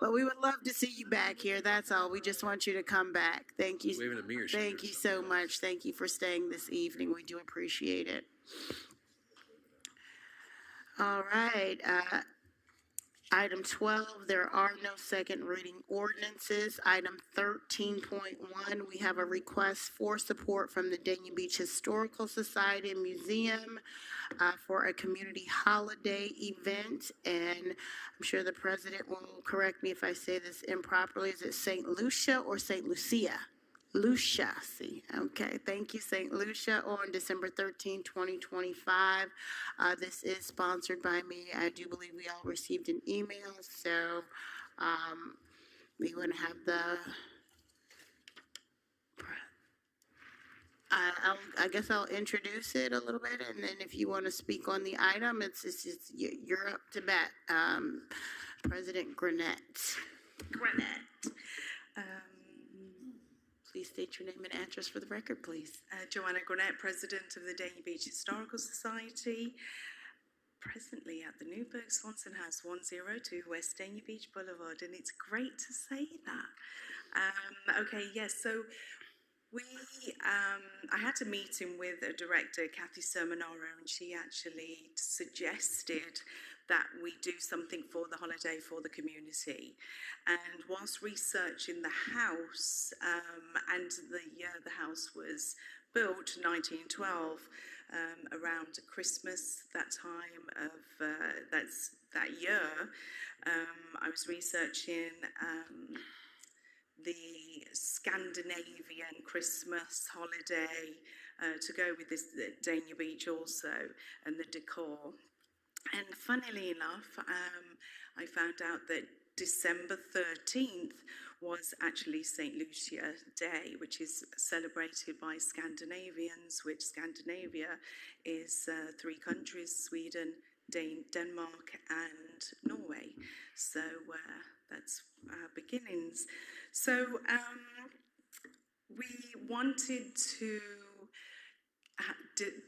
But we would love to see you back here. That's all. We just want you to come back. Thank you. Waving at me or Thank you so much. Thank you for staying this evening. We do appreciate it. All right. Item 12, there are no second reading ordinances. Item 13.1, we have a request for support from the Dania Beach Historical Society and Museum for a community holiday event. And I'm sure the president will correct me if I say this improperly. Is it St. Lucia or St. Lucia? Lucia, see, okay, thank you, St. Lucia, on December 13, 2025. This is sponsored by me. I do believe we all received an email, so we want to have the, I guess I'll introduce it a little bit, and then if you want to speak on the item, you're up to bat. President Granette. Please state your name and address for the record, please. Joanna Granette, President of the Dania Beach Historical Society, presently at the Newburgh Swanson House, 102 West Dania Beach Boulevard, and it's great to say that. Okay, yes, so I had a meeting with a director, Kathy Sermonaro, and she actually suggested that we do something for the holiday for the community. And whilst researching the house, and the house was built 1912, around Christmas, that time of that year. I was researching the Scandinavian Christmas holiday to go with this Dania Beach also, and the decor. And funnily enough, I found out that December 13th was actually St. Lucia Day, which is celebrated by Scandinavians, which Scandinavia is 3 countries, Sweden, Denmark and Norway. So that's beginnings. So we wanted to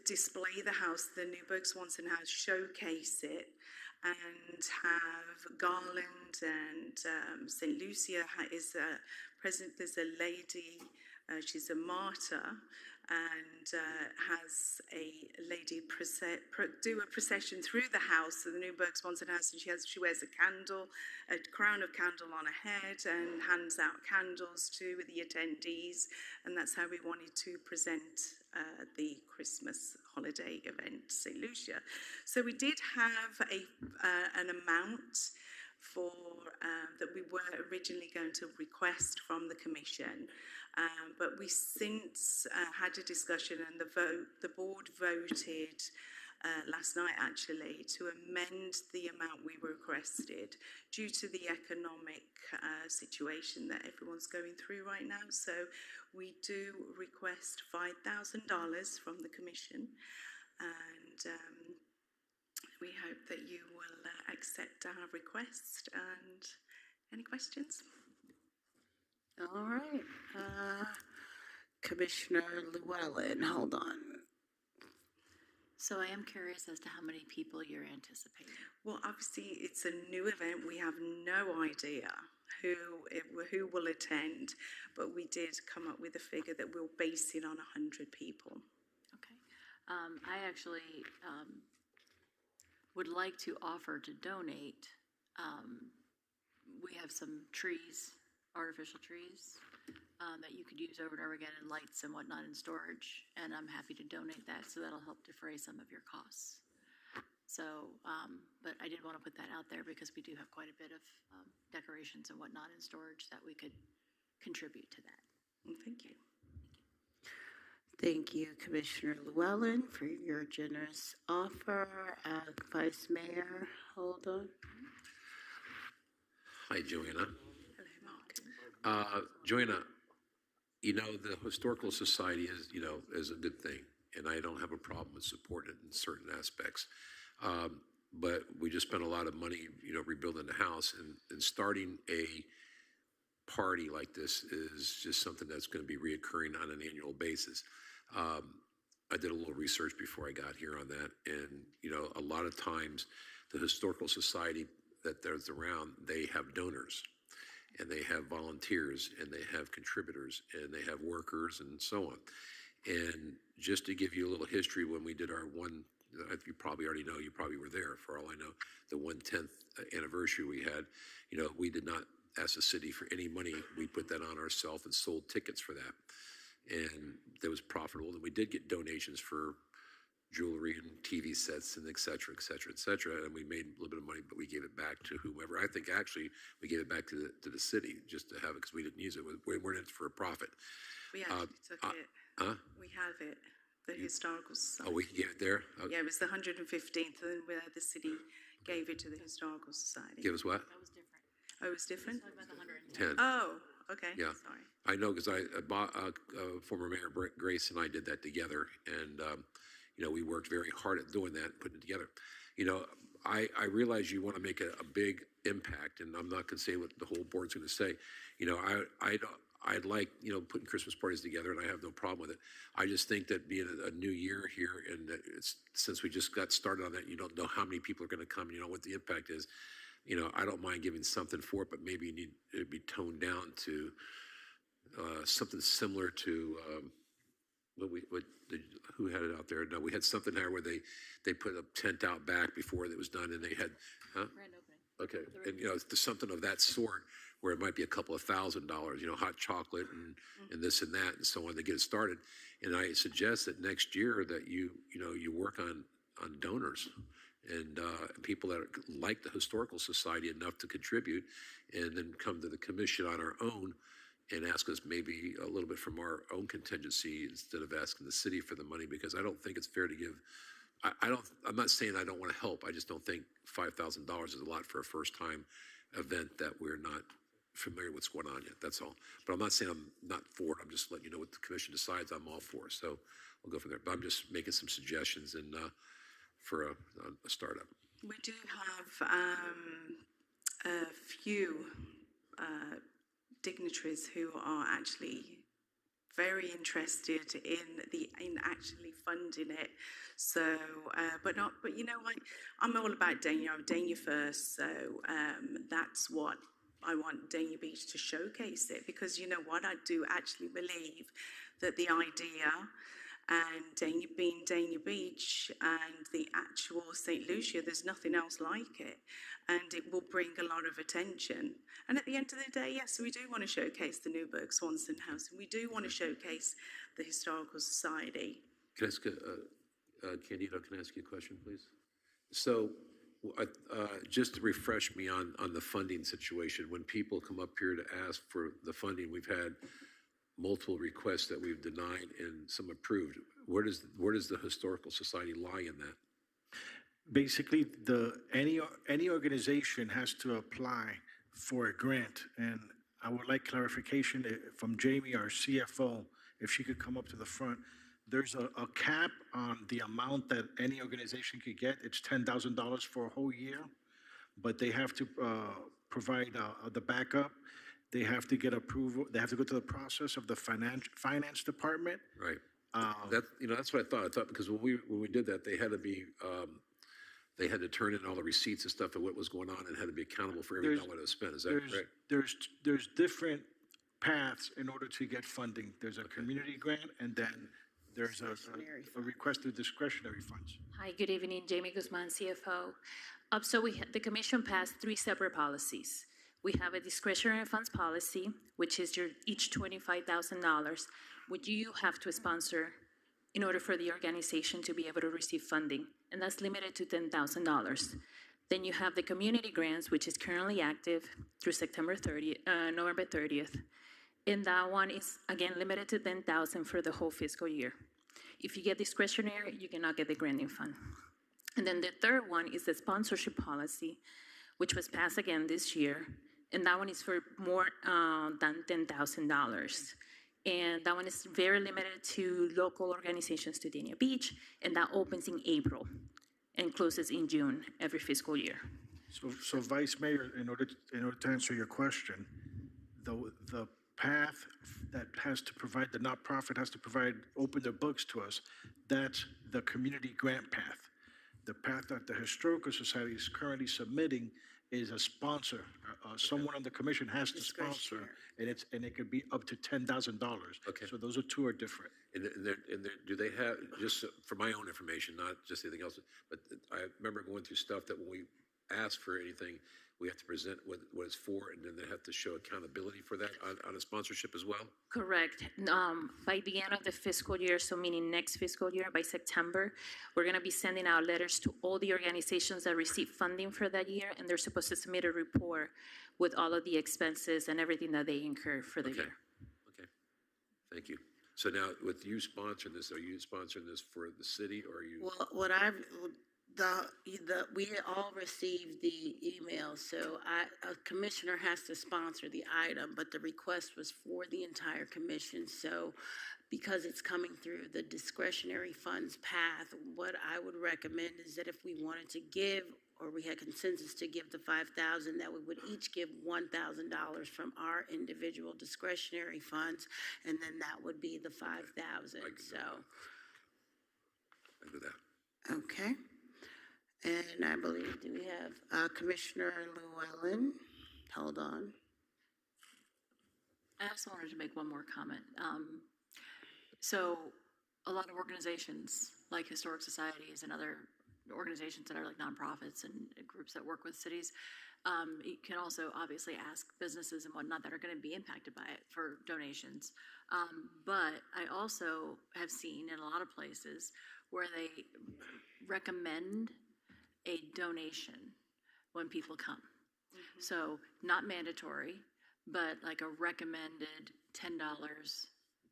display the house, the Newburgh Swanson house, showcase it, and have garland and St. Lucia is present. There's a lady, she's a martyr, and has a lady do a procession through the house, the Newburgh Swanson house, and she wears a candle, a crown of candle on her head, and hands out candles to the attendees, and that's how we wanted to present the Christmas holiday event, St. Lucia. So we did have an amount for that we were originally going to request from the Commission, but we since had a discussion, and the board voted last night actually to amend the amount we requested due to the economic situation that everyone's going through right now. So we do request $5,000 from the Commission, and we hope that you will accept our request. And any questions? All right. Commissioner Llewellyn, hold on. So I am curious as to how many people you're anticipating. Well, obviously, it's a new event. We have no idea who will attend, but we did come up with a figure that we'll base it on 100 people. Okay. I actually would like to offer to donate. We have some trees, artificial trees, that you could use over and over again, and lights and whatnot in storage, and I'm happy to donate that, so that'll help defray some of your costs. So, but I did want to put that out there because we do have quite a bit of decorations and whatnot in storage that we could contribute to that. Well, thank you. Thank you, Commissioner Llewellyn, for your generous offer. Vice Mayor, hold on. Hi, Joanna. Hello, Mark. Joanna, you know, the Historical Society is a good thing, and I don't have a problem with supporting it in certain aspects. But we just spent a lot of money, rebuilding the house, and starting a party like this is just something that's going to be reoccurring on an annual basis. I did a little research before I got here on that, and, a lot of times the Historical Society that there's around, they have donors, and they have volunteers, and they have contributors, and they have workers, and so on. And just to give you a little history, when we did our you probably already know, you probably were there, for all I know, the 110th anniversary we had, we did not ask the city for any money. We put that on ourselves and sold tickets for that. And that was profitable. And we did get donations for jewelry and TV sets and et cetera, et cetera, et cetera. And we made a little bit of money, but we gave it back to whomever. I think actually we gave it back to the city just to have it, because we didn't use it. We weren't in it for a profit. We actually took it. Huh? We have it. The Historical Society. Oh, we can get it there? Okay. Yeah, it was the 115th, and where the city gave it to the Historical Society. Give us what? That was different. Oh, it was different? 10. Oh, okay. Yeah. Sorry. I know, because former Mayor Grace and I did that together, and we worked very hard at doing that, putting it together. I realize you want to make a big impact, and I'm not going to say what the whole board's going to say. I'd like, putting Christmas parties together, and I have no problem with it. I just think that being a new year here, and since we just got started on that, you don't know how many people are going to come, what the impact is. I don't mind giving something for it, but maybe it'd be toned down to something similar to who had it out there? No, we had something there where they put a tent out back before it was done, and they had, huh? Grand opening. Okay, and something of that sort, where it might be a couple of $1,000s, you know, hot chocolate and this and that and so on to get it started. And I suggest that next year that you work on donors and people that like the Historical Society enough to contribute, and then come to the commission on our own and ask us maybe a little bit from our own contingency instead of asking the city for the money, because I don't think it's fair to give. I'm not saying I don't want to help. I just don't think $5,000 is a lot for a first-time event that we're not familiar with what's going on yet. That's all. But I'm not saying I'm not for it. I'm just letting you know what the commission decides. I'm all for. So we'll go from there. But I'm just making some suggestions and for a startup. We do have a few dignitaries who are actually very interested in actually funding it. So, but you know, I'm all about Dania first. So that's what I want Dania Beach to showcase it, because you know what, I do actually believe that the idea and Dania Beach and the actual St. Lucia, there's nothing else like it, and it will bring a lot of attention. And at the end of the day, yes, we do want to showcase the Newburgh Swanson House, and we do want to showcase the Historical Society. Can I ask, Candido, can I ask you a question, please? So, just to refresh me on the funding situation, when people come up here to ask for the funding, we've had multiple requests that we've denied and some approved. Where does the Historical Society lie in that? Basically, any organization has to apply for a grant, and I would like clarification from Jamie, our CFO, if she could come up to the front. There's a cap on the amount that any organization could get. It's $10,000 for a whole year, but they have to provide the backup. They have to get approval. They have to go through the process of the finance department. Right. That's what I thought. I thought because when we did that, they had to be they had to turn in all the receipts and stuff of what was going on and had to be accountable for every dollar that was spent. Is that right? There's different paths in order to get funding. There's a community grant, and then there's a request of discretionary funds. Hi, good evening, Jamie Guzman, CFO. So the commission passed 3 separate policies. We have a discretionary funds policy, which is each $25,000, which you have to sponsor in order for the organization to be able to receive funding, and that's limited to $10,000. Then you have the community grants, which is currently active through November 30th. And that one is, again, limited to $10,000 for the whole fiscal year. If you get discretionary, you cannot get the granting fund. And then the third one is the sponsorship policy, which was passed again this year. And that one is for more than $10,000. And that one is very limited to local organizations to Dania Beach, and that opens in April and closes in June every fiscal year. So Vice Mayor, in order to answer your question, the path that has to provide, the nonprofit has to open their books to us, that's the community grant path. The path that the Historical Society is currently submitting is a sponsor. Someone on the commission has to sponsor, and it could be up to $10,000. Okay. So those two are different. And do they have, just for my own information, not just anything else, but I remember going through stuff that when we ask for anything, we have to present what it's for, and then they have to show accountability for that on a sponsorship as well? Correct. By the end of the fiscal year, so meaning next fiscal year, by September, we're going to be sending out letters to all the organizations that receive funding for that year, and they're supposed to submit a report with all of the expenses and everything that they incur for the year. Okay. Thank you. So now, with you sponsoring this, are you sponsoring this for the city, or are you? Well, we all received the email, so a commissioner has to sponsor the item, but the request was for the entire commission. So because it's coming through the discretionary funds path, what I would recommend is that if we wanted to give, or we had consensus to give the $5,000, that we would each give $1,000 from our individual discretionary funds, and then that would be the $5,000. So. I do that. Okay. And I believe, do we have Commissioner Llewellyn? Hold on. I also wanted to make one more comment. So a lot of organizations like historic societies and other organizations that are like nonprofits and groups that work with cities, You can also obviously ask businesses and whatnot that are going to be impacted by it for donations. But I also have seen in a lot of places where they recommend a donation when people come. So not mandatory, but like a recommended $10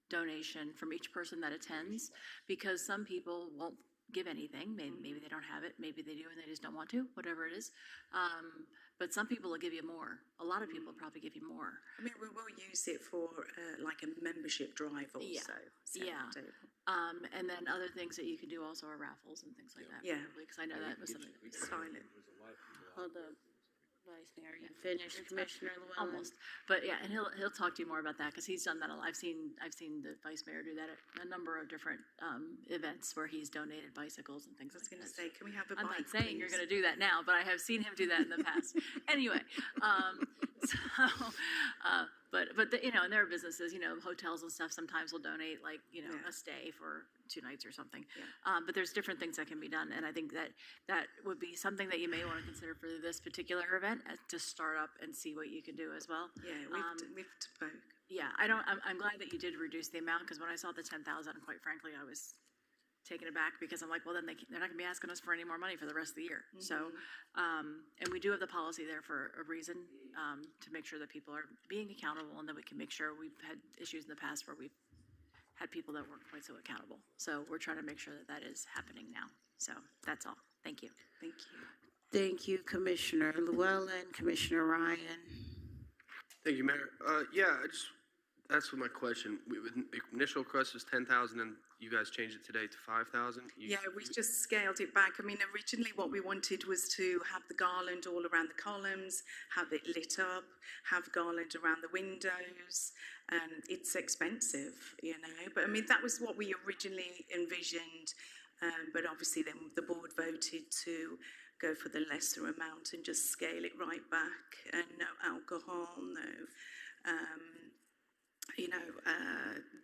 donation from each person that attends, because some people won't give anything. Maybe they don't have it. Maybe they do and they just don't want to, whatever it is. But some people will give you more. A lot of people probably give you more. I mean, we will use it for like a membership drive also. Yeah. And then other things that you can do also are raffles and things like that. Yeah. Because I know that was something that we silent. Hold up. Vice Mayor, you finished, Commissioner Llewellyn? Almost, but yeah, and he'll talk to you more about that because he's done that a lot. I've seen the Vice Mayor do that at a number of different events where he's donated bicycles and things. I was going to say, can we have a I'm bike, not saying you're please? going to do that now, but I have seen him do that in the past. Anyway, but you know, and there are businesses, you know, hotels and stuff sometimes will donate like, you know, a stay for 2 nights or something. But there's different things that can be done, and I think that would be something that you may want to consider for this particular event to start up and see what you can do as well. Yeah, we've spoke. Yeah, I'm glad that you did reduce the amount, because when I saw the 10,000, quite frankly, I was taken aback, because I'm like, well, then they're not going to be asking us for any more money for the rest of the year. So, and we do have the policy there for a reason, to make sure that people are being accountable, and that we can make sure. We've had issues in the past where we've had people that weren't quite so accountable. So we're trying to make sure that is happening now. So that's all. Thank you. Thank you. Thank you, Commissioner Llewellyn. Commissioner Ryan? Thank you, Mayor. That's my question. The initial request was 10,000, and you guys changed it today to 5,000. Yeah, we just scaled it back. I mean, originally what we wanted was to have the garland all around the columns, have it lit up, have garland around the windows, and it's expensive, you know. But I mean, that was what we originally envisioned, but obviously then the board voted to go for the lesser amount and just scale it right back, and no alcohol, no... you know,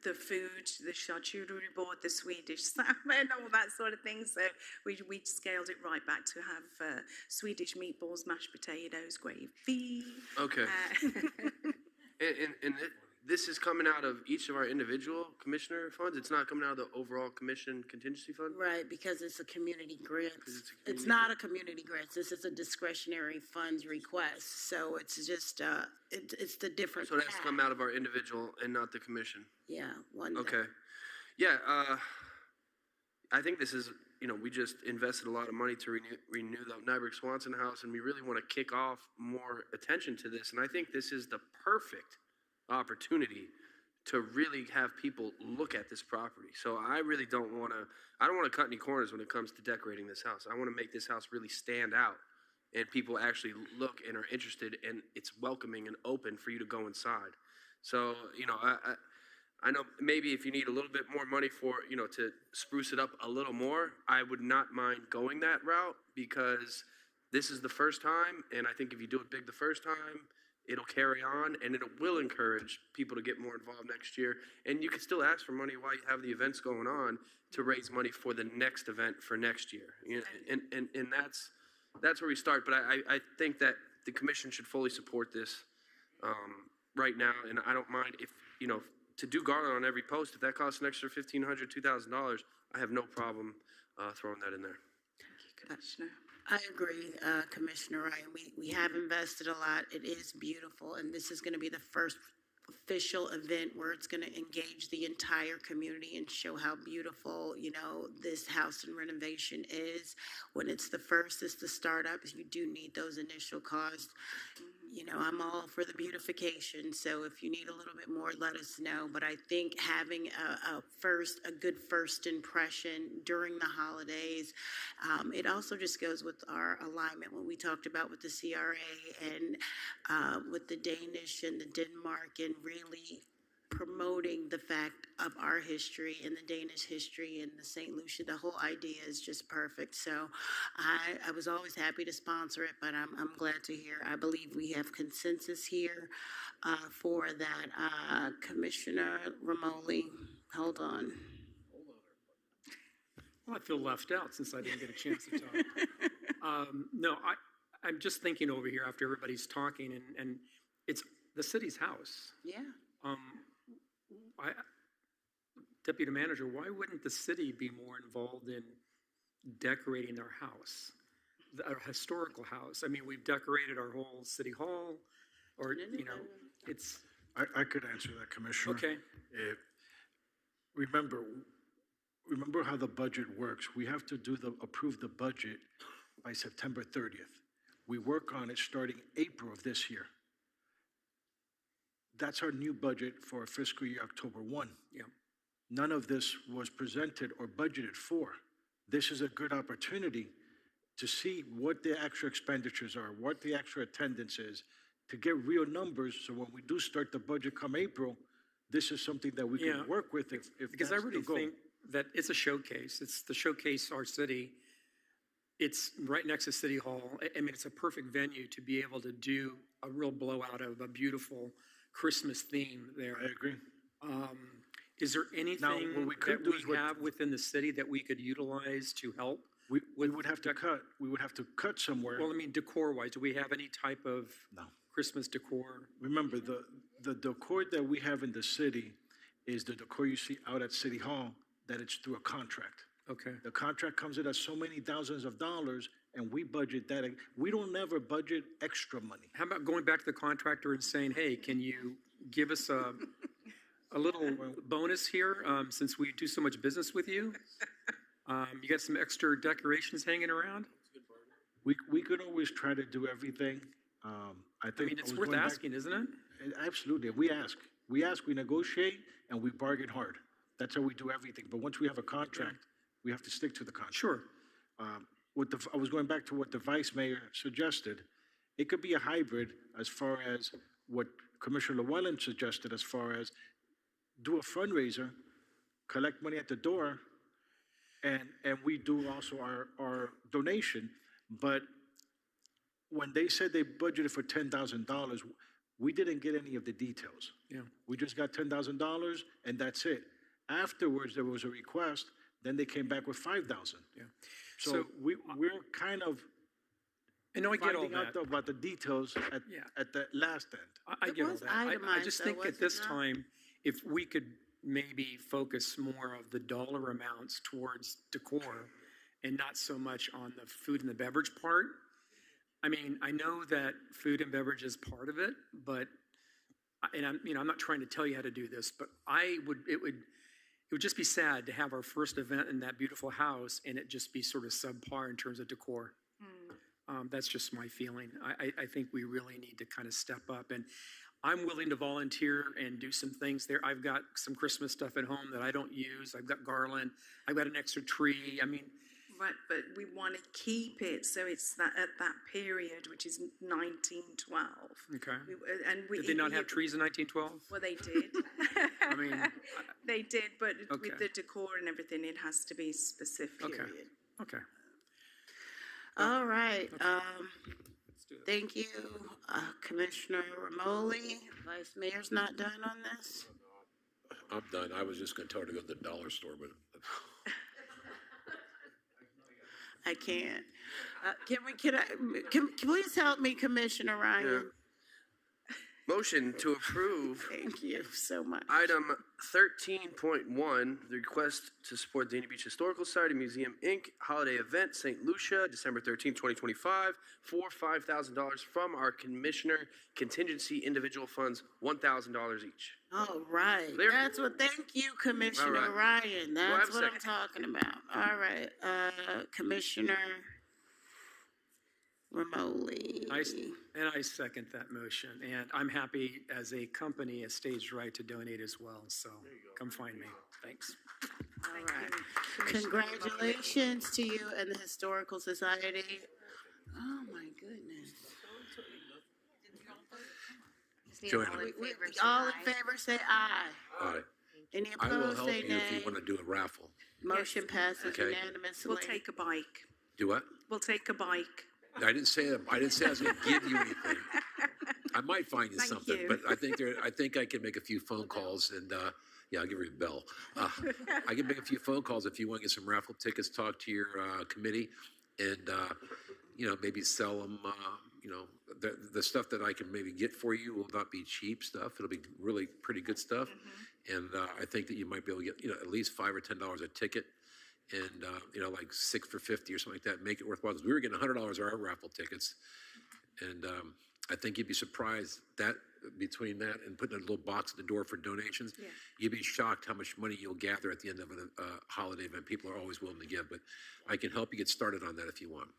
the food, the charcuterie board, the Swedish salmon, all that sort of thing. So we scaled it right back to have Swedish meatballs, mashed potatoes, gravy. Okay. And this is coming out of each of our individual commissioner funds? It's not coming out of the overall commission contingency fund? Right, because it's a community grant. It's not a community grant. This is a discretionary funds request. So it's just, it's the different. So that's come out of our individual and not the commission? Yeah. Okay. Yeah, I think this is, you know, we just invested a lot of money to renew the Nyberg Swanson House, and we really want to kick off more attention to this. And I think this is the perfect opportunity to really have people look at this property. So I really I don't want to cut any corners when it comes to decorating this house. I want to make this house really stand out, and people actually look and are interested, and it's welcoming and open for you to go inside. So, you know, I know maybe if you need a little bit more money for, you know, to spruce it up a little more, I would not mind going that route, because this is the first time, and I think if you do it big the first time, it'll carry on, and it will encourage people to get more involved next year. And you can still ask for money while you have the events going on to raise money for the next event for next year. You know, and that's where we start. But I think that the commission should fully support this right now. And I don't mind if, you know, to do garland on every post, if that costs an extra $1,500, $2,000, I have no problem throwing that in there. Thank you, Commissioner. I agree, Commissioner Ryan. We have invested a lot. It is beautiful, and this is going to be the first official event where it's going to engage the entire community and show how beautiful, you know, this house and renovation is. When it's the first, it's the startup. You do need those initial costs. You know, I'm all for the beautification, so if you need a little bit more, let us know. But I think having a good first impression during the holidays, it also just goes with our alignment when we talked about with the CRA and with the Danish and the Denmark, and really promoting the fact of our history and the Danish history and the St. Lucia. The whole idea is just perfect. So I was always happy to sponsor it, but I'm glad to hear. I believe we have consensus here for that. Commissioner Romoli, hold on. Well, I feel left out since I didn't get a chance to talk. No, I'm just thinking over here after everybody's talking, and it's the city's house. Yeah. Deputy Manager, why wouldn't the city be more involved in decorating their house, our historical house? I mean, we've decorated our whole city hall, or, you know, it's. I could answer that, Commissioner. Okay. Remember how the budget works. We have to approve the budget by September 30th. We work on it starting April of this year. That's our new budget for fiscal year October 1. Yeah. None of this was presented or budgeted for. This is a good opportunity to see what the extra expenditures are, what the extra attendance is, to get real numbers, so when we do start the budget come April, this is something that we can work with if Because that's I really the goal. think that it's a showcase. It's the showcase our city. It's right next to City Hall. I mean, it's a perfect venue to be able to do a real blowout of a beautiful Christmas theme there. I agree. Is there anything what we could that do we is what- have within the city that we could utilize to help? We would have to cut. We would have to cut somewhere. Well, I mean, decor-wise, do we have any type of Christmas decor? Remember, the decor that we have in the city is the decor you see out at City Hall, that it's through a contract. Okay. The contract comes in at so many thousands of dollars, and we budget that. We don't never budget extra money. How about going back to the contractor and saying, hey, can you give us a little bonus here, since we do so much business with you? You got some extra decorations hanging around? We could always try to do everything. I think it's worth asking, isn't it? Absolutely. We ask, we negotiate, and we bargain hard. That's how we do everything. But once we have a contract, we have to stick to the contract. Sure. I was going back to what the Vice Mayor suggested. It could be a hybrid as far as what Commissioner Llewellyn suggested, as far as do a fundraiser, collect money at the door, and we do also our donation. But when they said they budgeted for $10,000, we didn't get any of the details. Yeah. We just got $10,000, and that's it. Afterwards, there was a request. Then they came back with $5,000. Yeah. So we're kind of I know I get all finding that. out about the details at the last end. I get all was that. I itemized, just though, think was at it this not? time, if we could maybe focus more of the dollar amounts towards decor and not so much on the food and the beverage part. I mean, I know that food and beverage is part of it, but, and I'm not trying to tell you how to do this, but it would just be sad to have our first event in that beautiful house and it just be sort of subpar in terms of decor. That's just my feeling. I think we really need to kind of step up, and I'm willing to volunteer and do some things there. I've got some Christmas stuff at home that I don't use. I've got garland. I've got an extra tree. I mean, Right, but we want to keep it so it's that at that period, which is 1912. okay. We, Did they not have trees in 1912? Well, they did. I mean, they did, but Okay. with the decor and everything, it has to be specific period. Okay. All right. Thank you, Commissioner Ramoli. Vice Mayor's not done on this? I'm done. I was just going to tell her to go to the dollar store, but I can't. Can please help me, Commissioner Ryan? Motion to approve. Thank you so much. Item 13.1, the request to support Dania Beach Historical Society Museum, Inc. holiday event, St. Lucia, December 13, 2025, for $5,000 from our Commissioner Contingency Individual Funds, $1,000 each. All right. Clear? Thank you, Commissioner All right. Ryan. Do I have That's a what I'm second? talking about. All right. Commissioner Ramoli. I second that motion, and I'm happy as a company, a Stage Right, to donate as well. So come find me. Thanks. All right. Congratulations to you and the Historical Society. Oh, my goodness. Just need Joanna. all in favor, say All in aye. favor, say aye. Aye. Any I will opposed, help say you if you nay. want to do a raffle. Motion passes Okay. unanimously. We'll take a bike. Do what? We'll take a bike. I didn't say I was going to give you anything. I might find you Thank something, you. but I think I can make a few phone calls and yeah, I'll give her a bell. I can make a few phone calls if you want to get some raffle tickets. Talk to your committee, and maybe sell them, the stuff that I can maybe get for you will not be cheap stuff. It'll be really pretty good stuff. And I think that you might be able to get, at least $5 or $10 a ticket, and like 6 for $50 or something like that. Make it worthwhile. 'Cause we were getting $100 our raffle tickets, and I think you'd be surprised that between that and putting a little box at the door for donations, you'd be shocked how much money you'll gather at the end of a holiday event. People are always willing to give, but I can help you get started on that if you want.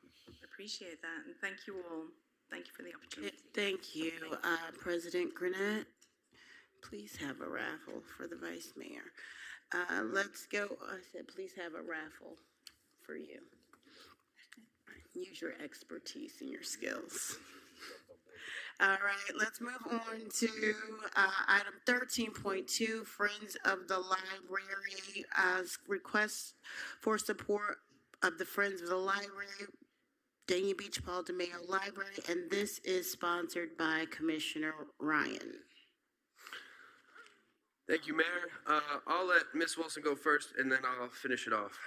Appreciate that, and thank you all. Thank you for the opportunity. Thank you, President Grenett. Please have a raffle for the Vice Mayor. Let's go. I said, please have a raffle for you. Use your expertise and your skills. All right, let's move on to item 13.2, Friends of the Library, request for support of the Friends of the Library, Dania Beach Paul DeMeo Library, and this is sponsored by Commissioner Ryan. Thank you, Mayor. I'll let Ms. Wilson go first, and then I'll finish it off.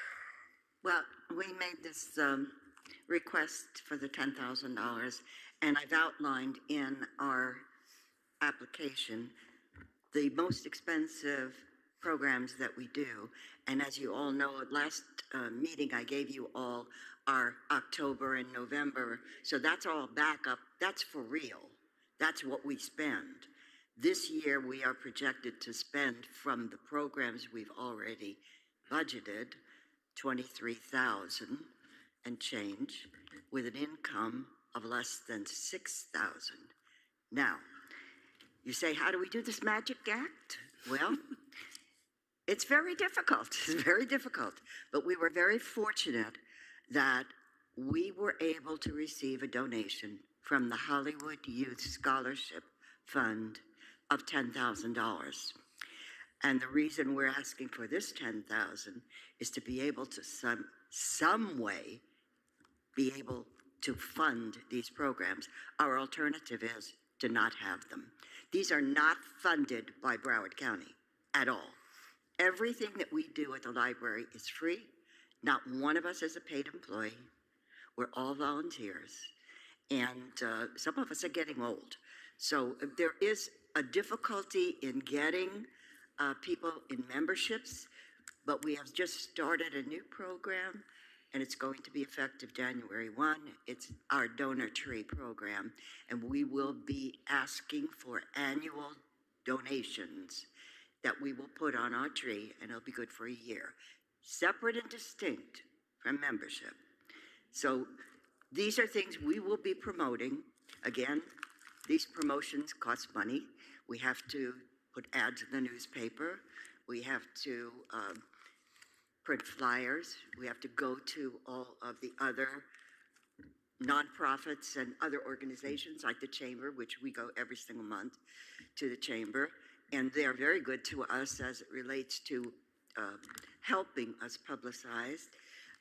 Well, we made this request for the $10,000, and I've outlined in our application the most expensive programs that we do. And as you all know, at last meeting, I gave you all our October and November. So that's all backup. That's for real. That's what we spend. This year, we are projected to spend from the programs we've already budgeted, $23,000 and change, with an income of less than $6,000. Now, you say, how do we do this magic act? Well, it's very difficult. It's very difficult. But we were very fortunate that we were able to receive a donation from the Hollywood Youth Scholarship Fund of $10,000. And the reason we're asking for this $10,000 is to be able to some way be able to fund these programs. Our alternative is to not have them. These are not funded by Broward County at all. Everything that we do at the library is free. Not one of us is a paid employee. We're all volunteers. And some of us are getting old. So there is a difficulty in getting people in memberships, but we have just started a new program, and it's going to be effective January 1. It's our Donor Tree program, and we will be asking for annual donations that we will put on our tree, and it'll be good for a year, separate and distinct from membership. So these are things we will be promoting. Again, these promotions cost money. We have to put ads in the newspaper. We have to print flyers. We have to go to all of the other nonprofits and other organizations like the Chamber, which we go every single month to the Chamber. And they're very good to us as it relates to helping us publicize.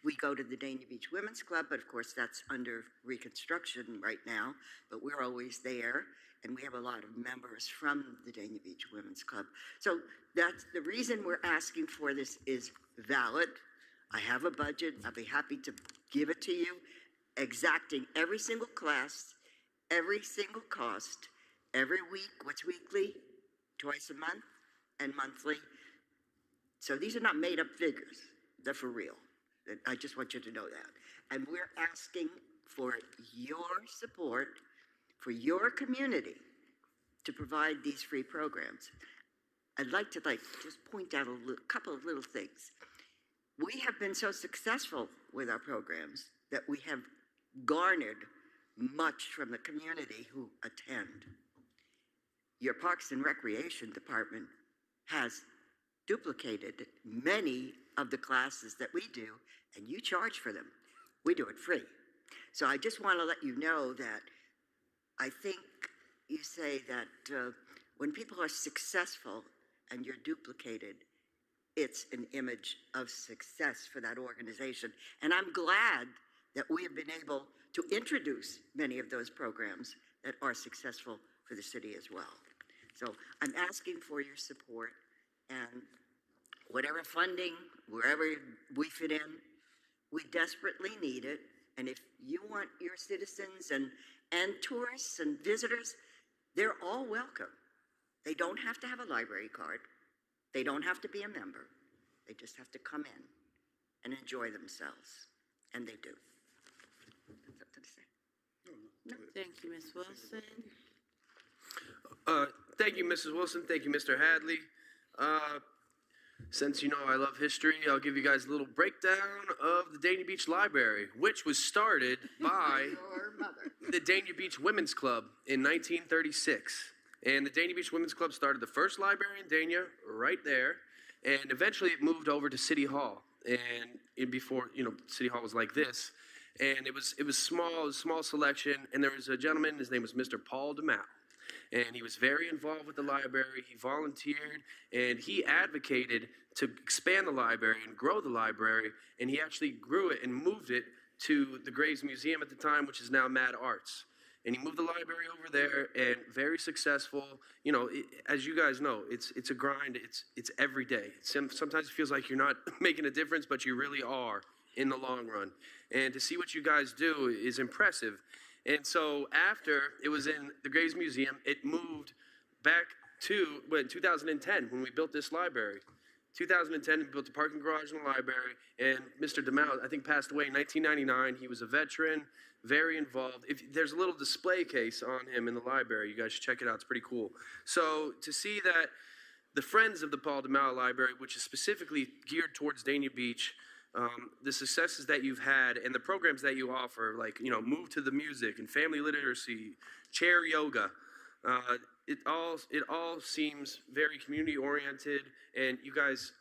We go to the Dania Beach Women's Club, but of course that's under reconstruction right now, but we're always there. And we have a lot of members from the Dania Beach Women's Club. So that's the reason we're asking for this is valid. I have a budget. I'll be happy to give it to you, exacting every single class, every single cost, every week, what's weekly, twice a month, and monthly. So these are not made up figures. They're for real. I just want you to know that. And we're asking for your support, for your community, to provide these free programs. I'd like to just point out a couple of little things. We have been so successful with our programs that we have garnered much from the community who attend. Your Parks and Recreation Department has duplicated many of the classes that we do, and you charge for them. We do it free. So I just want to let you know that I think you say that when people are successful and you're duplicated, it's an image of success for that organization. And I'm glad that we have been able to introduce many of those programs that are successful for the city as well. So I'm asking for your support, and whatever funding, wherever we fit in, we desperately need it. And if you want your citizens and tourists and visitors, they're all welcome. They don't have to have a library card. They don't have to be a member. They just have to come in and enjoy themselves. And they do. That's up to the city. Thank you, Ms. Wilson. Thank you, Mrs. Wilson. Thank you, Mr. Hadley. Since you know I love history, I'll give you guys a little breakdown of the Dania Beach Library, which was started by the Dania Beach Women's Club in 1936. And the Dania Beach Women's Club started the first library in Dania, right there, and eventually it moved over to City Hall. And before, City Hall was like this, and it was small selection, and there was a gentleman, his name was Mr. Paul DeMau. And he was very involved with the library. He volunteered, and he advocated to expand the library and grow the library. And he actually grew it and moved it to the Graves Museum at the time, which is now Mad Arts. And he moved the library over there, and very successful. As you guys know, it's a grind. It's every day. Sometimes it feels like you're not making a difference, but you really are in the long run. And to see what you guys do is impressive. And so after it was in the Graves Museum, it moved back to 2010 when we built this library. 2010, we built a parking garage in the library, and Mr. DeMau, I think, passed away in 1999. He was a veteran, very involved. There's a little display case on him in the library. You guys should check it out. It's pretty cool. So to see that the Friends of the Paul DeMau Library, which is specifically geared towards Dania Beach, the successes that you've had and the programs that you offer, like, Move to the Music and Family Literacy, Chair Yoga, it all seems very community oriented, and you guys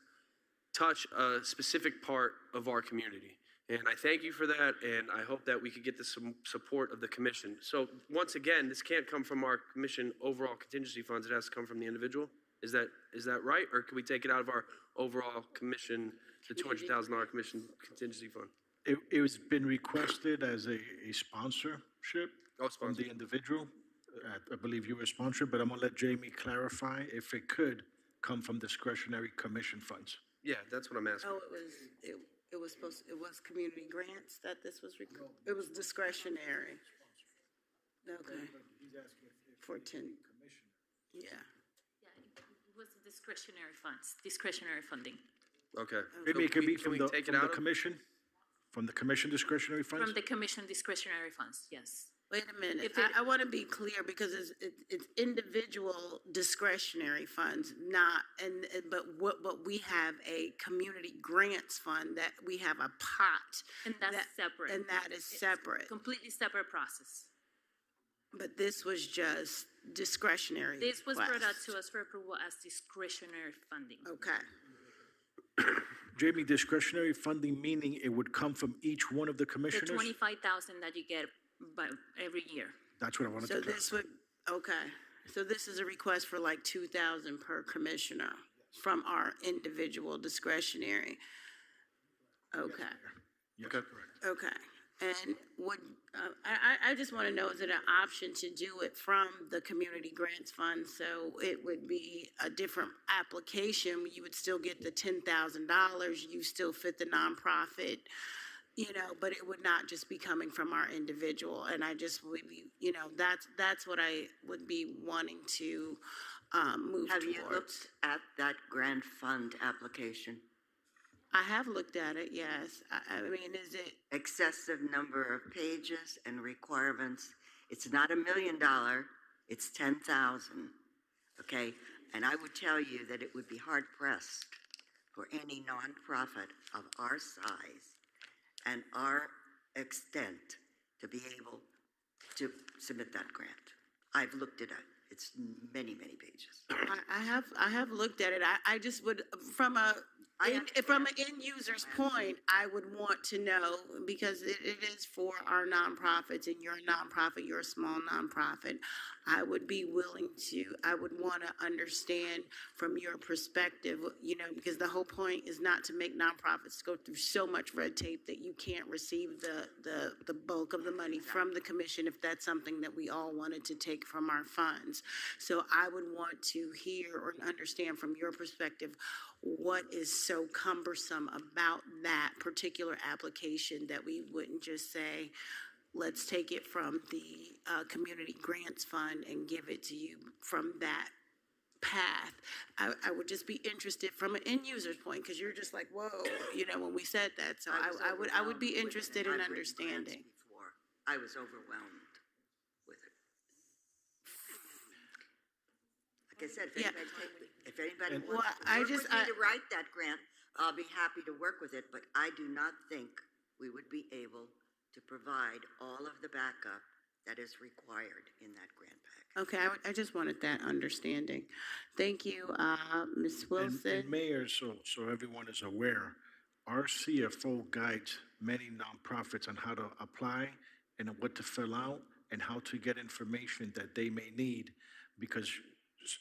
touch a specific part of our community. And I thank you for that, and I hope that we could get the support of the commission. So once again, this can't come from our commission overall contingency funds. It has to come from the individual. Is that right? Or can we take it out of our overall commission, the $200,000 commission contingency fund? It was been requested as a sponsorship from the individual. I believe you were sponsored, but I'm gonna let Jamie clarify if it could come from discretionary commission funds. Yeah, that's what I'm asking. Oh, it was community grants that this was, it was discretionary. Okay. For 10. Yeah. It was discretionary funds, discretionary funding. Okay. Maybe it could be from the of commission? From the commission discretionary funds? From the commission discretionary funds, yes. Wait a minute. I want to be clear because it's individual discretionary funds, but we have a community grants fund that we have a pot. And that's separate. And that is separate. Completely separate process. But this was just discretionary. This was brought out request. to us for approval as discretionary funding. Okay. Jamie, discretionary funding meaning it would come from each one of the The commissioners? 25,000 that you get by every year. That's what I wanted to So clarify. this would, okay. So this is a request for like 2,000 per commissioner from our individual discretionary. Okay. Yes, correct. Okay. And I just want to know, is it an option to do it from the community grants fund? So it would be a different application. You would still get the $10,000. You still fit the nonprofit, but it would not just be coming from our individual. And I just would be, that's what I would be wanting to move Have towards. you looked at that grant fund application? I have looked at it, yes. I mean, is it? Excessive number of pages and requirements. It's not $1 million, it's 10,000, okay? And I would tell you that it would be hard pressed for any nonprofit of our size and our extent to be able to submit that grant. I've looked at it. It's many, many pages. I have looked at it. I just would, from an end user's point, I would want to know, because it is for our nonprofits, and you're a nonprofit, you're a small nonprofit. I would want to understand from your perspective, because the whole point is not to make nonprofits go through so much red tape that you can't receive the bulk of the money from the commission if that's something that we all wanted to take from our funds. So I would want to hear or understand from your perspective what is so cumbersome about that particular application that we wouldn't just say, let's take it from the Community Grants Fund and give it to you from that path. I would just be interested from an end user's point, because you're just like, whoa, when we said that. So I would be interested in understanding. I was overwhelmed with it. Like I said, if anybody wants to work with me to write that grant, I'll be happy to work with it, but I do not think we would be able to provide all of the backup that is required in that grant pack. Okay, I just wanted that understanding. Thank you, Ms. Wilson. And Mayor, so everyone is aware, our CFO guides many nonprofits on how to apply and what to fill out and how to get information that they may need, because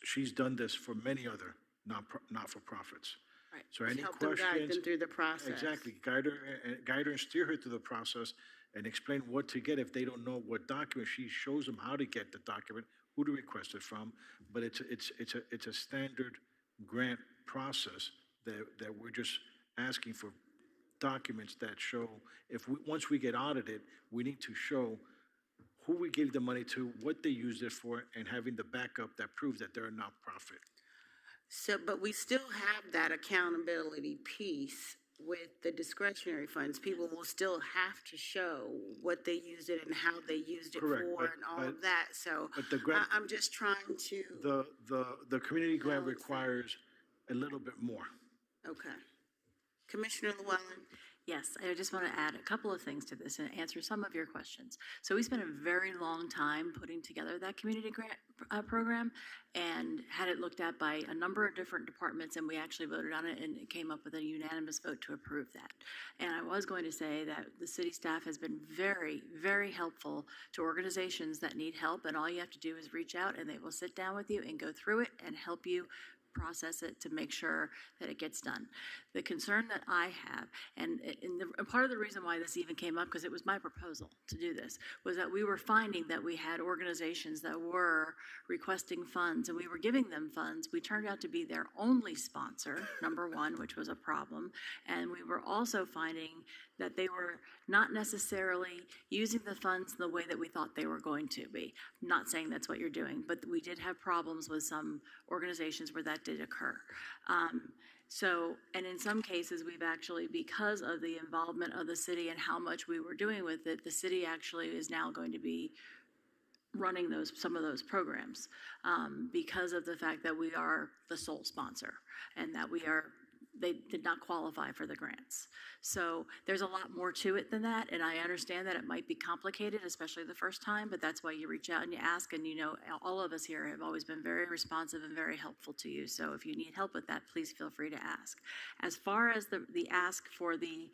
she's done this for many other not-for-profits. Right. So any Help questions? them guide them through the process. Exactly. Guide her and steer her through the process and explain what to get. If they don't know what document, she shows them how to get the document, who to request it from. But it's a standard grant process that we're just asking for documents that show, once we get audited, we need to show who we gave the money to, what they used it for, and having the backup that proves that they're a nonprofit. So, but we still have that accountability piece with the discretionary funds. People will still have to show what they used it and how they used it Correct, for and all of that. So but the grant, I'm just trying to. The community grant requires a little bit more. Okay. Commissioner Llewellyn. Yes, I just want to add a couple of things to this and answer some of your questions. So we spent a very long time putting together that community grant program and had it looked at by a number of different departments, and we actually voted on it, and it came up with a unanimous vote to approve that. And I was going to say that the city staff has been very, very helpful to organizations that need help, and all you have to do is reach out and they will sit down with you and go through it and help you process it to make sure that it gets done. The concern that I have, and part of the reason why this even came up, because it was my proposal to do this, was that we were finding that we had organizations that were requesting funds and we were giving them funds. We turned out to be their only sponsor, number one, which was a problem. And we were also finding that they were not necessarily using the funds the way that we thought they were going to be. I'm not saying that's what you're doing, but we did have problems with some organizations where that did occur. And in some cases, we've actually, because of the involvement of the city and how much we were doing with it, the city actually is now going to be running some of those programs because of the fact that we are the sole sponsor and that they did not qualify for the grants. So there's a lot more to it than that, and I understand that it might be complicated, especially the first time, but that's why you reach out and you ask, and all of us here have always been very responsive and very helpful to you. So if you need help with that, please feel free to ask. As far as the ask for the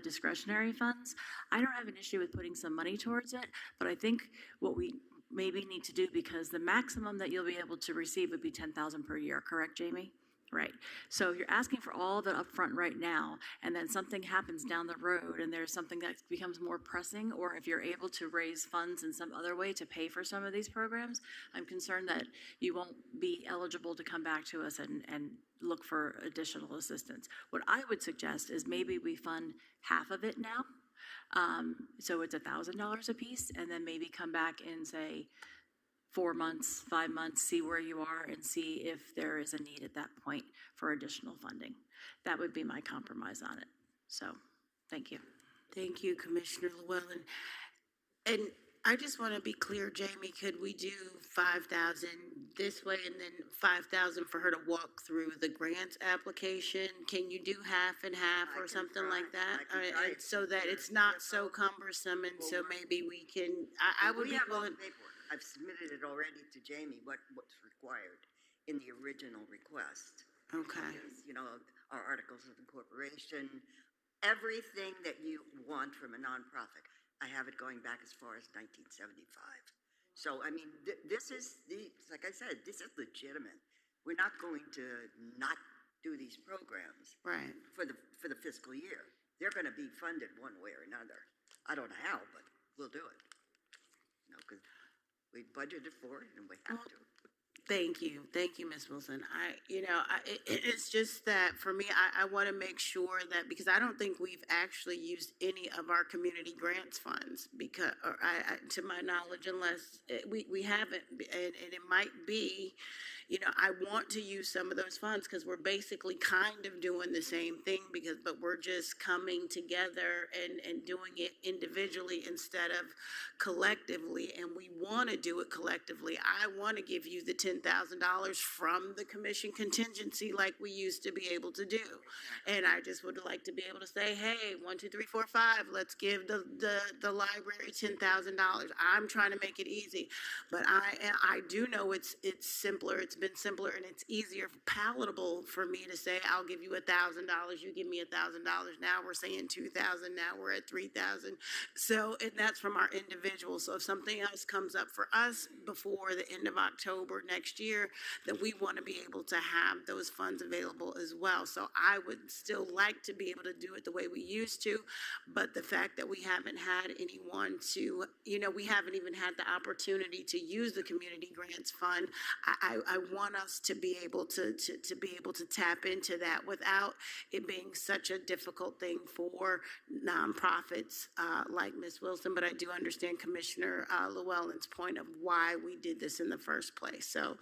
discretionary funds, I don't have an issue with putting some money towards it, but I think what we maybe need to do, because the maximum that you'll be able to receive would be $10,000 per year, correct, Jamie? Right. So if you're asking for all of it up front right now, and then something happens down the road and there's something that becomes more pressing, or if you're able to raise funds in some other way to pay for some of these programs, I'm concerned that you won't be eligible to come back to us and look for additional assistance. What I would suggest is maybe we fund half of it now. So it's $1,000 a piece, and then maybe come back in, say, 4 months, 5 months, see where you are and see if there is a need at that point for additional funding. That would be my compromise on it. So, thank you. Thank you, Commissioner Llewellyn. And I just want to be clear, Jamie, could we do 5,000 this way and then 5,000 for her to walk through the grant application? Can you do half and half or something like that? So that it's not so cumbersome, and so maybe we can, I would be willing. I've submitted it already to Jamie, what's required in the original request. Okay. Our articles of incorporation, everything that you want from a nonprofit. I have it going back as far as 1975. So, I mean, this is, like I said, this is legitimate. We're not going to not do these programs for the fiscal year. They're going to be funded one way or another. I don't know how, but we'll do it. Because we budgeted for it and we have to. Thank you, Ms. Wilson. It's just that for me, I want to make sure that, because I don't think we've actually used any of our community grants funds, because, to my knowledge, unless we haven't, and it might be, I want to use some of those funds because we're basically kind of doing the same thing, but we're just coming together and doing it individually instead of collectively, and we want to do it collectively. I want to give you the $10,000 from the commission contingency like we used to be able to do. And I just would like to be able to say, hey, 1, 2, 3, 4, 5, let's give the library $10,000. I'm trying to make it easy, but I do know it's simpler. It's been simpler and it's easier, palatable for me to say, I'll give you $1,000, you give me $1,000. Now we're saying 2,000. Now we're at 3,000. So, and that's from our individuals. So if something else comes up for us before the end of October next year, then we want to be able to have those funds available as well. So I would still like to be able to do it the way we used to, but the fact that we haven't had anyone to, we haven't even had the opportunity to use the community grants fund. I want us to be able to be able to tap into that without it being such a difficult thing for nonprofits like Ms. Wilson. But I do understand Commissioner Llewellyn's point of why we did this in the first place. So,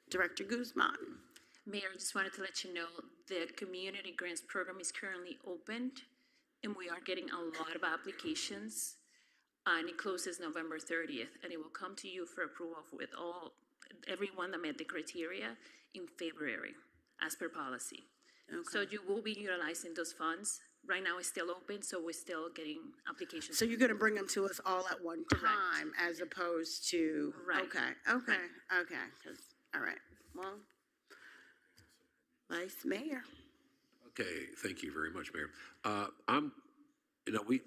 Director Guzman. Mayor, I just wanted to let you know the community grants program is currently opened and we are getting a lot of applications. And it closes November 30th, and it will come to you for approval with everyone that met the criteria in February, as per policy. Okay. So you will be utilizing those funds. Right now it's still open, so we're still getting applications. So you're going to bring them to us all at one time, as opposed to, right. Okay. All right. Well, Vice Mayor. Okay, thank you very much, Mayor.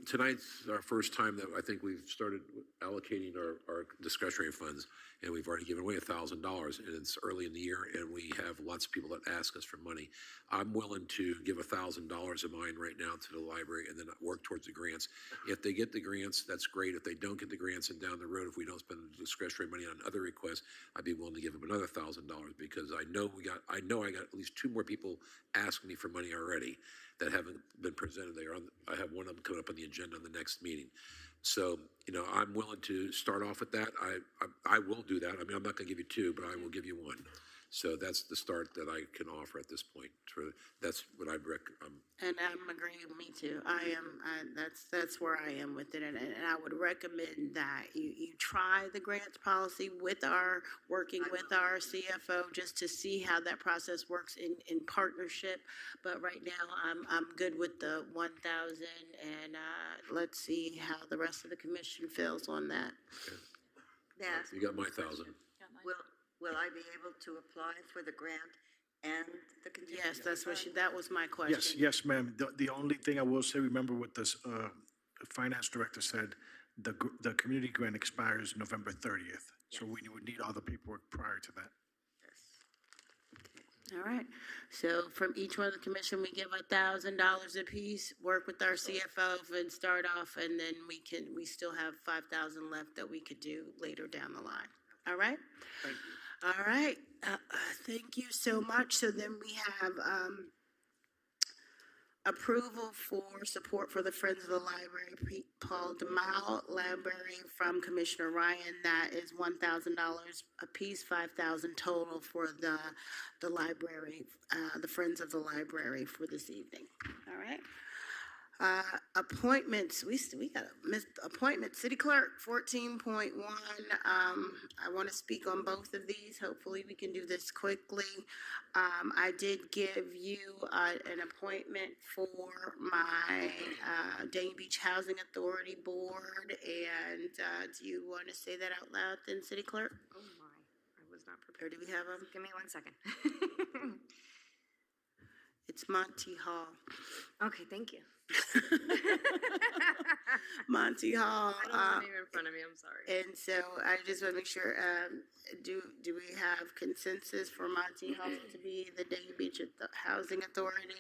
Tonight's our first time that I think we've started allocating our discretionary funds, and we've already given away $1,000, and it's early in the year, and we have lots of people that ask us for money. I'm willing to give $1,000 of mine right now to the library and then work towards the grants. If they get the grants, that's great. If they don't get the grants, and down the road, if we don't spend the discretionary money on other requests, I'd be willing to give them another $1,000, because I know I got at least 2 more people asking me for money already that haven't been presented. I have one of them coming up on the agenda on the next meeting. So, I'm willing to start off with that. I will do that. I mean, I'm not going to give you 2, but I will give you 1. So that's the start that I can offer at this point. That's what I'd recommend. And I'm agreeing with me too. That's where I am with it. And I would recommend that you try the grants policy working with our CFO, just to see how that process works in partnership. But right now I'm good with the 1,000, and let's see how the rest of the commission feels on that. Okay. Yes. You got my 1,000. Will I be able to apply for the grant and the contingency? Yes, that was my question. Yes, ma'am. The only thing I will say, remember what the finance director said, the community grant expires November 30th. So we would need all the paperwork prior to that. All right. So from each one of the commission, we give $1,000 a piece, work with our CFO and start off, and then we still have 5,000 left that we could do later down the line. All right? Thank you. All right. Thank you so much. So then we have approval for support for the Friends of the Library, Paul DeMille Library, from Commissioner Ryan. That is $1,000 a piece, $5,000 total for the library, the Friends of the Library for this evening. All right. Appointments, we got appointment, City Clerk, 14.1. I want to speak on both of these. Hopefully we can do this quickly. I did give you an appointment for my Dania Beach Housing Authority Board, and do you want to say that out loud then, City Clerk? Oh my, I was not prepared. Or do we have them? Give me 1 second. It's Monty Hall. Okay, thank you. Monty Hall. I don't have a name in front of me, I'm sorry. And so I just want to make sure, do we have consensus for Monty Hall to be the Dania Beach Housing Authority?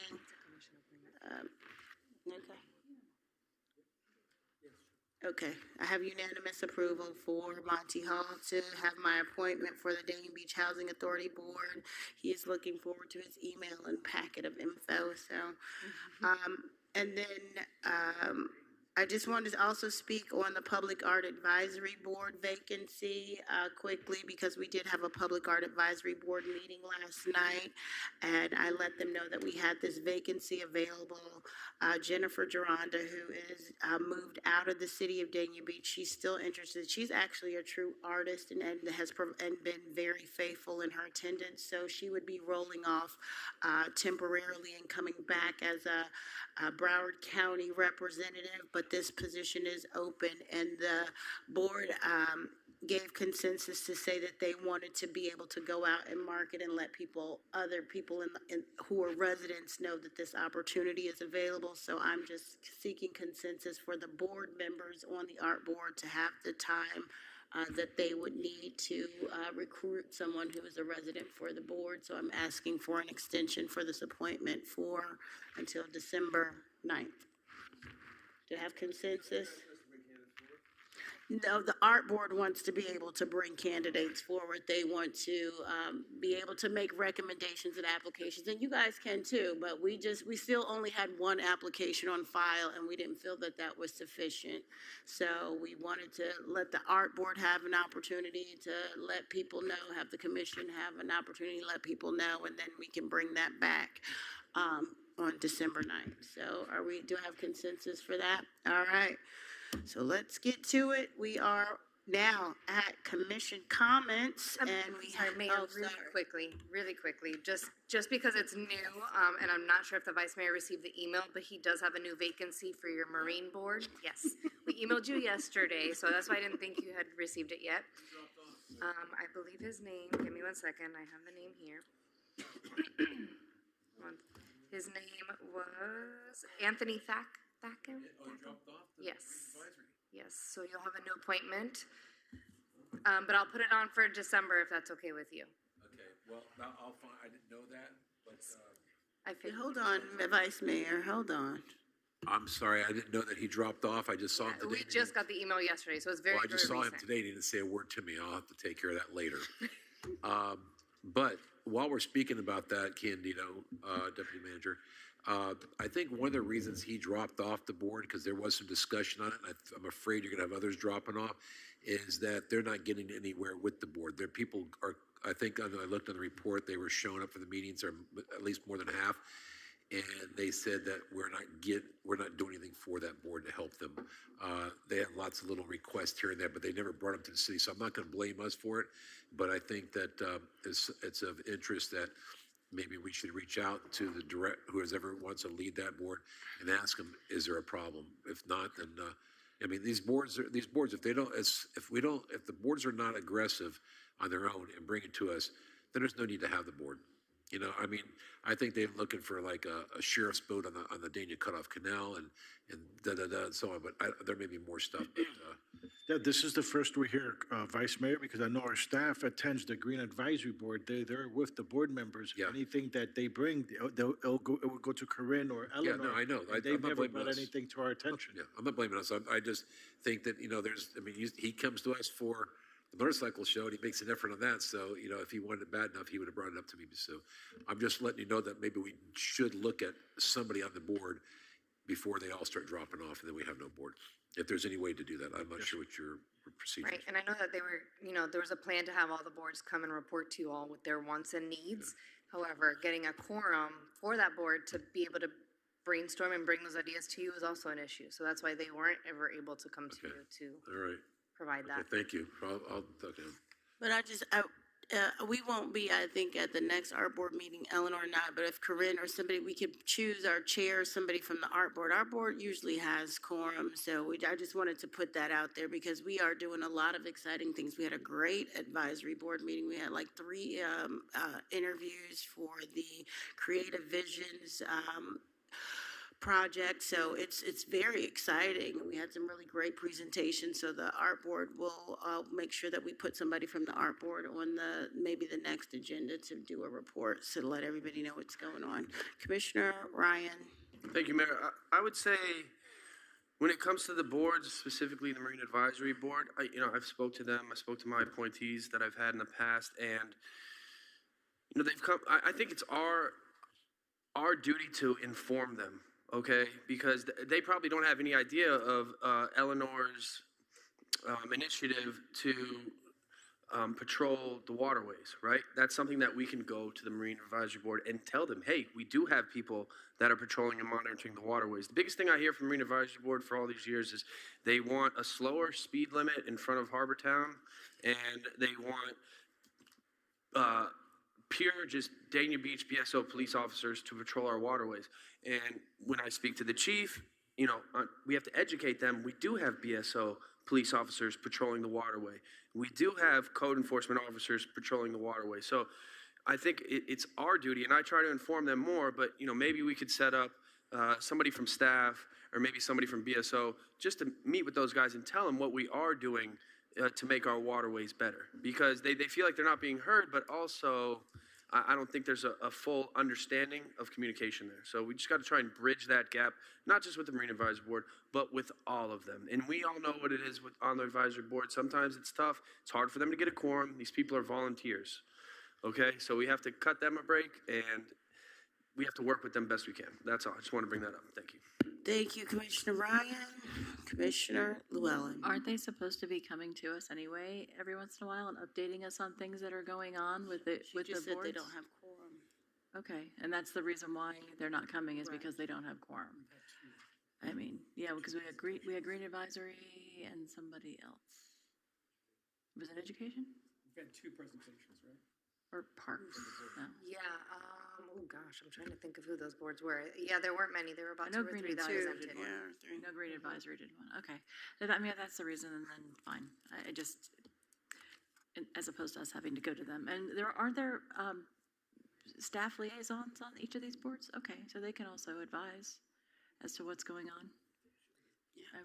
Okay. Okay, I have unanimous approval for Monty Hall to have my appointment for the Dania Beach Housing Authority Board. He is looking forward to his email and packet of info, so. And then, I just wanted to also speak on the Public Art Advisory Board vacancy quickly, because we did have a Public Art Advisory Board meeting last night, and I let them know that we had this vacancy available. Jennifer Geronda, who is moved out of the city of Dania Beach, she's still interested. She's actually a true artist and has been very faithful in her attendance, so she would be rolling off temporarily and coming back as a Broward County representative, but this position is open, and the board gave consensus to say that they wanted to be able to go out and market and let other people who are residents know that this opportunity is available. So I'm just seeking consensus for the board members on the art board to have the time that they would need to recruit someone who is a resident for the board. So I'm asking for an extension for this appointment until December 9th. Do you have consensus? No, the art board wants to be able to bring candidates forward. They want to be able to make recommendations and applications, and you guys can too, but we still only had one application on file, and we didn't feel that that was sufficient. So we wanted to let the art board have an opportunity to let people know, have the commission have an opportunity to let people know, and then we can bring that back on December 9th. So do I have consensus for that? All right. So let's get to it. We are now at commission comments, and we Sorry, have, Mayor, really quickly, just because it's new, and I'm not sure if the Vice Mayor received the email, but he does have a new vacancy for your Marine Board. Yes, we emailed you yesterday, so that's why I didn't think you had received it yet. I believe his name, give me 1 second, I have the name here. His name was Anthony Thacken? Yes. Yes, so you'll have a new appointment. But I'll put it on for December if that's okay with you. Okay, well, I'll find, I didn't know that, but, Hold on, Vice Mayor, hold on. I'm sorry, I didn't know that he dropped off. I just saw him today. We just got the email yesterday, so it's very, Well, I just very saw him recent. today, and he didn't say a word to me. I'll have to take care of that later. But while we're speaking about that, Candido, Deputy Manager, I think one of the reasons he dropped off the board, because there was some discussion on it, and I'm afraid you're going to have others dropping off, is that they're not getting anywhere with the board. Their people are, I think, I looked on the report, they were showing up for the meetings, or at least more than half, and they said that we're not doing anything for that board to help them. They have lots of little requests here and there, but they never brought them to the city, so I'm not going to blame us for it, but I think that it's of interest that maybe we should reach out to the whoever wants to lead that board and ask them, is there a problem? If not, then, I mean, these boards, if the boards are not aggressive on their own and bring it to us, then there's no need to have the board. You know, I mean, I think they're looking for like a sheriff's boat on the Dania Cutoff Canal and and so on, but there may be more stuff. But, Yeah, this is the first we hear, Vice Mayor, because I know our staff attends the Green Advisory Board. They're with the board members. Yeah. Anything that they bring, it will go to Corinne or Yeah, Eleanor. no, I know. They've I'm not never blaming brought us. anything to our attention. Yeah, I'm not blaming us. I just think that, he comes to us for the motorcycle show and he makes an effort on that. So, if he wanted it bad enough, he would have brought it up to me. So I'm just letting you know that maybe we should look at somebody on the board before they all start dropping off and then we have no board. If there's any way to do that, I'm not sure what your procedure is. Right, and I know that there was a plan to have all the boards come and report to you all with their wants and needs. However, getting a quorum for that board to be able to brainstorm and bring those ideas to you is also an issue. So that's why they weren't ever able to come to you to All right. provide that. Okay, thank you. I'll talk to him. But we won't be, I think, at the next art board meeting, Eleanor and I, but if Corinne or somebody, we could choose our chair, somebody from the art board. Our board usually has quorum, so I just wanted to put that out there because we are doing a lot of exciting things. We had a great advisory board meeting. We had like 3 interviews for the Creative Visions project, so it's very exciting. We had some really great presentations, so the art board will make sure that we put somebody from the art board on maybe the next agenda to do a report, so to let everybody know what's going on. Commissioner Ryan. Thank you, Mayor. I would say When it comes to the boards, specifically the Marine Advisory Board, I've spoke to them. I spoke to my appointees that I've had in the past, and they've come. I think it's our duty to inform them, okay? Because they probably don't have any idea of Eleanor's initiative to patrol the waterways, right? That's something that we can go to the Marine Advisory Board and tell them, hey, we do have people that are patrolling and monitoring the waterways. The biggest thing I hear from Marine Advisory Board for all these years is they want a slower speed limit in front of Harbor Town, and they want pure just Dania Beach BSO police officers to patrol our waterways. And when I speak to the chief, we have to educate them. We do have BSO police officers patrolling the waterway. We do have code enforcement officers patrolling the waterway. So I think it's our duty, and I try to inform them more, but maybe we could set up somebody from staff or maybe somebody from BSO just to meet with those guys and tell them what we are doing to make our waterways better, because they feel like they're not being heard, but also I don't think there's a full understanding of communication there. So we just got to try and bridge that gap, not just with the Marine Advisory Board, but with all of them. And we all know what it is on the advisory board. Sometimes it's tough. It's hard for them to get a quorum. These people are volunteers, okay? So we have to cut them a break, and we have to work with them best we can. That's all. I just want to bring that up. Thank you. Thank you, Commissioner Ryan. Commissioner Llewellyn. Aren't they supposed to be coming to us anyway every once in a while and updating us on things that are going on with the She just the said boards? they don't have quorum. Okay, and that's the reason why they're not coming is because they don't have quorum. I mean, yeah, because we had Green Advisory and somebody else. Was it education We've had 2 presentations, right? or parks? No. Yeah, oh gosh, I'm trying to think of who those boards were. Yeah, there weren't many. There were I about know 2 or Green 3 that I Advisory attended. did one. I know Green Advisory did one. Okay, I mean that's the reason, and then fine. I just, as opposed to us having to go to them, and aren't there staff liaisons on each of these boards? Okay, so they can also advise as to what's going on.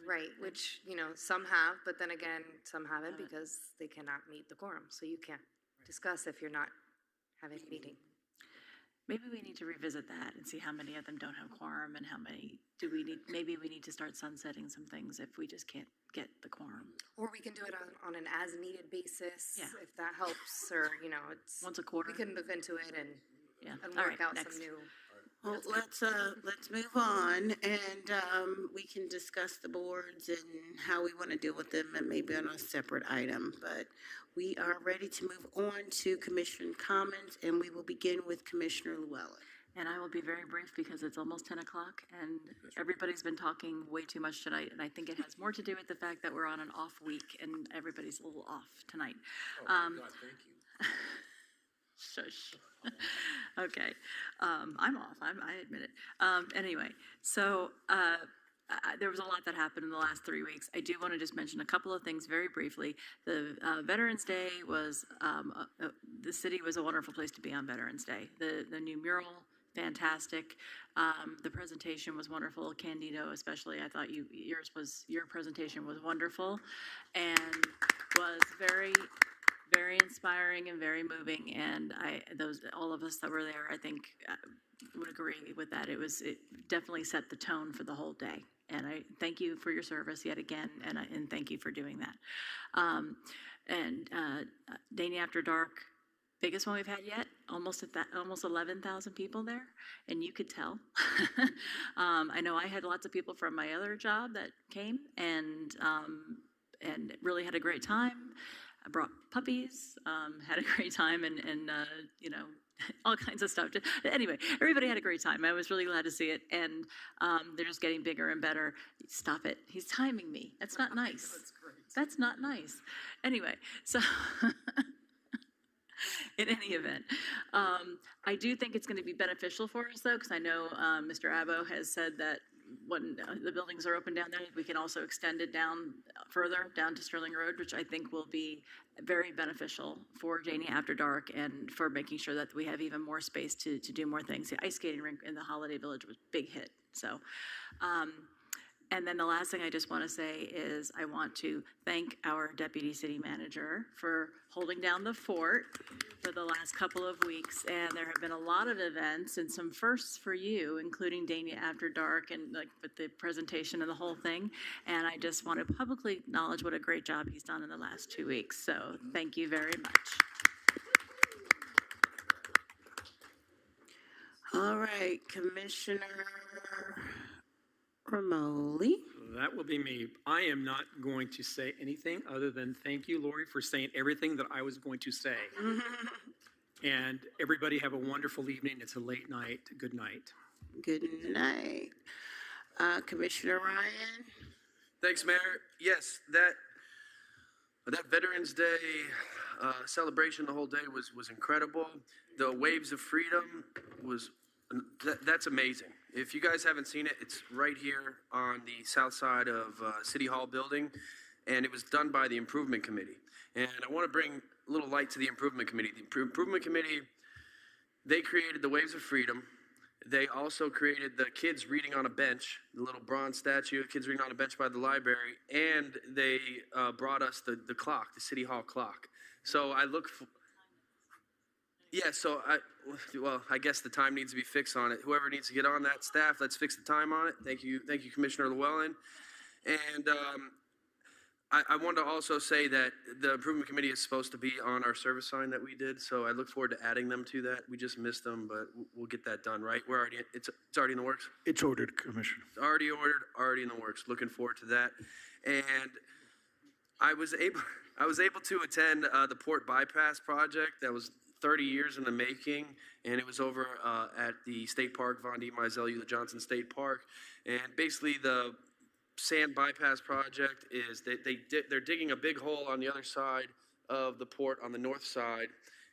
Right, which, some have, but then again, some haven't because they cannot meet the quorum. So you can't discuss if you're not having a meeting. Maybe we need to revisit that and see how many of them don't have quorum and how many do we need. Maybe we need to start sunsetting some things if we just can't get the quorum. Or we can do it on an as-needed basis, Yeah. if that helps, or, it's. Once a quarter? We can move into it and All work right, out next. some new. Well, let's move on, and we can discuss the boards and how we want to deal with them, and maybe on a separate item. But we are ready to move on to commission comments, and we will begin with Commissioner Llewellyn. And I will be very brief because it's almost 10 o'clock and everybody's been talking way too much tonight. And I think it has more to do with the fact that we're on an off week and everybody's a little off tonight. God, thank you. Shush. Okay. I'm off. I admit it. Anyway, so there was a lot that happened in the last 3 weeks. I do want to just mention a couple of things very briefly. The Veterans Day was, the city was a wonderful place to be on Veterans Day. The new mural, fantastic. The presentation was wonderful. Candido, especially, I thought your presentation was wonderful and was very, very inspiring and very moving. And all of us that were there, I think, would agree with that. It definitely set the tone for the whole day. And I thank you for your service yet again, and thank you for doing that. Dania After Dark, biggest one we've had yet. Almost 11,000 people there, and you could tell. I know I had lots of people from my other job that came and really had a great time. I brought puppies, had a great time, and all kinds of stuff. Anyway, everybody had a great time. I was really glad to see it, and they're just getting bigger and better. Stop it. He's timing me. That's not nice. That's great. That's not nice. Anyway, so in any event, I do think it's going to be beneficial for us, though, because I know Mr. Abbo has said that when the buildings are open down there, we can also extend it down further, down to Sterling Road, which I think will be very beneficial for Dania After Dark and for making sure that we have even more space to do more things. The ice skating rink in the Holiday Village was a big hit. So And then the last thing I just want to say is I want to thank our deputy city manager for holding down the fort for the last couple of weeks. And there have been a lot of events and some firsts for you, including Dania After Dark and like with the presentation and the whole thing. And I just want to publicly acknowledge what a great job he's done in the last 2 weeks. So thank you very much. All right, Commissioner Romoli. That will be me. I am not going to say anything other than thank you, Lori, for saying everything that I was going to say. And everybody have a wonderful evening. It's a late night. Good night. Good night. Commissioner Ryan. Thanks, Mayor. Yes, that Veterans Day celebration the whole day was incredible. The Waves of Freedom that's amazing. If you guys haven't seen it, it's right here on the south side of City Hall building, and it was done by the Improvement Committee. And I want to bring a little light to the Improvement Committee. The Improvement Committee, they created the Waves of Freedom. They also created the kids reading on a bench, the little bronze statue of kids reading on a bench by the library, and they brought us the clock, the City Hall clock. So I look for... Yeah, so I guess the time needs to be fixed on it. Whoever needs to get on that staff, let's fix the time on it. Thank you, Commissioner Llewellyn. And I want to also say that the Improvement Committee is supposed to be on our service sign that we did, so I look forward to adding them to that. We just missed them, but we'll get that done, right? It's already in the works? It's ordered, Commissioner. It's already ordered, already in the works. Looking forward to that. And I was able to attend the Port Bypass project that was 30 years in the making, and it was over at the state park, Von D. Mizell, Eula Johnson State Park. And basically the sand bypass project is they're digging a big hole on the other side of the port on the north side,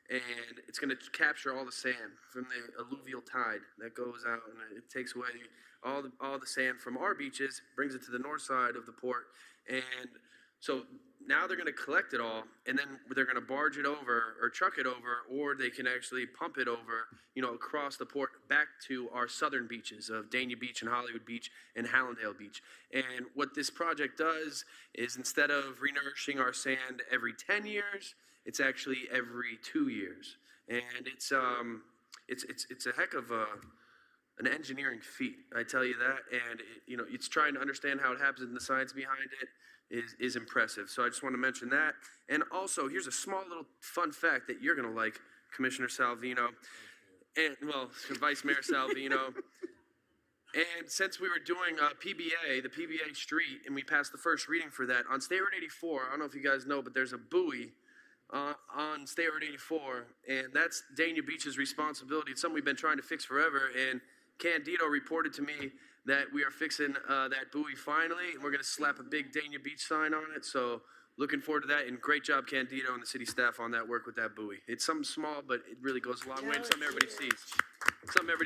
and it's going to capture all the sand from the alluvial tide that goes out, and it takes away all the sand from our beaches, brings it to the north side of the port. And so now they're going to collect it all, and then they're going to barge it over or truck it over, or they can actually pump it over, across the port back to our southern beaches of Dania Beach and Hollywood Beach and Hallandale Beach. And what this project does is instead of renourishing our sand every 10 years, it's actually every 2 years. And it's a heck of an engineering feat, I tell you that. And it's trying to understand how it happens and the science behind it is impressive. So I just want to mention that. And also, here's a small little fun fact that you're going to like, Commissioner Salvino, and, Vice Mayor Salvino. And since we were doing PBA, the PBA street, and we passed the first reading for that, on State Road 84, I don't know if you guys know, but there's a buoy on State Road 84, and that's Dania Beach's responsibility. It's something we've been trying to fix forever, and Candido reported to me that we are fixing that buoy finally, and we're going to slap a big Dania Beach sign on it. So looking forward to that, and great job, Candido and the city staff on that work with that buoy. It's something small, but it really goes a long way, and something everybody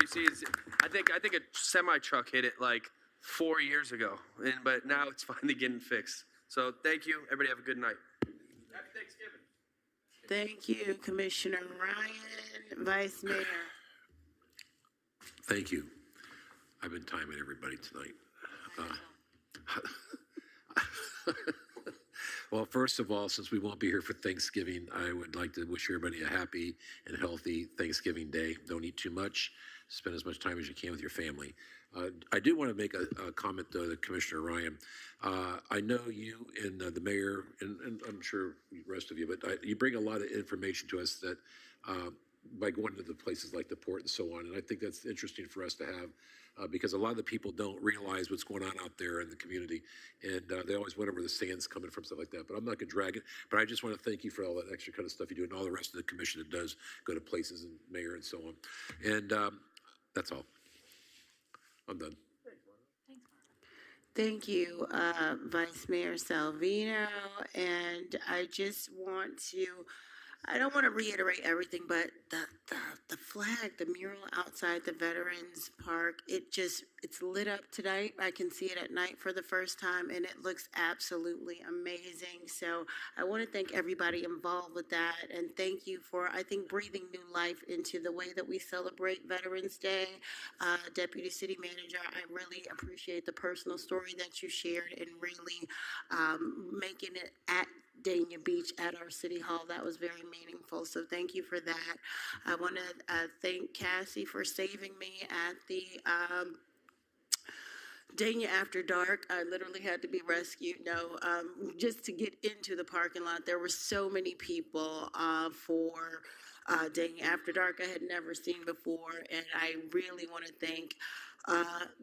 sees. I think a semi-truck hit it like 4 years ago, but now it's finally getting fixed. So thank you. Everybody have a good night. Happy Thanksgiving. Thank you, Commissioner Ryan. Vice Mayor. Thank you. I've been timing everybody tonight. Well, first of all, since we won't be here for Thanksgiving, I would like to wish everybody a happy and healthy Thanksgiving Day. Don't eat too much. Spend as much time as you can with your family. I do want to make a comment, though, to Commissioner Ryan. I know you and the mayor, and I'm sure the rest of you, but you bring a lot of information to us that by going to the places like the port and so on, and I think that's interesting for us to have. Because a lot of the people don't realize what's going on out there in the community, and they always wonder where the sand's coming from, stuff like that. But I'm not going to drag it. But I just want to thank you for all that extra kind of stuff you do, and all the rest of the commission that does go to places and mayor and so on. And that's all. I'm done. Thank you, Vice Mayor Salvino. And I don't want to reiterate everything, but the flag, the mural outside the Veterans Park, it's lit up tonight. I can see it at night for the first time, and it looks absolutely amazing. So I want to thank everybody involved with that, and thank you for, I think, breathing new life into the way that we celebrate Veterans Day. Deputy City Manager, I really appreciate the personal story that you shared and really making it at Dania Beach at our City Hall. That was very meaningful, so thank you for that. I want to thank Cassie for saving me at the Dania After Dark. I literally had to be rescued. No, just to get into the parking lot, there were so many people for Dania After Dark I had never seen before, and I really want to thank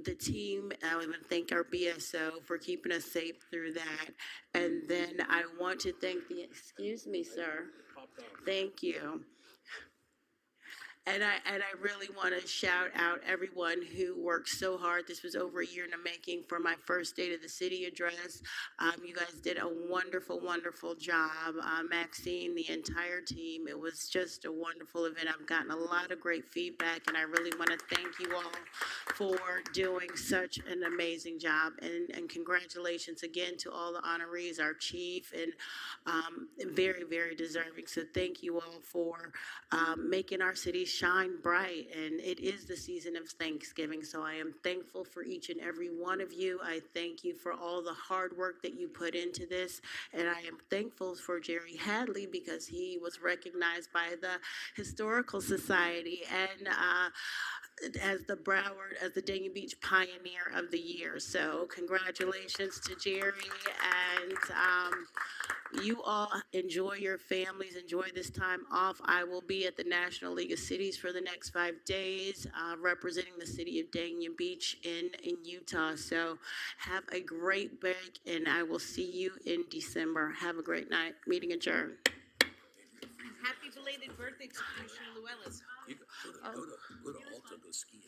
the team. I want to thank our BSO for keeping us safe through that. And then I want to thank the, excuse me, sir. Thank you. And I really want to shout out everyone who worked so hard. This was over a year in the making for my first State of the City address. You guys did a wonderful, wonderful job. Maxine, the entire team. It was just a wonderful event. I've gotten a lot of great feedback, and I really want to thank you all for doing such an amazing job. And congratulations again to all the honorees, our chief, and very, very deserving. So thank you all for making our city shine bright, and it is the season of Thanksgiving, so I am thankful for each and every one of you. I thank you for all the hard work that you put into this, and I am thankful for Jerry Hadley because he was recognized by the Historical Society and as the Broward, as the Dania Beach Pioneer of the Year. So congratulations to Jerry, and you all enjoy your families, enjoy this time off. I will be at the National League of Cities for the next 5 days, representing the city of Dania Beach in Utah. So have a great break, and I will see you in December. Have a great night. Meeting adjourned. Happy belated birthday to Commissioner Luellis. Go to Alta, go skiing.